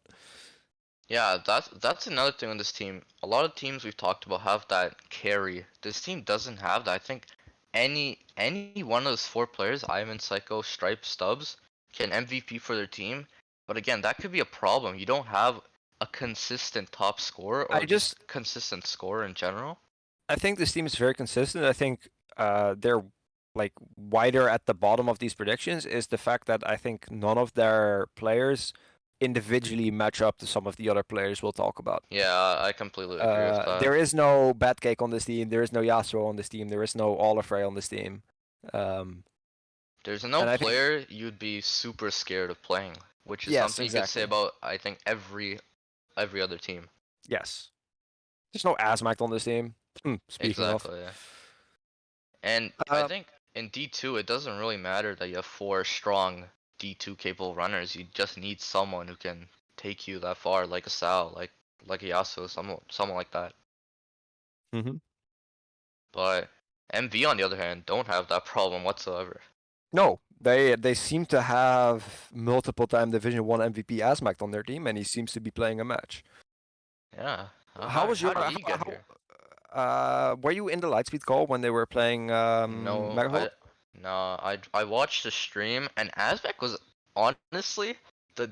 Yeah, that's another thing on this team. A lot of teams we've talked about have that carry. This team doesn't have that. I think any one of those 4 players, Ivan, Psycho, Stripe, Stubbs, can MVP for their team. But again, that could be a problem. You don't have a consistent top scorer or just consistent scorer in general. I think this team is very consistent. I think they're like wider at the bottom of these predictions is the fact that I think none of their players individually match up to some of the other players we'll talk about. Yeah, I completely agree with that. There is no Batcake on this team. There is no Yasuo on this team. There is no Olafray on this team. There's no player you'd be super scared of playing, which is something you could say about I think every other team. Yes. There's no Asmac on this team. Speaking of. Yeah. And I think in D2 it doesn't really matter that you have 4 strong D2 capable runners. You just need someone who can take you that far, like a Sal, like a Yasuo, someone like that. But MV on the other hand don't have that problem whatsoever. No, they seem to have multiple time Division 1 MVP Asmac on their team, and he seems to be playing a match. Yeah. How did he get here? Were you in the Lightspeed call when they were playing Megavolt? No, I watched the stream and Asmac was honestly the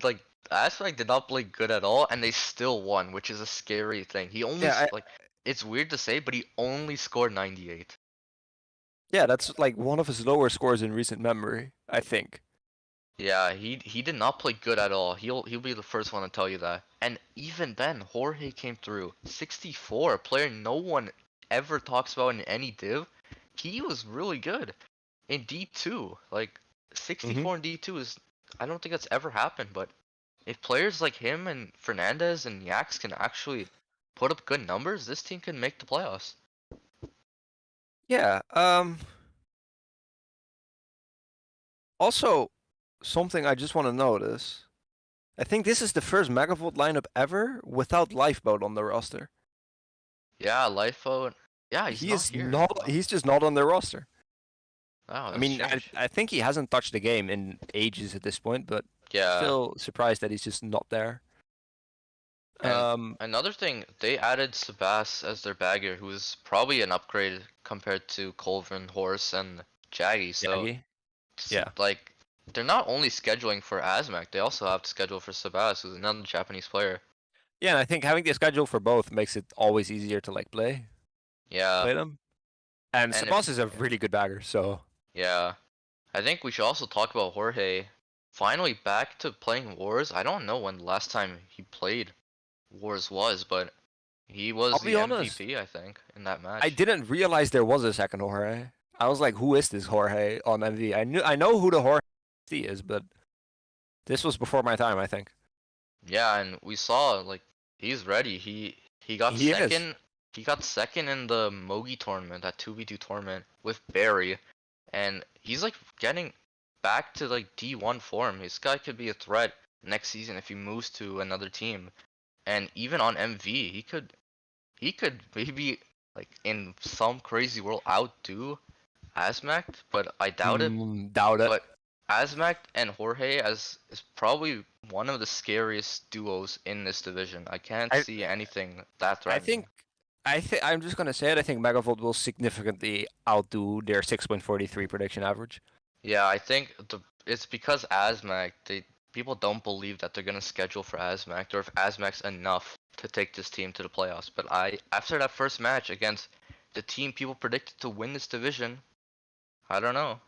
Aspect did not play good at all, and they still won, which is a scary thing. He only Yeah, like it's weird to say, but he only scored 98. yeah, that's like one of his lower scores in recent memory, I think. Yeah, he did not play good at all. He'll be the first one to tell you that. And even then, Jorge came through. 64, a player no one ever talks about in any div. He was really good in D2. Like 64 in D2 is I don't think that's ever happened, but if players like him and Fernandez and Yax can actually put up good numbers, this team can make the playoffs. Yeah. Also, something I just want to notice. I think this is the first Megavolt lineup ever without Lifeboat on the roster. Yeah, Lifeboat. Yeah, he's He not is here. not. He's just not on their roster. Oh, I that's mean, strange. I think he hasn't touched the game in ages at this point, but Yeah. still surprised that he's just not there. And another thing, they added Sebas as their bagger, who's probably an upgrade compared to Colvin, Horse, and Jaggy. So, Jaggy? Yeah. like, they're not only scheduling for Azmac, they also have to schedule for Sebas, who's another Japanese player. Yeah, and I think having the schedule for both makes it always easier to like play Yeah. them. And And Sabas is a really good bagger, so Yeah. I think we should also talk about Jorge. Finally back to playing Wars. I don't know when the last time he played Wars was, but he was I'll the be honest, MVP, I think, in that match. I didn't realize there was a second Jorge. I was like, who is this Jorge on MV? I know who the Jorge is, but this was before my time, I think. Yeah, and we saw like he's ready. He got He is. second. He got second in the Mogi tournament, that 2v2 tournament with Barry, and he's like getting back to like D1 form. This guy could be a threat next season if he moves to another team. And even on MV, he could maybe like in some crazy world outdo Asmac, but I doubt it. Doubt it. But Asmac and Jorge is probably one of the scariest duos in this division. I can't see anything that threatening. I'm just gonna say it. I think Megavolt will significantly outdo their 6.43 prediction average. Yeah, I think it's because Asmac, people don't believe that they're gonna schedule for Asmac or if Asmac's enough to take this team to the playoffs. But after that first match against the team people predicted to win this division, I don't know.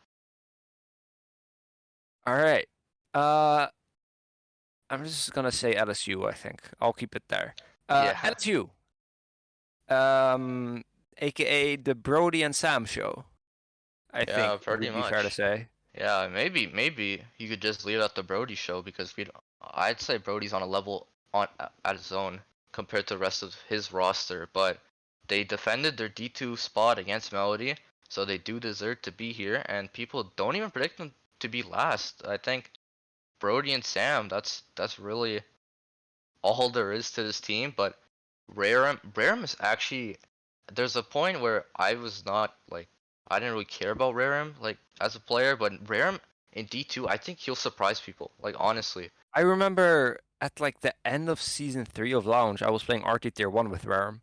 All right. I'm just gonna say LSU. I think I'll keep it there. Yeah. LSU. AKA the Brody and Sam show. I think pretty would be fair to much. say. Yeah, maybe you could just leave out the Brody show because I'd say Brody's on a level at his own compared to the rest of his roster, but they defended their D2 spot against Melody, so they do deserve to be here, and people don't even predict them to be last. I think Brody and Sam, that's really all there is to this team, but Rarem is actually there's a point where I was not like I didn't really care about Rarem like as a player, but Rarem in D2 I think he'll surprise people, like honestly. I remember at like the end of season 3 of Lounge, I was playing RT Tier 1 with Rarem.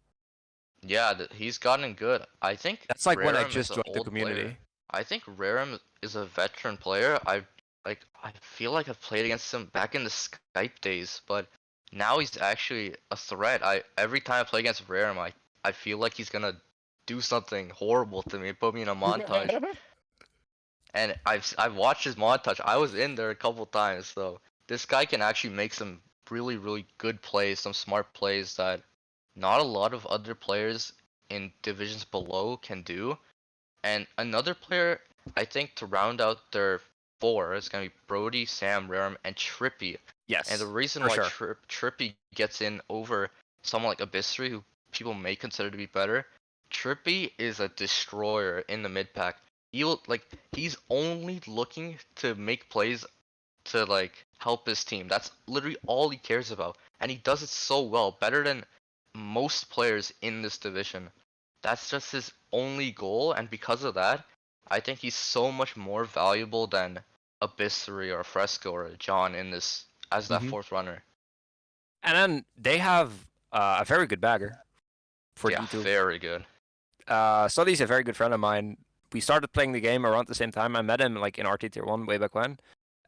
Yeah, he's gotten good. I think that's like Rarem when I is just an joined the old community. player. I think Rarem is a veteran player. I feel like I've played against him back in the Skype days, but now he's actually a threat. Every time I play against Rarem, I feel like he's gonna do something horrible to me, put me in a montage. And I've watched his montage. I was in there a couple times, so this guy can actually make some really, really good plays, some smart plays that not a lot of other players in divisions below can do. And another player, I think, to round out their 4 is gonna be Brody, Sam, Rarem, and Trippy. Yes. And the reason why Trippy gets in over someone like Abyssry, who people may consider to be better, Trippy is a destroyer in the mid pack. He's only looking to make plays to like help his team. That's literally all he cares about, and he does it so well, better than most players in this division. That's just his only goal, and because of that, I think he's so much more valuable than a Abyssry or a Fresco or a John in this as that 4th runner. And then they have a very good bagger for yeah, D2. Very good. Sully's a very good friend of mine. We started playing the game around the same time. I met him like in RT Tier 1 way back when.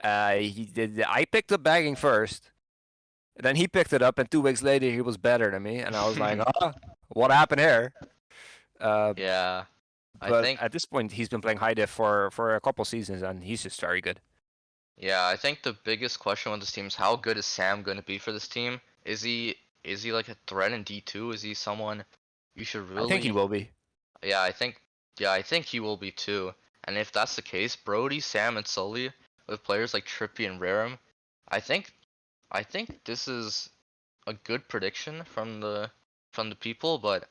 I picked up bagging first, Then he picked it up, and 2 weeks later he was better than me, and I was like, oh, what happened here? Yeah, I But think at this point, he's been playing high diff for a couple seasons, and he's just very good. I think the biggest question with this team is how good is Sam going to be for this team? Is he like a threat in D2? Is he someone you should I think he really? will be. Yeah, I think he will be too. And if that's the case, Brody, Sam, and Sully with players like Trippy and Rarum, I think I think this is a good prediction from the people, but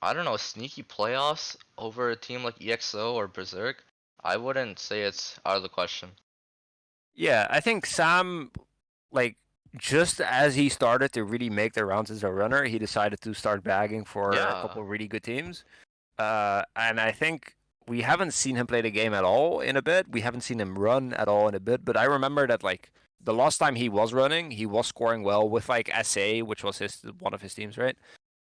I don't know, sneaky playoffs over a team like EXO or Berserk, I wouldn't say it's out of the question. Yeah, I think Sam, like, just as he started to really make the rounds as a runner, he decided to start bagging for a Yeah. couple of really good teams. And I think we haven't seen him play the game at all in a bit. We haven't seen him run at all in a bit. But I remember that, like, the last time he was running, he was scoring well with, like, SA, which was one of his teams, right?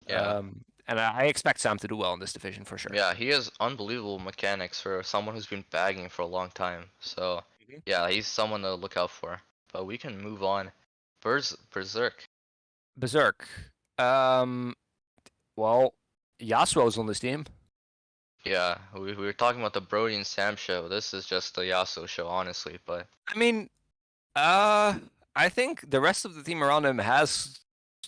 Yeah. And I expect Sam to do well in this division for sure. Yeah, he has unbelievable mechanics for someone who's been bagging for a long time. So, Mhm. yeah, he's someone to look out for. But we can move on. Berserk. Berserk. Well, Yasuo's on this team. Yeah, we were talking about the Brody and Sam show. This is just the Yasuo show, honestly. But I mean, I think the rest of the team around him has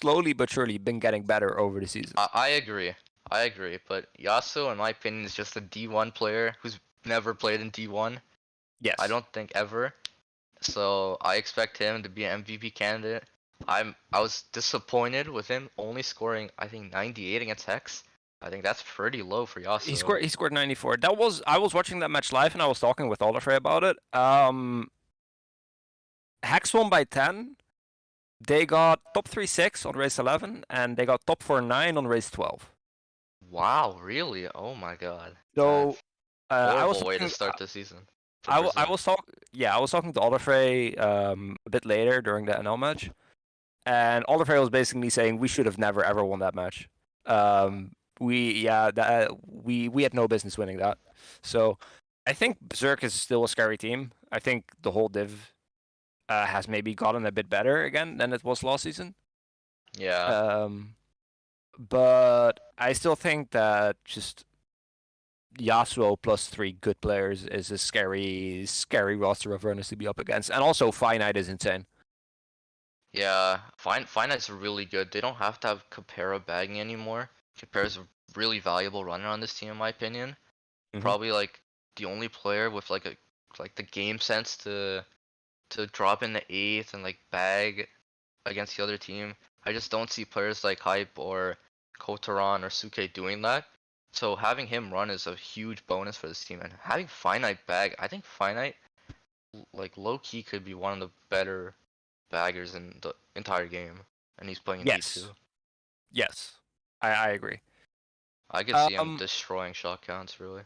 slowly but surely been getting better over the season. I agree. I agree. But Yasuo, in my opinion, is just a D1 player who's never played in D1. Yes. I don't think ever. So I expect him to be an MVP candidate. I was disappointed with him only scoring, I think, 98 against Hex. I think that's pretty low for Yasuo. He scored 94. I was watching that match live and I was talking with Oliver about it. Hex won by 10. They got top 3-6 on race 11 and they got top 4-9 on race 12. Wow, really? Oh my god. So Horrible I was way talking, to start the season. I was talking to Oliver a bit later during the NL match, and Oliver was basically saying we should have never ever won that match. We had no business winning that. So I think Berserk is still a scary team. I think the whole div has maybe gotten a bit better again than it was last season. Yeah. But I still think that just Yasuo plus 3 good players is a scary roster of runners to be up against. And also Finite is insane. Yeah, Finite's really good. They don't have to have Capera bagging anymore. Capera's a really valuable runner on this team, in my opinion. Mhm. Probably like the only player with like the game sense to drop in the 8th and like bag against the other team. I just don't see players like Hype or Kotaran or Suke doing that. So having him run is a huge bonus for this team, and having Finite bag, I think Finite, like low key, could be one of the better baggers in the entire game, and he's playing in D2. Yes, I agree. I could see him destroying shot counts, really.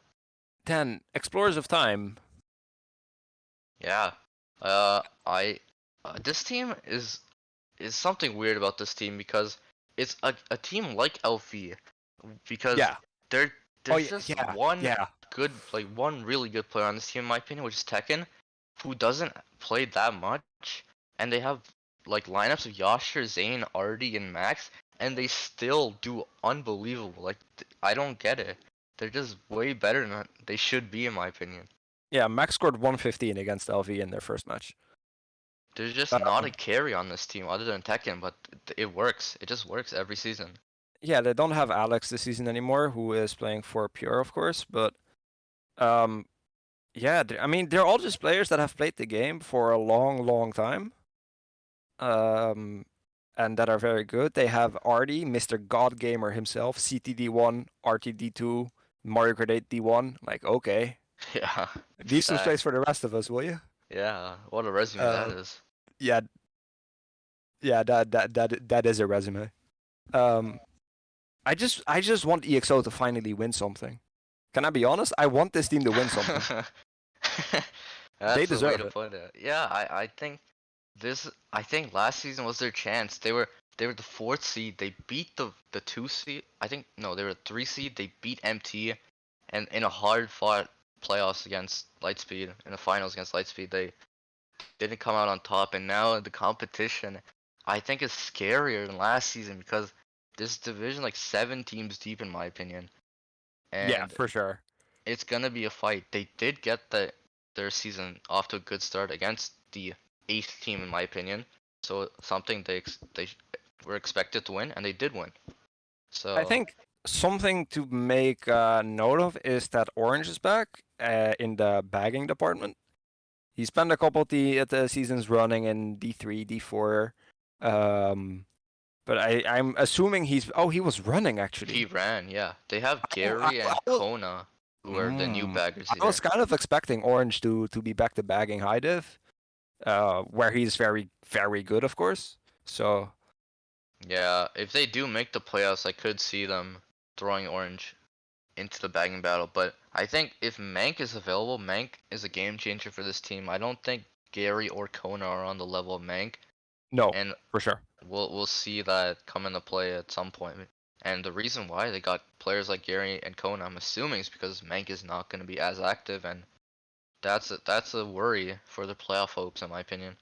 Then Explorers of Time. Yeah, this team is something weird about this team because it's a team like LV, because there's just one really good player on this team, in my opinion, which is Tekken, who doesn't play that much, and they have like lineups of Yasher, Zane, Artie, and Max, and they still do unbelievable. Like I don't get it. They're just way better than they should be, in my opinion. Yeah, Max scored 115 against LV in their first match. There's just not a carry on this team other than Tekken, but it works. It just works every season. Yeah, they don't have Alex this season anymore, who is playing for Pure, of course, but yeah, I mean, they're all just players that have played the game for a long, long time. And that are very good. They have Artie, Mr. God Gamer himself, CTD1, RTD2, Mario Kart 8 D1. Like, okay. Yeah. Leave some space for the rest of us, will you? Yeah, what a resume that is. Yeah. Yeah, that is a resume. I just want EXO to finally win something. Can I be honest? I want this team to win something. They deserve it. Put it. Yeah, I think last season was their chance. They were the 4th seed. They beat the 2 seed. They were a 3 seed. They beat MT, and in a hard fought playoffs against Lightspeed, in the finals against Lightspeed, they didn't come out on top. And now the competition, I think is scarier than last season because this division like 7 teams deep in my opinion, Yeah, and for sure. it's gonna be a fight. They did get their season off to a good start against the 8th team in my opinion, so something they were expected to win and they did win. I So think something to make note of is that Orange is back in the bagging department. He spent a couple of the seasons running in D3, D4. But I'm assuming he was running actually. he ran, yeah. They have I Gary and was, Kona, who are the new baggers I was here. kind of expecting Orange to be back to bagging high div, where he's very, very good, of course. So Yeah, if they do make the playoffs, I could see them throwing Orange into the bagging battle. But I think if Mank is available, Mank is a game changer for this team. I don't think Gary or Kona are on the level of Mank, no, and for sure. we'll see that come into play at some point. And the reason why they got players like Gary and Kona, I'm assuming, is because Mank is not going to be as active, and that's a worry for the playoff hopes, in my opinion.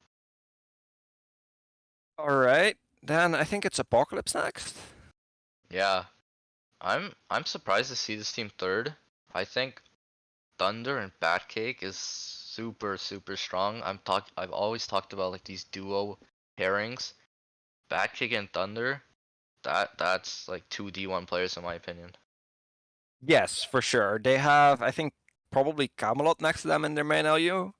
All right, then I think it's Apocalypse next. Yeah, I'm surprised to see this team third. I think Thunder and Batcake is super strong. I've always talked about like these duo pairings. Batcake and Thunder, that's like two D1 players in my opinion. Yes, for sure. They have, I think, probably Camelot next to them in their main LU,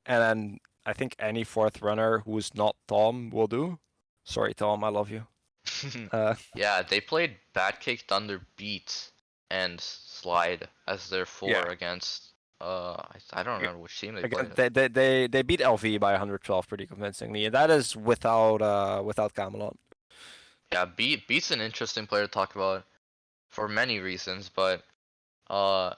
and then I think any fourth runner who is not Tom will do. Sorry, Tom, I love you. Yeah, they played Batcake, Thunder, Beat, and Slide as their four Yeah. against I don't remember which team they Again, played. they beat LV by 112 pretty convincingly, and that is without Camelot. Yeah, Beat's an interesting player to talk about for many reasons, but uh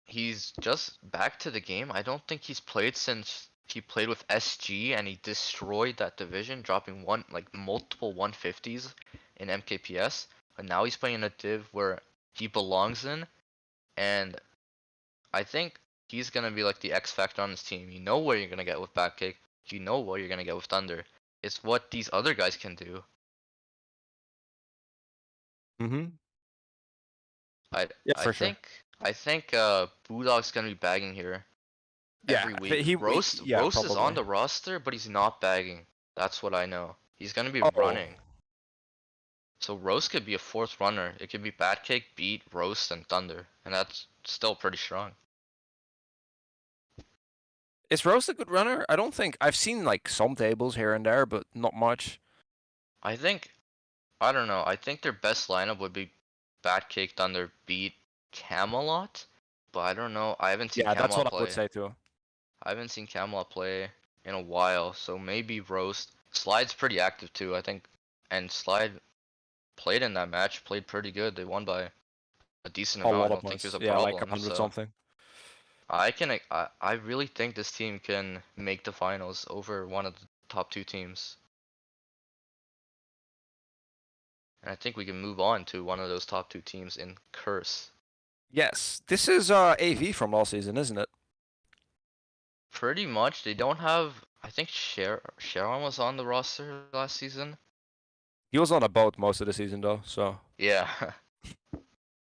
he's just back to the game. I don't think he's played since he played with SG and he destroyed that division, dropping multiple 150s in MKPS. But now he's playing in a div where he belongs in, and I think he's gonna be like the X factor on this team. You know what you're gonna get with Backkick. You know what you're gonna get with Thunder. It's what these other guys can do. Mm-hmm. I Yeah, I for sure. think I think Budog's gonna be bagging here every Yeah, week. Roast yeah, Roast is on probably. the roster, but he's not bagging. That's what I know. He's gonna be Oh, running. So Roast could be a fourth runner. It could be Batcake, Beat, Roast, and Thunder, and that's still pretty strong. is Rose a good runner? I don't think I've seen like some tables here and there, but not much. I think I don't know. I think their best lineup would be Batcake, Thunder, Beat, Camelot, but I don't know. I haven't seen Yeah, that's Camelot what I would play. say too. I haven't seen Camelot play in a while, so maybe Roast. Slide's pretty active too, I think, and Slide played in that match, played pretty good. They won by a decent A amount. I lot of don't think there's points. a Yeah, like problem. 100 So something. I really think this team can make the finals over one of the top two teams. And I think we can move on to one of those top two teams in Curse. Yes, this is AV from last season, isn't it? Pretty much, they don't have. I think Sharon was on the roster last season. He was on a boat most of the season though, so Yeah,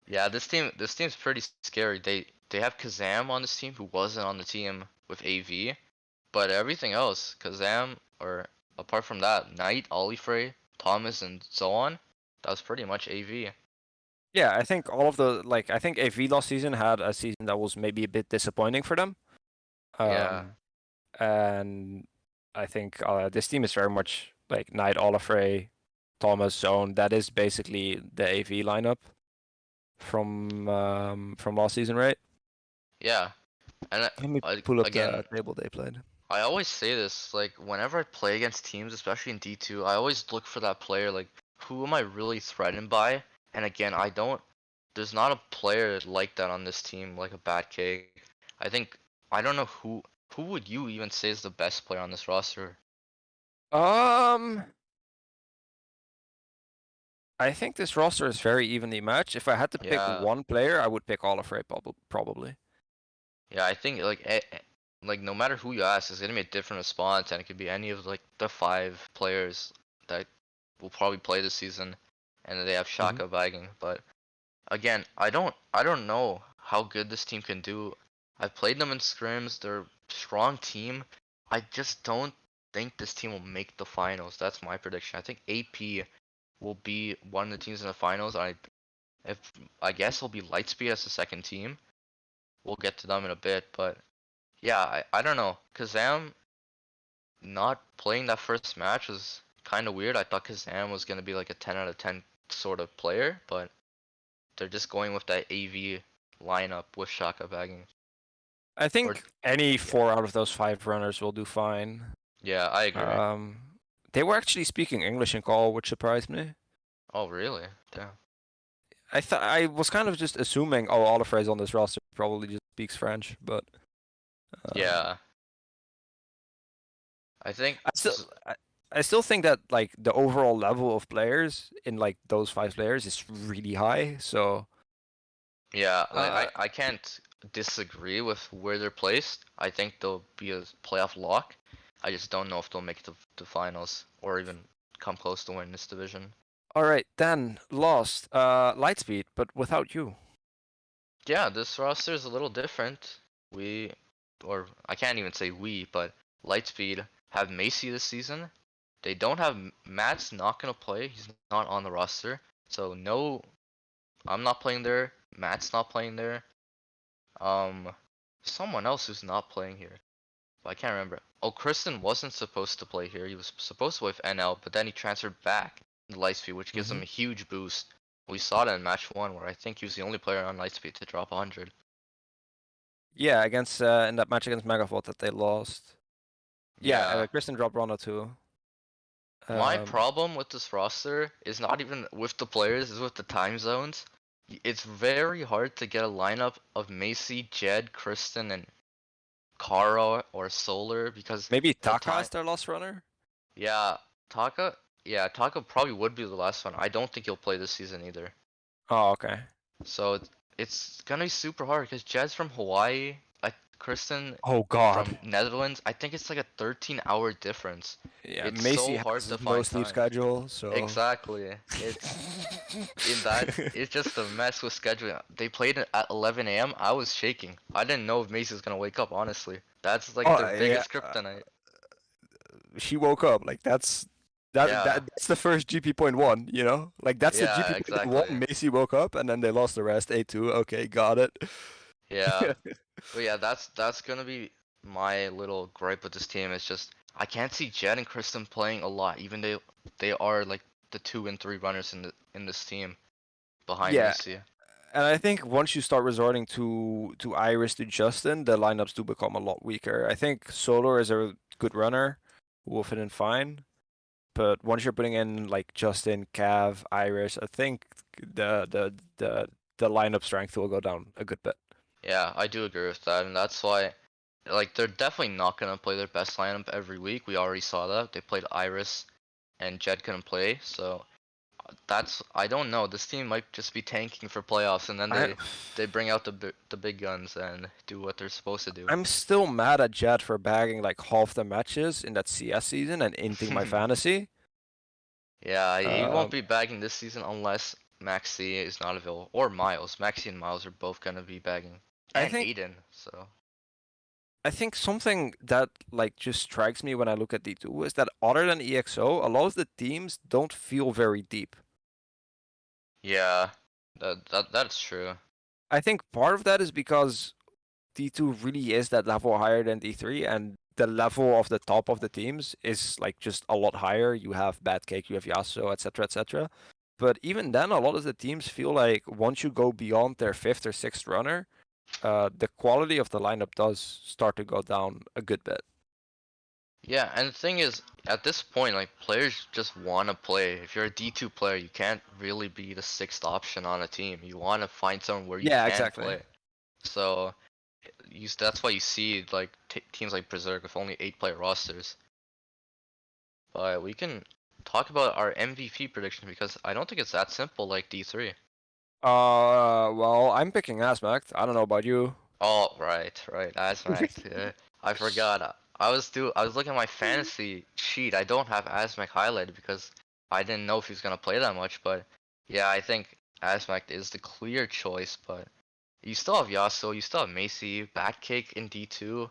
yeah. This team's pretty scary. They have Kazam on this team who wasn't on the team with AV, but everything else, Kazam or apart from that, Knight, Olifrey, Thomas, and so on, that was pretty much AV. yeah, I think all of the I think AV last season had a season that was maybe a bit disappointing for them. Yeah, And I think this team is very much like Knight, Olafrey, Thomas, Zone. That is basically the AV lineup from last season, right? yeah. And Let me pull up again, the table they played. I always say this, like whenever I play against teams, especially in D2, I always look for that player, like who am I really threatened by? And again, there's not a player like that on this team, like a bad cake. I don't know who would you even say is the best player on this roster? I think this roster is very evenly matched. If I had to pick Yeah, one player, I would pick Olafrey probably. yeah, I think like no matter who you ask, it's gonna be a different response, and it could be any of like the 5 players that will probably play this season, and then they have Mm-hmm. Shaka bagging. But again, I don't know how good this team can do. I've played them in scrims. They're a strong team. I just don't think this team will make the finals. That's my prediction. I think AP will be one of the teams in the finals. I guess it'll be Lightspeed as the second team. We'll get to them in a bit, but yeah, I don't know. Kazam not playing that first match was kind of weird. I thought Kazam was gonna be like a 10 out of 10 sort of player, but they're just going with that AV lineup with Shaka bagging. I Or think any 4 out of those 5 runners will do fine. yeah, I agree. They were actually speaking English in call, which surprised me. Oh really? Damn. I was kind of just assuming, oh, Olafrey's on this roster probably just speaks French, but Yeah. I think I still think that like the overall level of players in like those 5 players is really high. So yeah, like I can't disagree with where they're placed. I think they'll be a playoff lock. I just don't know if they'll make it to the finals or even come close to winning this division. all right, then lost Lightspeed, but without you. Yeah, this roster is a little different. Or I can't even say we, but Lightspeed have Macy this season. They don't have Matt's not gonna play. He's not on the roster. So no, I'm not playing there. Matt's not playing there. Someone else who's not playing here. But I can't remember. Oh, Kristen wasn't supposed to play here. He was supposed to play with NL, but then he transferred back to Lightspeed, which gives him a huge boost. We saw that in match 1, where I think he was the only player on Lightspeed to drop 100. Yeah, against in that match against Megavolt that they lost. Yeah, Yeah. Kristen dropped Rondo too. My problem with this roster is not even with the players, is with the time zones. It's very hard to get a lineup of Macy, Jed, Kristen, and Kara or Solar because Maybe the Taka time. is their last runner. Yeah, Taka. Yeah, Taka probably would be the last one. I don't think he'll play this season either. Oh, okay. So it's gonna be super hard because Jed's from Hawaii, Kristen Oh God. from Netherlands. I think it's like a 13-hour difference. Yeah, It's Macy so hard has to no find sleep time. schedule, so Exactly. It's just a mess with scheduling. They played it at 11 a.m. I was shaking. I didn't know if Macy's gonna wake up, honestly. That's like Oh, their yeah, biggest kryptonite. she woke up. Like that's Yeah. that's the first GP point one, you know? Like that's the Yeah, GP point exactly. one. Macy woke up and then they lost the rest 8-2. Okay, got it. Yeah. But yeah, that's gonna be my little gripe with this team. It's just I can't see Jed and Kristen playing a lot, even they are like the 2 and 3 runners in this team behind Yeah. Macy. And I think once you start resorting to Iris, to Justin, the lineups do become a lot weaker. I think Solar is a good runner who will fit in fine. But once you're putting in like Justin, Cav, Iris, I think the lineup strength will go down a good bit. Yeah, I do agree with that, and that's why like they're definitely not gonna play their best lineup every week. We already saw that. They played Iris and Jed couldn't play, so I don't know. This team might just be tanking for playoffs, and then they bring out the big guns and do what they're supposed to do. I'm still mad at Jed for bagging like half the matches in that CS season and inting my fantasy. Yeah, he won't be bagging this season unless Maxi is not available, or Miles. Maxi and Miles are both gonna be bagging, and Aiden. So I think something that like just strikes me when I look at D2 is that other than EXO, a lot of the teams don't feel very deep. yeah, that's true. I think part of that is because D2 really is that level higher than D3, and the level of the top of the teams is like just a lot higher. You have Bad Cake, you have Yasuo, etc., etc. But even then, a lot of the teams feel like once you go beyond their 5th or 6th runner, the quality of the lineup does start to go down a good bit. Yeah, and the thing is, at this point, like players just want to play. If you're a D2 player, you can't really be the 6th option on a team. You want to find someone where you can play. So that's why you see like teams like Berserk with only 8-player rosters. But we can talk about our MVP prediction because I don't think it's that simple like D3. Well, I'm picking Asmact. I don't know about you. Oh, right, Asmax. Yeah, I forgot. I was looking at my fantasy sheet. I don't have Asmac highlighted because I didn't know if he's gonna play that much. But yeah, I think Asmac is the clear choice. But you still have Yasuo, you still have Macy, Batcake in D2.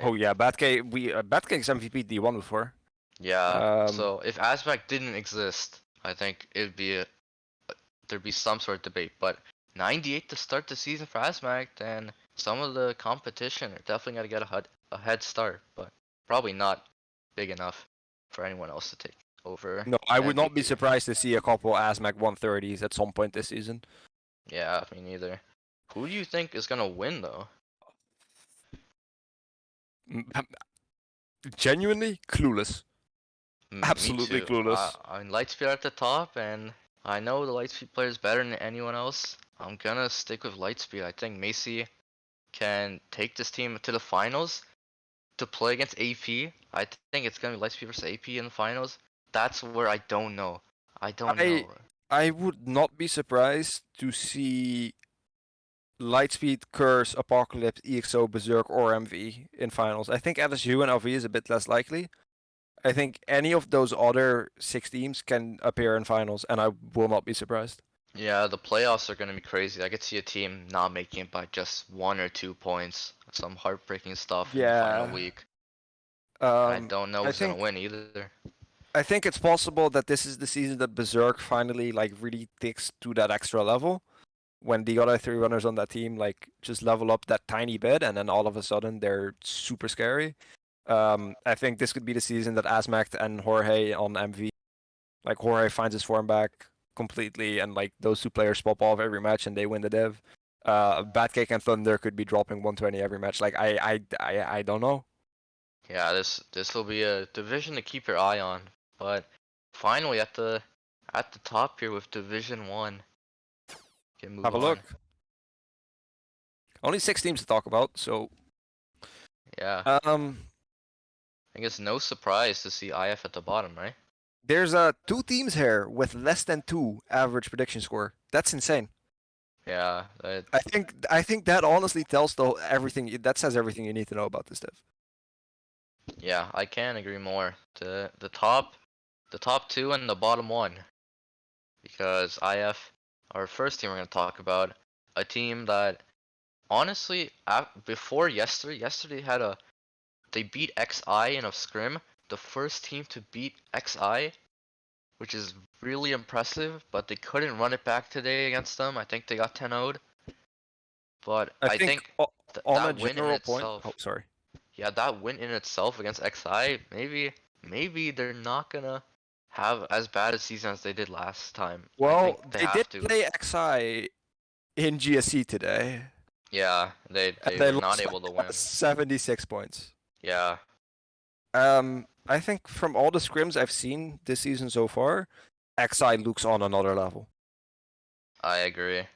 Oh yeah, Batcake's MVP D1 before. Yeah. So if Asmac didn't exist, I think there'd be some sort of debate. But 98 to start the season for Asmac, then some of the competition are definitely gonna get a head start, but probably not big enough for anyone else to take over. No, I would not be MVP. surprised to see a couple Asmac 130s at some point this season. Yeah, me neither. Who do you think is gonna win though? Genuinely clueless. Absolutely Me too. clueless. I mean, Lightspeed at the top, and I know the Lightspeed player is better than anyone else. I'm gonna stick with Lightspeed. I think Macy can take this team to the finals to play against AP. I think it's gonna be Lightspeed versus AP in the finals. That's where I don't know. I don't know. I would not be surprised to see Lightspeed, Curse, Apocalypse, EXO, Berserk, or MV in finals. I think LSU and LV is a bit less likely. I think any of those other 6 teams can appear in finals, and I will not be surprised. Yeah, the playoffs are gonna be crazy. I could see a team not making it by just 1 or 2 points. Some heartbreaking stuff in the final Yeah. week. I Um, don't know I who's gonna think win either. I think it's possible that this is the season that Berserk finally like really takes to that extra level. When the other 3 runners on that team like just level up that tiny bit, and then all of a sudden they're super scary. I think this could be the season that Asmac and Jorge on MV, like Jorge finds his form back completely, and like those 2 players pop off every match and they win the div. Batcake and Thunder could be dropping 120 every match. Like I don't know. Yeah, this will be a division to keep your eye on. But finally at the top here with Division 1. Can move Have a on. look. Only 6 teams to talk about, so Yeah. I guess no surprise to see IF at the bottom, right? there's 2 teams here with less than 2 average prediction score. That's insane. Yeah, I think that honestly tells everything. That says everything you need to know about this div. yeah, I can't agree more. The top 2 and the bottom 1. Because IF, our first team we're gonna talk about, a team that honestly before yesterday they beat XI in a scrim, the first team to beat XI, which is really impressive, but they couldn't run it back today against them. I think they got 10-0'd. But I think on a that win in general point. itself, Oh, sorry. yeah, that win in itself against XI, maybe they're not gonna have as bad a season as they did last time. I Well, think they they have did to. play XI in GSC today. Yeah, they They were not lost able to win. 76 points. Yeah, I think from all the scrims I've seen this season so far, XI looks on another level. I agree.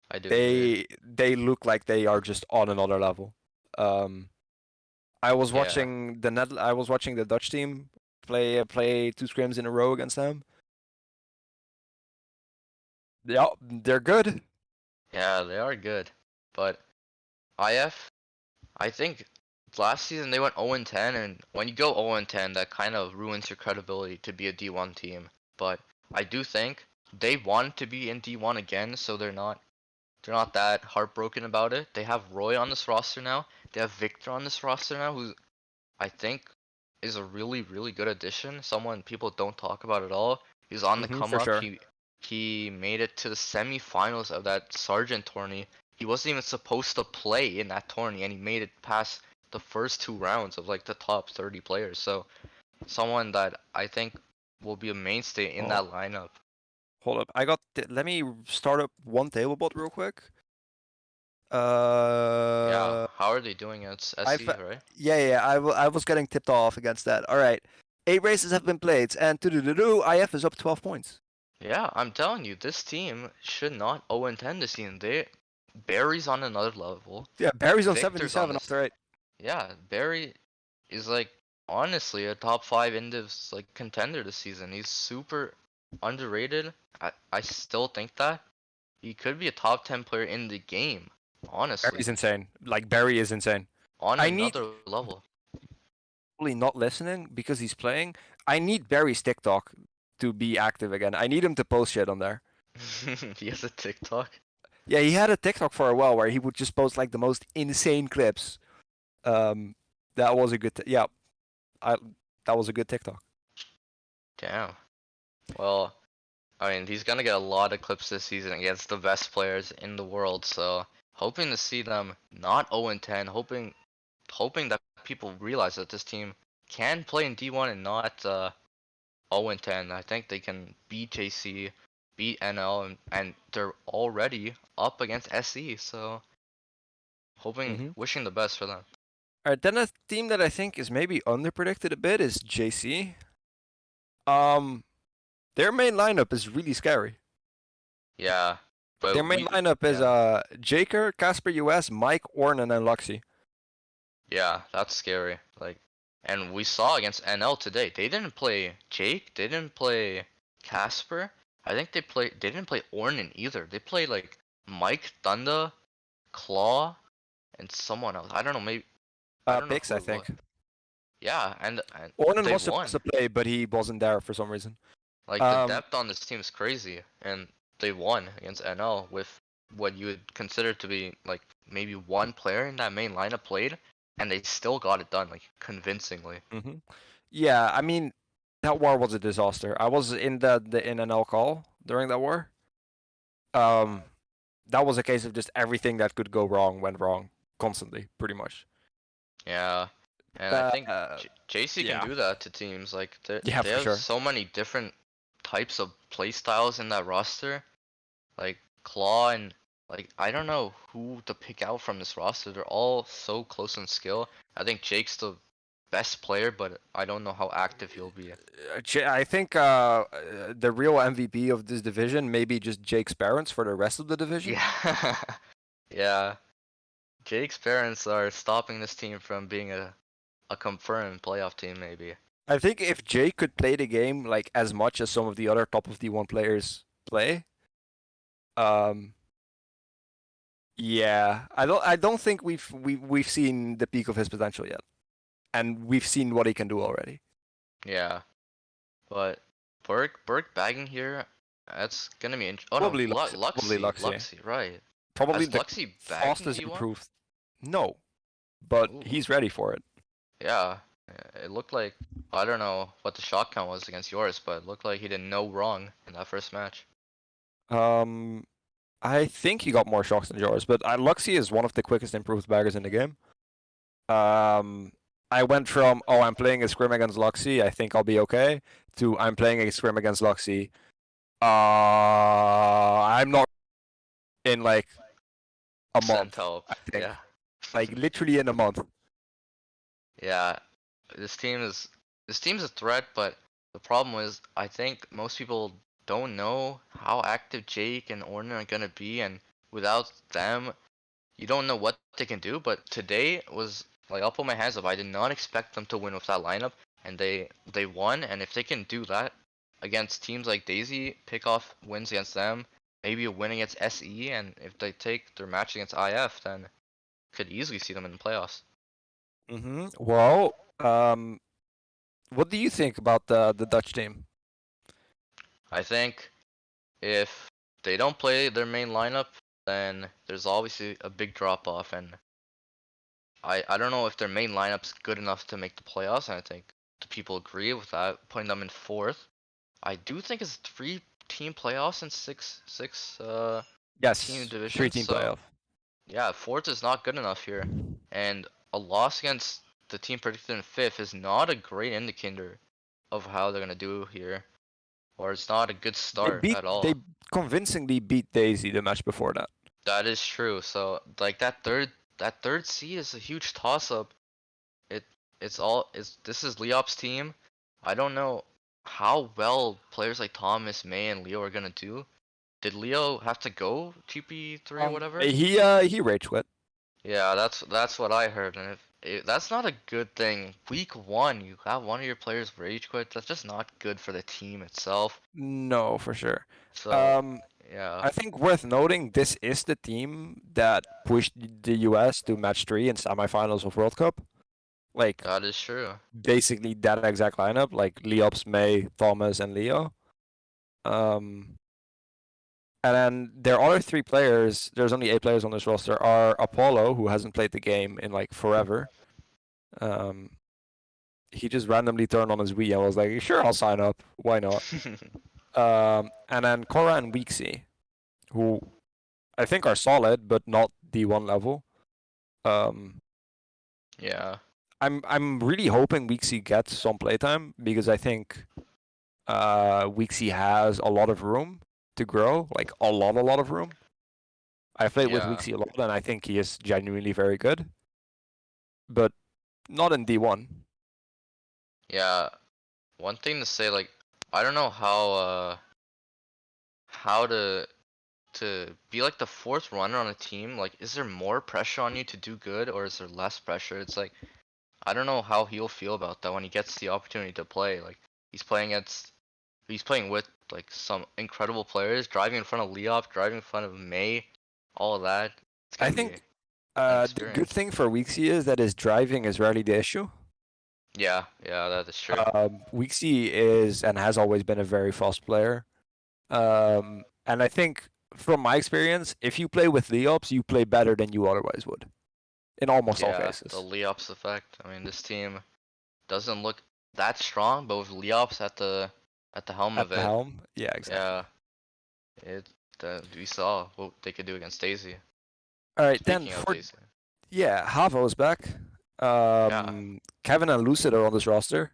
I do agree. They look like they are just on another level. I was Yeah. watching I was watching the Dutch team play 2 scrims in a row against them. Yeah, they're good. Yeah, they are good. But IF, I think last season they went 0-10, and when you go 0-10, that kind of ruins your credibility to be a D1 team. But I do think they want to be in D1 again, so they're not that heartbroken about it. They have Roy on this roster now. They have Victor on this roster now, who I think is a really, really good addition. Someone people don't talk about at all. He's on the come for up. sure. He made it to the semifinals of that Sargent tourney. He wasn't even supposed to play in that tourney, and he made it past the first 2 rounds of like the top 30 players. So someone that I think will be a mainstay in that lineup. Hold up, let me start up one table bot real quick. Yeah, how are they doing? It's SE, right? Yeah, I was getting tipped off against that. All right, 8 races have been played, and IF is up 12 points. Yeah, I'm telling you, this team should not 0-10 this season. Barry's on another level. Yeah, Barry's on Victor's 77 on this- after 8. Yeah, Barry is like honestly a top 5 Indivs like contender this season. He's super underrated. I still think that he could be a top 10 player in the game. Honestly, Barry's insane. Like Barry is insane. on I need- another level. probably not listening because he's playing. I need Barry's TikTok to be active again. I need him to post shit on there. He has a TikTok. Yeah, he had a TikTok for a while where he would just post like the most insane clips. That was a good. That was a good TikTok. Damn. Well, I mean, he's gonna get a lot of clips this season against the best players in the world. So hoping to see them not 0-10. Hoping that people realize that this team can play in D1 and not 0-10. I think they can beat JC, beat NL, and they're already up against SE. So wishing the best for them. Alright, then a team that I think is maybe underpredicted a bit is JC. Their main lineup is really scary. Yeah. But Their main lineup is Jaker, Casper US, Mike, Orn, and then Luxy. Yeah, that's scary. Like, and we saw against NL today, they didn't play Jake, they didn't play Casper. I think they didn't play Ornan either. They played like Mike, Thunder, Claw, and someone else. I don't know, maybe I don't know Pix, who I it think. was. Yeah, and Ornan they was won. supposed to play, but he wasn't there for some reason. Like the depth on this team is crazy, and they won against NL with what you would consider to be like maybe one player in that main lineup played, and they still got it done like convincingly. Yeah, I mean, that war was a disaster. I was in the NL call during that war. That was a case of just everything that could go wrong went wrong constantly, pretty much. Yeah, and I think JC yeah. can do that to teams. Like they Yeah, for have sure. so many different types of play styles in that roster, like Claw and like I don't know who to pick out from this roster. They're all so close in skill. I think Jake's the best player, but I don't know how active he'll be. I think the real MVP of this division may be just Jake's parents for the rest of the division. Yeah, yeah. Jake's parents are stopping this team from being a confirmed playoff team, maybe. I think if Jake could play the game like as much as some of the other top of D1 players play, yeah, I don't think we've seen the peak of his potential yet, and we've seen what he can do already. Yeah, but Burke bagging here, that's gonna be Probably no, Luxy. Luxy, right? Probably Has the Luxy bagging fastest D1? improved. No, but Ooh. he's ready for it. Yeah, it looked like I don't know what the shot count was against yours, but it looked like he did no wrong in that first match. I think he got more shots than yours, but Luxy is one of the quickest improved baggers in the game. I went from, oh, I'm playing a scrim against Luxy, I think I'll be okay, to I'm playing a scrim against Luxy. I'm not in like a month. Help. I think. Yeah. Like literally in a month. Yeah, this team's a threat, but the problem is I think most people don't know how active Jake and Ornan are gonna be, and without them, you don't know what they can do. But today was like I'll put my hands up. I did not expect them to win with that lineup, and they won. And if they can do that against teams like Daisy, pick off wins against them, maybe a win against SE, and if they take their match against IF, then could easily see them in the playoffs. Well, what do you think about the Dutch team? I think if they don't play their main lineup, then there's obviously a big drop off, and I don't know if their main lineup's good enough to make the playoffs, and I think the people agree with that, putting them in fourth. I do think it's 3-team playoffs and six team division. 3-team playoff. Yeah, fourth is not good enough here, and a loss against the team predicted in fifth is not a great indicator of how they're gonna do here, or it's not a good start at all. They convincingly beat Daisy the match before that. That is true. So like that third seed is a huge toss up. This is Leop's team. I don't know how well players like Thomas, May, and Leo are gonna do. Did Leo have to go TP3 or whatever? He rage quit. Yeah, that's what I heard, and if that's not a good thing. Week 1, you have one of your players rage quit. That's just not good for the team itself. No, for sure. So yeah, I think worth noting, this is the team that pushed the US to match 3 in semifinals of World Cup, Like That is true. basically that exact lineup, like Leops, May, Thomas, and Leo. And then their other 3 players, there's only 8 players on this roster, are Apollo, who hasn't played the game in like forever. He just randomly turned on his Wii and was like, sure, I'll sign up. Why not? And then Cora and Weeksy, who I think are solid, but not D1 level. Yeah. I'm really hoping Weeksy gets some playtime because I think Weeksy has a lot of room to grow, like a lot of room. I played with Yeah. Weeksy a lot, and I think he is genuinely very good, but not in D1. Yeah. One thing to say, like, I don't know how to be like the 4th runner on a team. Like, is there more pressure on you to do good, or is there less pressure? It's like, I don't know how he'll feel about that when he gets the opportunity to play. Like, he's playing with like some incredible players, driving in front of Leop, driving in front of May, all of that. It's I gonna be think an the good experience. thing for Weeksy is that his driving is rarely the issue. Yeah, that is true. Weeksy is and has always been a very fast player. And I think from my experience, if you play with Leops, you play better than you otherwise would. In almost all Yeah, cases. the Leops effect. I mean, this team doesn't look that strong, but with Leops at the helm At of the it, helm? Yeah, exactly. yeah, we saw what they could do against Daisy. Alright, then Speaking of for Daisy, Havo is back. Kevin and Lucid are on this roster.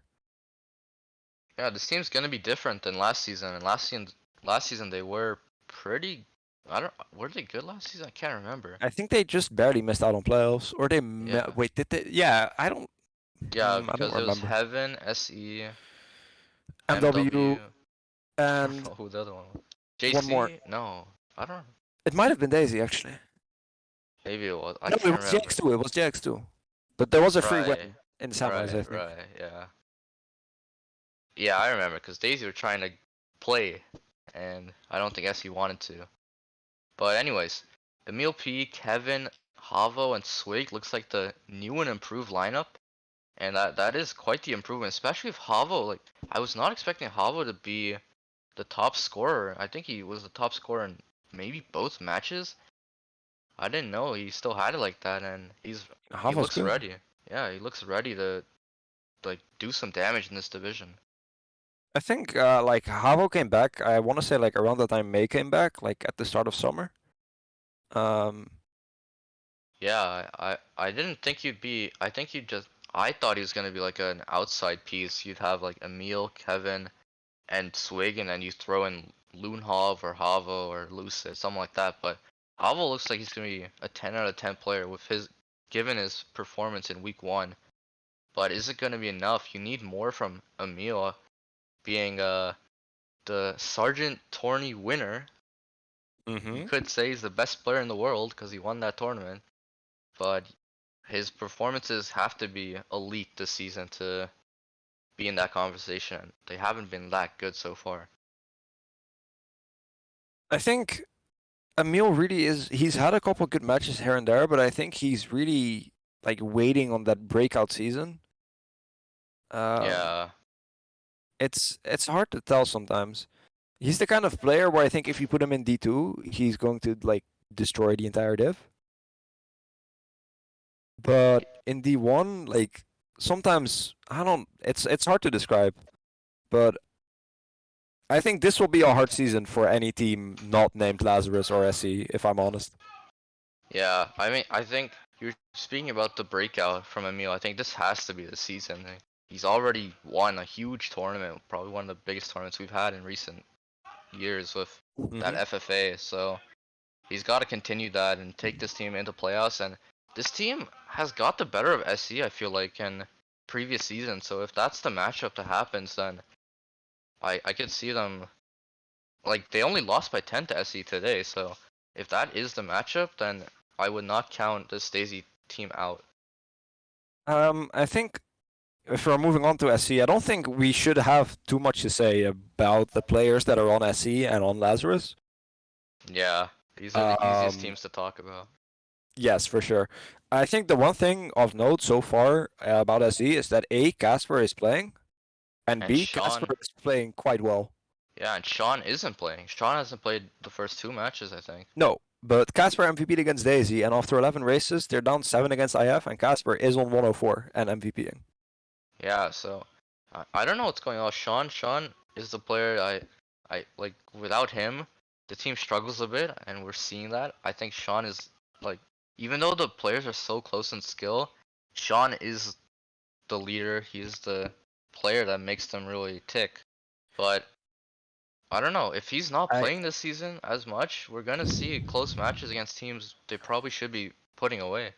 yeah, this team's gonna be different than last season. And last season they were pretty. Were they good last season? I can't remember. I think they just barely missed out on playoffs. Or they Yeah. wait, did they? Yeah, I don't Yeah, I don't because it was remember. Heaven, SE, MW MW. I don't and know who the other one was. one more. JC? No, I don't know. It might have been Daisy actually. Maybe it was. I No, it can't was remember. JX2. It was JX2. But there was a free Right, win in Sunrise, I think. yeah. Yeah, I remember because Daisy were trying to play, and I don't think SE wanted to. But anyways, Emil P, Kevin, Havo, and Swig looks like the new and improved lineup, and that is quite the improvement, especially if Havo. Like, I was not expecting Havo to be the top scorer. I think he was the top scorer in maybe both matches. I didn't know he still had it like that, and he Havo's looks good. ready. Yeah, he looks ready to like do some damage in this division. I think like Havo came back. I want to say like around the time May came back, like at the start of summer. Yeah, I didn't think you'd be. I thought he was gonna be like an outside piece. You'd have like Emil, Kevin, and Swig, and then you throw in Loonhov or Havo or Lucid, something like that. But Havo looks like he's gonna be a 10 out of 10 player with given his performance in week 1. But is it gonna be enough? You need more from Emil, being the Sergeant Tourney winner. You could say he's the best player in the world because he won that tournament. But his performances have to be elite this season to be in that conversation. They haven't been that good so far. I think Emil really is. He's had a couple good matches here and there, but I think he's really like waiting on that breakout season. Yeah, It's hard to tell sometimes. He's the kind of player where I think if you put him in D2, he's going to like destroy the entire div. But in D1, like sometimes I don't. It's hard to describe, but I think this will be a hard season for any team not named Lazarus or SE, if I'm honest. yeah. I mean, I think you're speaking about the breakout from Emil. I think this has to be the season. Like, he's already won a huge tournament, probably one of the biggest tournaments we've had in recent years with that FFA. So he's got to continue that and take this team into playoffs. And this team has got the better of SE, I feel like, in previous seasons. So if that's the matchup that happens, then I could see them, like, they only lost by 10 to SE today. So if that is the matchup, then I would not count this Daisy team out. I think if we're moving on to SE, I don't think we should have too much to say about the players that are on SE and on Lazarus. Yeah, these are the easiest teams to talk about. Yes, for sure. I think the one thing of note so far about SE is that A, Casper is playing, and And B, Casper Sean, is playing quite well. yeah, and Sean isn't playing. Sean hasn't played the first 2 matches, I think. No, but Casper MVP'd against Daisy, and after 11 races, they're down 7 against IF, and Casper is on 104 and MVPing. Yeah, so I don't know what's going on. Sean is the player I like. Without him, the team struggles a bit, and we're seeing that. I think Sean is like, even though the players are so close in skill, Sean is the leader. He's the player that makes them really tick. But I don't know if he's not I playing this season as much. We're gonna see close matches against teams they probably should be putting away.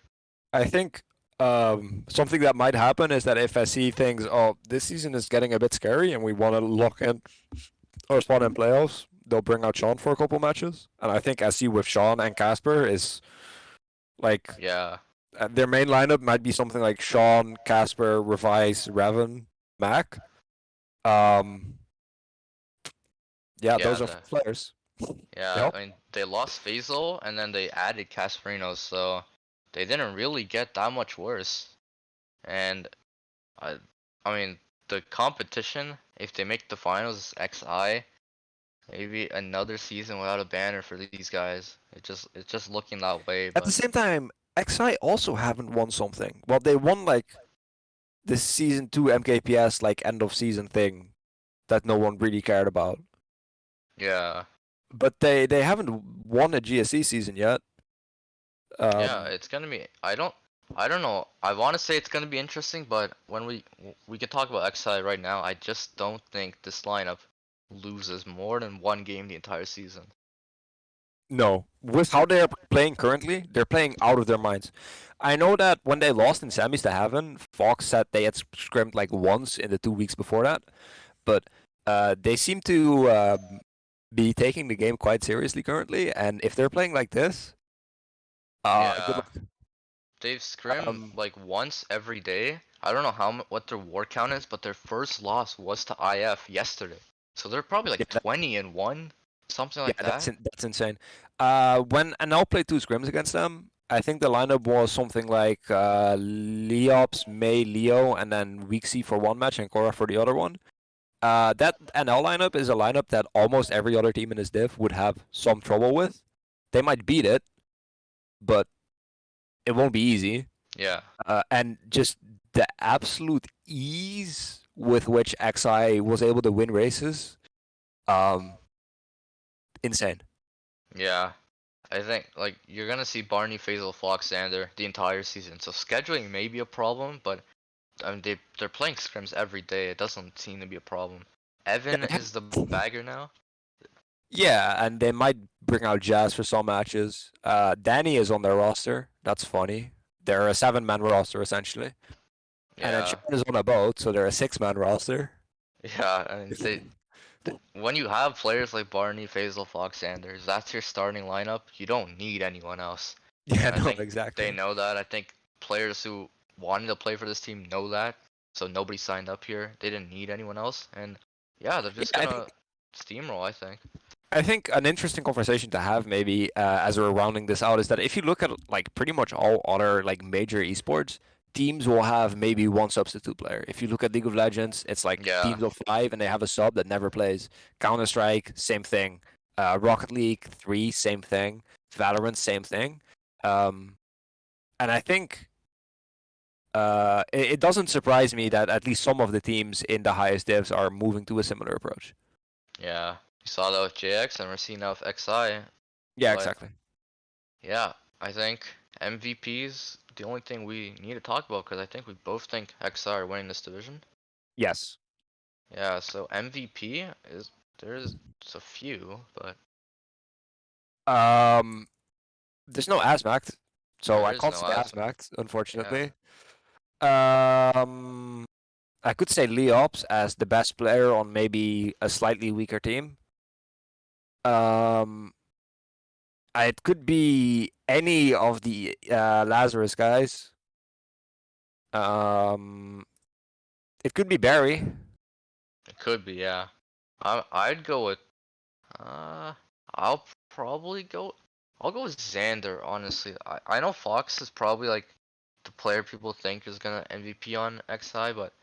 I think something that might happen is that if SE thinks, oh, this season is getting a bit scary and we want to lock in our spot in playoffs, they'll bring out Sean for a couple matches. And I think SE with Sean and Casper is like Yeah. their main lineup might be something like Sean, Casper, Revise, Revan, Mac. Um, yeah, Yeah, those are players. yeah, Yep. I mean they lost Faisal and then they added Casperino, so they didn't really get that much worse. And I I mean the competition, if they make the finals, is XI. Maybe another season without a banner for these guys. It's just looking that way, At the but same time, XI also haven't won something. Well, they won like this season 2 MKPS like end of season thing that no one really cared about. yeah. But they haven't won a GSC season yet. Yeah, it's gonna be. I don't know. I want to say it's gonna be interesting, but when we can talk about XI right now, I just don't think this lineup loses more than one game the entire season. No, with how they're playing currently, they're playing out of their minds. I know that when they lost in semis to Heaven, Fox said they had scrimmed like once in the 2 weeks before that, but they seem to be taking the game quite seriously currently. And if they're playing like this, good Yeah, luck. they've scrimmed Um, like once every day. I don't know what their war count is, but their first loss was to IF yesterday. So they're probably yeah, like 20-1, something like that. that's insane. When NL played 2 scrims against them, I think the lineup was something like Leops, May, Leo, and then Weeksy for one match and Cora for the other one. That NL lineup is a lineup that almost every other team in this div would have some trouble with. They might beat it, but it won't be easy. Yeah. And just the absolute ease with which XI was able to win races, insane. Yeah. I think like you're gonna see Barney, Faisal, Fox, Xander the entire season. So scheduling may be a problem, but I mean they're playing scrims every day. It doesn't seem to be a problem. Evan is the bagger now. Yeah, and they might bring out Jazz for some matches. Danny is on their roster. That's funny. They're a 7-man roster essentially. And then Yeah. Sean is on a boat, so they're a 6-man roster. Yeah, I mean when you have players like Barney, Faisal, Fox, Sanders, that's your starting lineup. You don't need anyone else. Yeah, And I no, think exactly. they know that. I think players who wanted to play for this team know that. So nobody signed up here. They didn't need anyone else. And yeah, they're just Yeah, gonna steamroll, I think. I think an interesting conversation to have maybe as we're rounding this out is that if you look at like pretty much all other like major esports, teams will have maybe one substitute player. If you look at League of Legends, it's like Yeah. teams of 5 and they have a sub that never plays. Counter-Strike, same thing. Rocket League 3, same thing. Valorant, same thing. And I think it doesn't surprise me that at least some of the teams in the highest divs are moving to a similar approach. Yeah. You saw that with JX and we're seeing now with XI. Yeah, But exactly. yeah, I think MVPs the only thing we need to talk about because I think we both think XI are winning this division. Yes. Yeah, so MVP is there's a few, but There's no Asmact, so there I is can't no say Asmact, unfortunately. I could say Leops as the best player on maybe a slightly weaker team. It could be any of the Lazarus guys. It could be Barry. It could be, yeah. I'd go with I'll probably go I'll go with Xander, honestly. I know Fox is probably like the player people think is gonna MVP on XI, but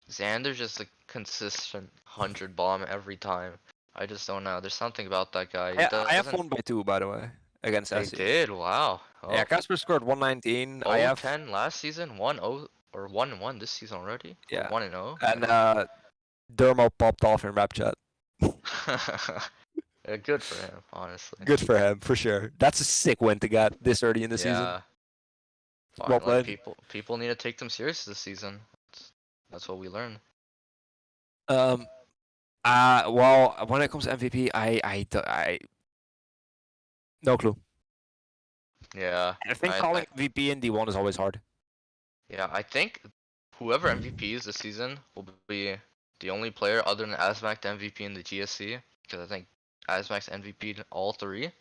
Xander's just a consistent 100 bomb every time. I just don't know. There's something about that guy. He I have doesn't. won by 2, by the way, against They SE. did. Wow. Yeah, Oh, Casper scored 119. I have 10 last season, 1-0 or 1-1 this season already. Or yeah, 1-0. and Dermo popped off in rap chat. Yeah, good for him, honestly. Good for him, for sure. That's a sick win to get this early in the season. Yeah. Well Fine, like played. people need to take them serious this season. That's what we learn. Well, when it comes to MVP, no clue. Yeah. I think calling MVP in D1 is always hard. Yeah, I think whoever MVP is this season will be the only player other than Asmac to MVP in the GSC, because I think Asmac's MVP'd all 3.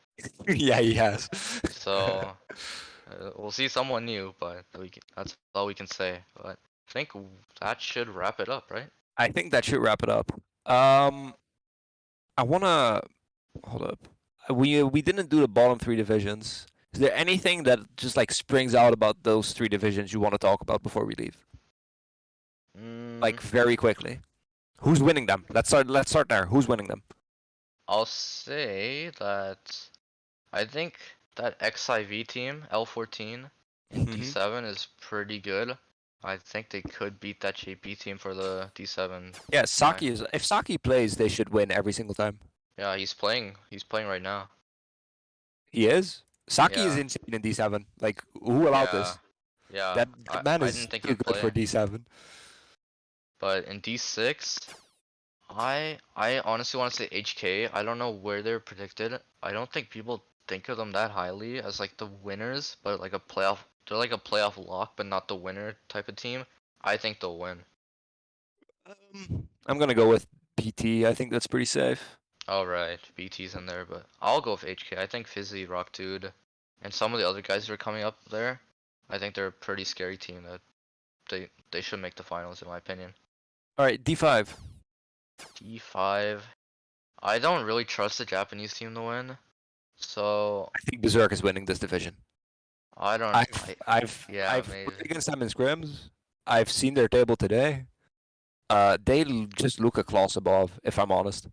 Yeah, he has. So we'll see someone new, but that's all we can say. But I think that should wrap it up, right? I think that should wrap it up. I wanna hold up. We didn't do the bottom 3 divisions. Is there anything that just like springs out about those 3 divisions you want to talk about before we leave? Like very quickly. Who's winning them? Let's start there. Who's winning them? I'll say that I think that XIV team, L14 in Mhm. D7 is pretty good. I think they could beat that JP team for the D7. Yeah, Saki is. If Saki plays, they should win every single time. Yeah, he's playing right now. He is. Saki is Yeah. insane in D7. Like, who allowed Yeah. this? Yeah. That man I is didn't think too he'd good for play. D7. But in D6, I honestly want to say HK. I don't know where they're predicted. I don't think people think of them that highly as like the winners, but like a playoff. They're like a playoff lock, but not the winner type of team. I think they'll win. I'm gonna go with PT. I think that's pretty safe. Alright, BT's in there, but I'll go with HK. I think Fizzy, Rock Dude, and some of the other guys that are coming up there, I think they're a pretty scary team that they should make the finals in my opinion. All right, D5. D5. I don't really trust the Japanese team to win, so I think Berserk is winning this division. I don't. I've maybe. played against them in scrims. I've seen their table today. They just look a class above, if I'm honest.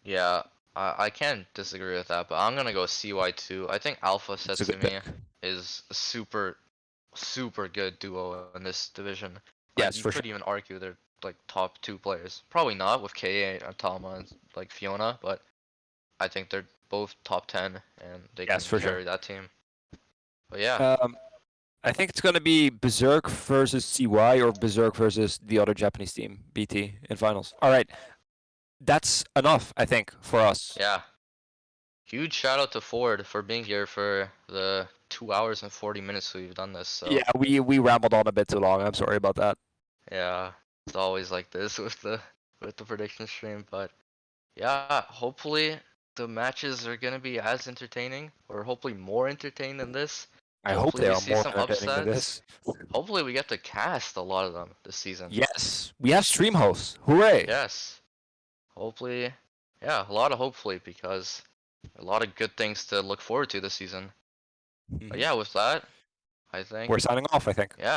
Yeah, I can't disagree with that, but I'm gonna go CY2. I think Alpha It's a good Setsumi pick. is a super good duo in this division. Yes, You for could sure. even argue they're like top 2 players. Probably not with KA, Atama, and like Fiona, but I think they're both top 10 and they Yes, can for sure. carry that team. But yeah, I think it's gonna be Berserk versus CY or Berserk versus the other Japanese team, BT, in finals. All right, that's enough, I think, for us. yeah. Huge shout out to Ford for being here for the 2 hours and 40 minutes we've done this. So Yeah, we rambled on a bit too long. I'm sorry about that. yeah, it's always like this with the prediction stream, but yeah, hopefully the matches are gonna be as entertaining, or hopefully more entertaining than this. I hope Hopefully they we are see more some entertaining than upsets. this. Hopefully we get to cast a lot of them this season. Yes, we have stream hosts. Hooray! Yes. Hopefully, yeah, a lot of hopefully, because a lot of good things to look forward to this season. But yeah, with that, I think We're signing off, I think. yeah.